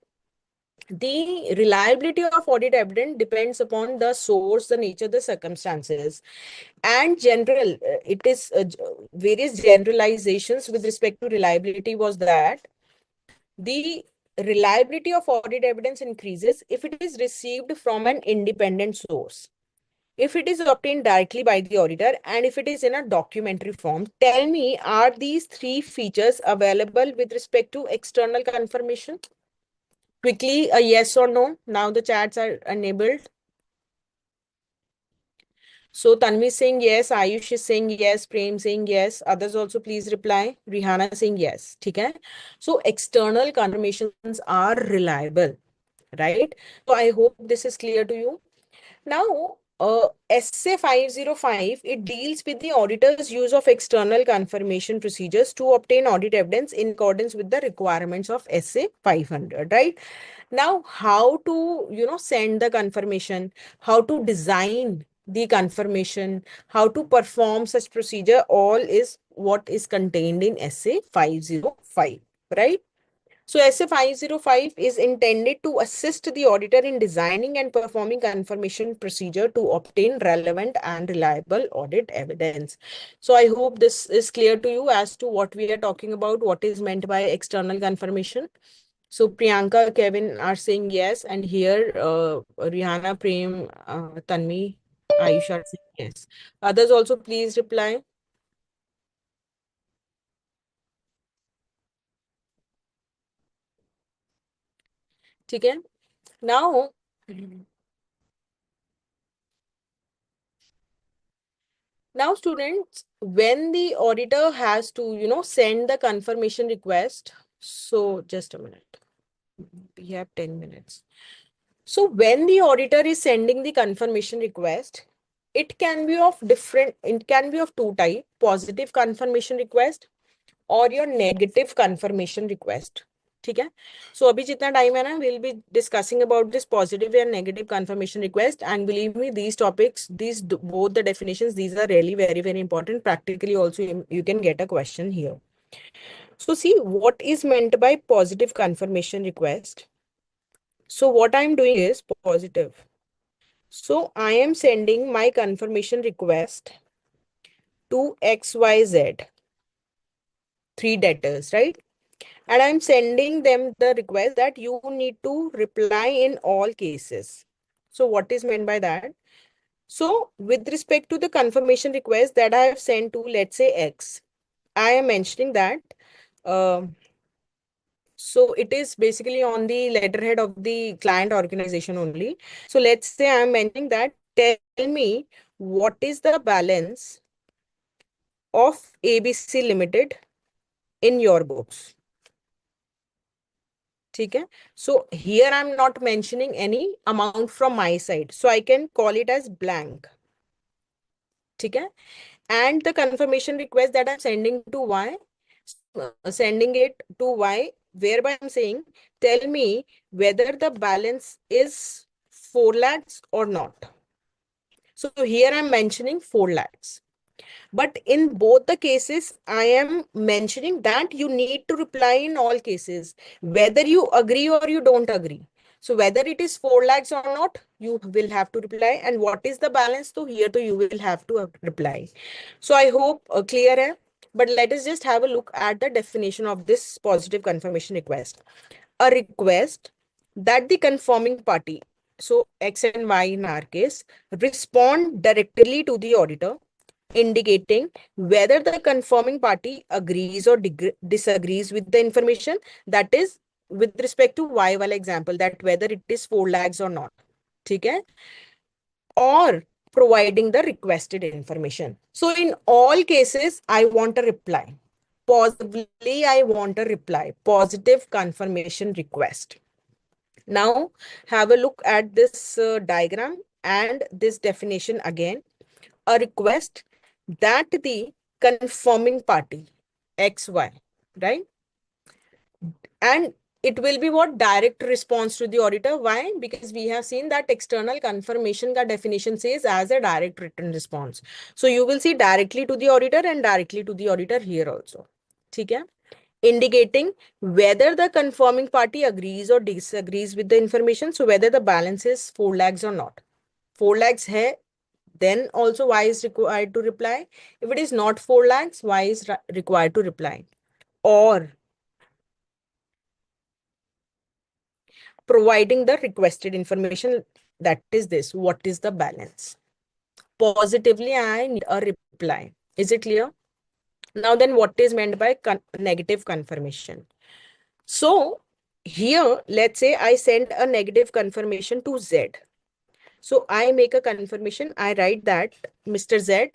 the reliability of audit evidence depends upon the source, the nature, the circumstances, and general. It is various generalizations with respect to reliability was that the reliability of audit evidence increases if it is received from an independent source, if it is obtained directly by the auditor, and if it is in a documentary form. Tell me, are these three features available with respect to external confirmation? Quickly, a yes or no. Now the chats are enabled. So Tanvi saying yes, Ayush is saying yes, Prem saying yes. Others also please reply. Rihanna saying yes. Okay. So external confirmations are reliable, right? So I hope this is clear to you. Now, SA 505, it deals with the auditor's use of external confirmation procedures to obtain audit evidence in accordance with the requirements of SA 500, right? Now, how to, send the confirmation, how to design the confirmation, how to perform such procedure, all is what is contained in SA 505, right? So SA 505 is intended to assist the auditor in designing and performing confirmation procedure to obtain relevant and reliable audit evidence. So I hope this is clear to you as to what we are talking about, what is meant by external confirmation. So Priyanka, Kevin are saying yes, and here Rihanna, Prem, Tanvi, Ayush are saying yes. Others also please reply. Okay. Now, now students, when the auditor has to, send the confirmation request. So just a minute. We have 10 minutes. So when the auditor is sending the confirmation request, it can be of two type: positive confirmation request or your negative confirmation request. ठीक है. So अभी जितना time है ना, we'll be discussing about this positive and negative confirmation request. And believe me, these topics, both the definitions, these are really very, very important. Practically also, you can get a question here. So see, what is meant by positive confirmation request? So what I'm doing is positive. So I am sending my confirmation request to XYZ, three debtors, right? And I'm sending them the request that you need to reply in all cases. So what is meant by that? So with respect to the confirmation request that I have sent to, let's say X, I am mentioning that. So it is basically on the letterhead of the client organization only. So let's say I'm mentioning that, tell me what is the balance of ABC Limited in your books. Okay. So here I'm not mentioning any amount from my side. So I can call it as blank. Okay. And the confirmation request that I'm sending to Y, sending it to Y, whereby I'm saying, tell me whether the balance is 4 lakhs or not. So here I'm mentioning 4 lakhs. But in both the cases, I am mentioning that you need to reply in all cases, whether you agree or you don't agree. So whether it is 4 lakhs or not, you will have to reply. And what is the balance? So here too, you will have to reply. So I hope clear hai. But let us just have a look at the definition of this positive confirmation request. A request that the confirming party, so X and Y in our case, respond directly to the auditor indicating whether the confirming party agrees or disagrees with the information, that is with respect to Y wala example, that whether it is 4 lakhs or not. ठीक है? Or providing the requested information. So in all cases, I want a reply. Positively, I want a reply. Positive confirmation request. Now, have a look at this diagram and this definition again. A request that the confirming party, XY, right? And it will be what? Direct response to the auditor. Why? Because we have seen that external confirmation ka definition says as a direct written response. So you will see directly to the auditor and directly to the auditor here also. ठीक है? Indicating whether the confirming party agrees or disagrees with the information. So whether the balance is 4 lakhs or not. 4 lakhs hai, then also Y is required to reply. If it is not 4 lakhs, Y is required to reply. Or providing the requested information, that is this, what is the balance? Positively, I need a reply. Is it clear? Now then, what is meant by negative confirmation? So here, let's say I send a negative confirmation to Z. So I make a confirmation. I write that, Mr. Z,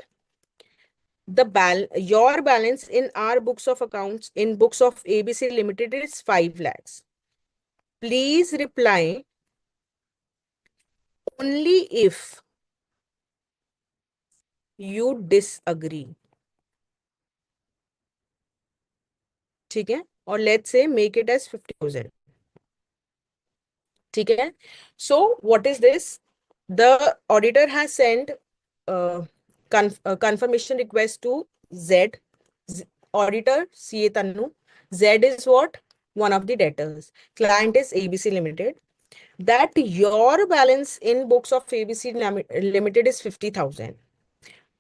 your balance in our books of accounts in books of ABC Limited is 5 lakhs. Please reply only if you disagree. ठीक है? Or let's say make it as 50,000. ठीक है? So what is this? The auditor has sent confirmation request to Z. Auditor CA Tannu. Z is what? One of the debtors. Client is ABC Limited. That your balance in books of ABC Limited is 50,000.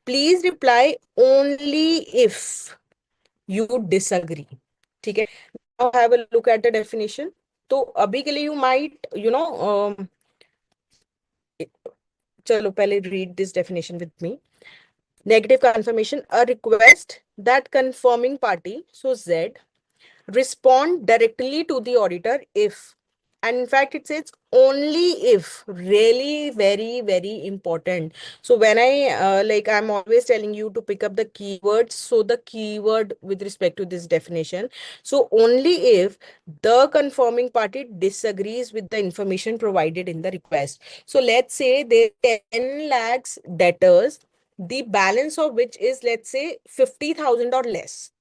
Please reply only if you disagree. ठीक है? Now have a look at the definition. तो अभी के लिए you might, चलो पहले read this definition with me. Negative confirmation, a request that confirming party, so Z, respond directly to the auditor if, and in fact it says only if, really very, very important. So when I I'm always telling you to pick up the keywords. So the keyword with respect to this definition. So only if the confirming party disagrees with the information provided in the request. So let's say there are 10 lakhs debtors, the balance of which is, let's say, 50,000 or less.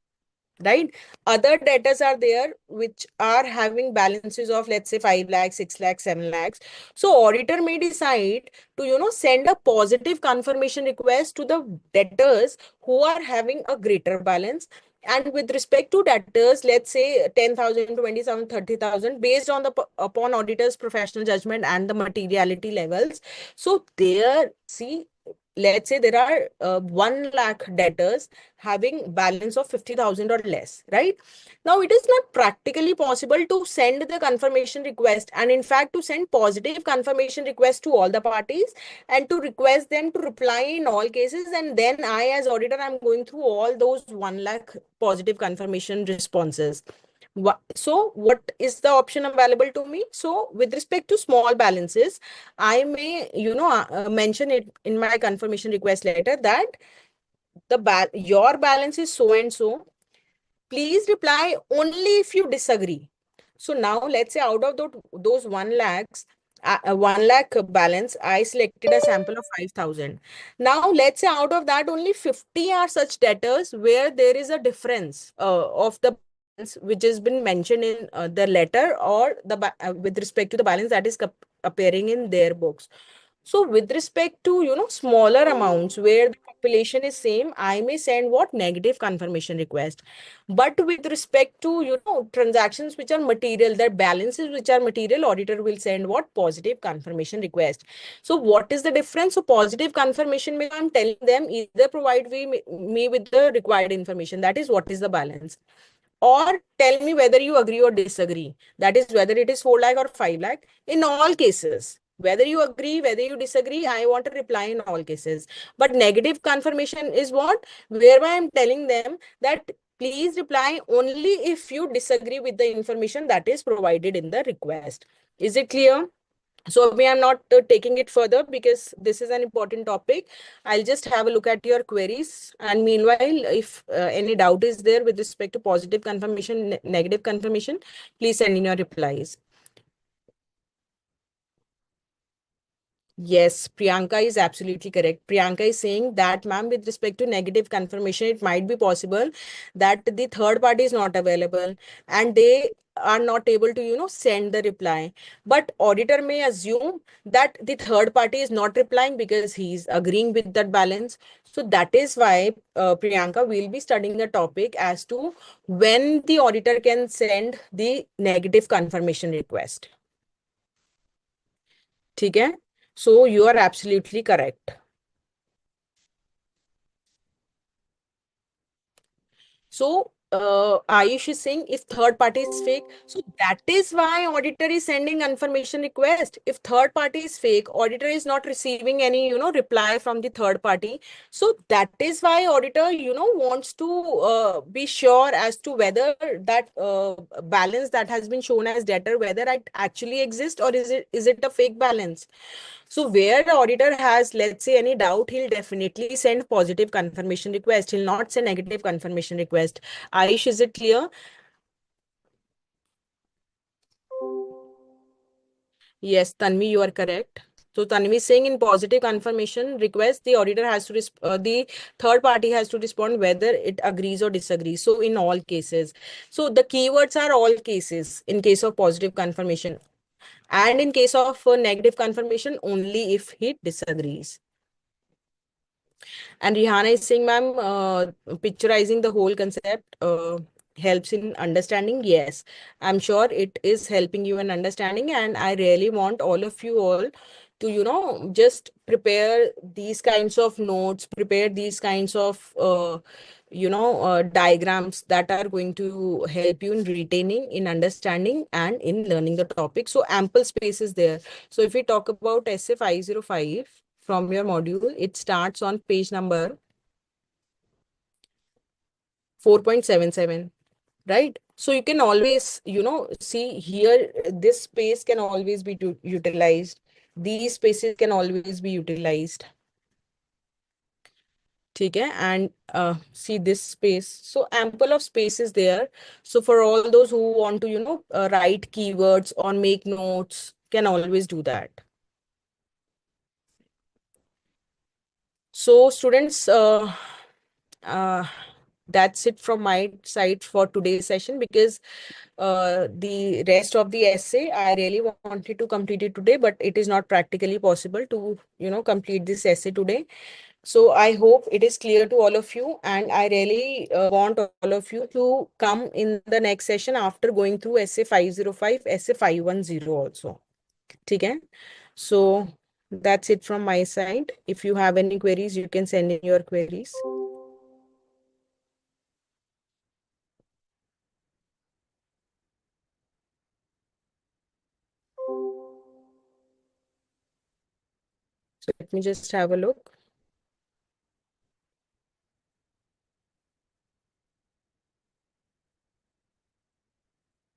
Right? Other debtors are there which are having balances of, let's say, 5 lakhs, 6 lakhs, 7 lakhs. So auditor may decide to, send a positive confirmation request to the debtors who are having a greater balance. And with respect to debtors, let's say 10,000, 20,000, 30,000, based on upon auditor's professional judgment and the materiality levels. So there, see, let's say there are 1 lakh debtors having balance of 50,000 or less, right? Now, it is not practically possible to send the confirmation request, and in fact, to send positive confirmation request to all the parties and to request them to reply in all cases. And then I, as auditor, I'm going through all those 1 lakh positive confirmation responses. So what is the option available to me? So with respect to small balances, I may, mention it in my confirmation request letter that your balance is so and so. Please reply only if you disagree. So now let's say out of those 1 lakhs, 1 lakh balance, I selected a sample of 5,000. Now let's say out of that only 50 are such debtors where there is a difference of the which has been mentioned in the letter or the with respect to the balance that is appearing in their books. So with respect to, smaller amounts where the population is same, I may send what? Negative confirmation request. But with respect to, transactions which are material, their balances which are material, auditor will send what? Positive confirmation request. So what is the difference? So positive confirmation means I'm telling them either provide me with the required information. That is what is the balance. Or tell me whether you agree or disagree. That is whether it is 4 lakh or 5 lakh. In all cases, Whether you agree, whether you disagree, I want a reply in all cases. But negative confirmation is what? Whereby I'm telling them that please reply only if you disagree with the information that is provided in the request. Is it clear? So we are not taking it further because this is an important topic. I'll just have a look at your queries. And meanwhile, if any doubt is there with respect to positive confirmation, negative confirmation, please send in your replies. Yes, Priyanka is absolutely correct. Priyanka is saying that, ma'am, with respect to negative confirmation, it might be possible that the third party is not available and they are not able to, send the reply. But auditor may assume that the third party is not replying because he's agreeing with that balance. So that is why, Priyanka, will be studying the topic as to when the auditor can send the negative confirmation request. ठीक है? So you are absolutely correct. So Ayush is saying if third party is fake, so that is why auditor is sending confirmation request. If third party is fake, auditor is not receiving any, reply from the third party. So that is why auditor, wants to be sure as to whether that balance that has been shown as debtor, whether it actually exists or is it a fake balance. So where the auditor has, let's say, any doubt, he'll definitely send positive confirmation request. He'll not send negative confirmation request. Aish, is it clear? Yes, Tanvi, you are correct. So Tanvi is saying in positive confirmation request, the auditor has to the third party has to respond whether it agrees or disagrees. So in all cases, so the keywords are all cases in case of positive confirmation, and in case of negative confirmation, only if he disagrees. And Rihanna is saying, ma'am, picturizing the whole concept helps in understanding. Yes, I'm sure it is helping you in understanding. And I really want all of you all to, just prepare these kinds of notes, prepare these kinds of, diagrams that are going to help you in retaining, in understanding, and in learning the topic. So ample space is there. So if we talk about SA 505, from your module, it starts on page number 4.77, right? So you can always, see here, this space can always be utilized. These spaces can always be utilized. Okay, and see this space. So ample of space is there. So for all those who want to, write keywords or make notes, can always do that. So students, uh, that's it from my side for today's session, because the rest of the essay I really wanted to complete it today, but it is not practically possible to, complete this essay today. So I hope it is clear to all of you, and I really want all of you to come in the next session after going through essay 505, essay 510 also. Okay? So that's it from my side. If you have any queries, you can send in your queries. So let me just have a look.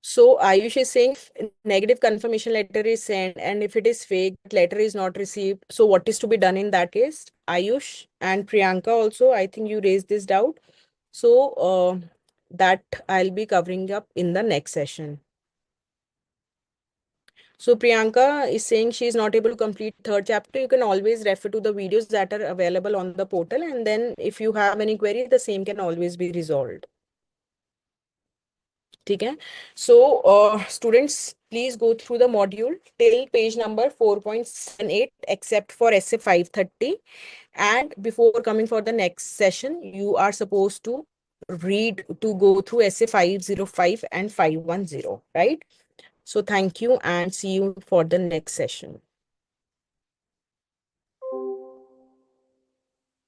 So Ayush is saying negative confirmation letter is sent, and if it is fake, letter is not received. So what is to be done in that case? Ayush and Priyanka also, I think you raised this doubt. So that I'll be covering up in the next session. So Priyanka is saying she is not able to complete third chapter. You can always refer to the videos that are available on the portal, and then if you have any query, the same can always be resolved. ठीक है? So students, please go through the module till page number 4.78 except for essay 530, and before coming for the next session you are supposed to go through essay 505 and 510, right? So thank you and see you for the next session.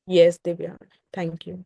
Yes, Divya, thank you.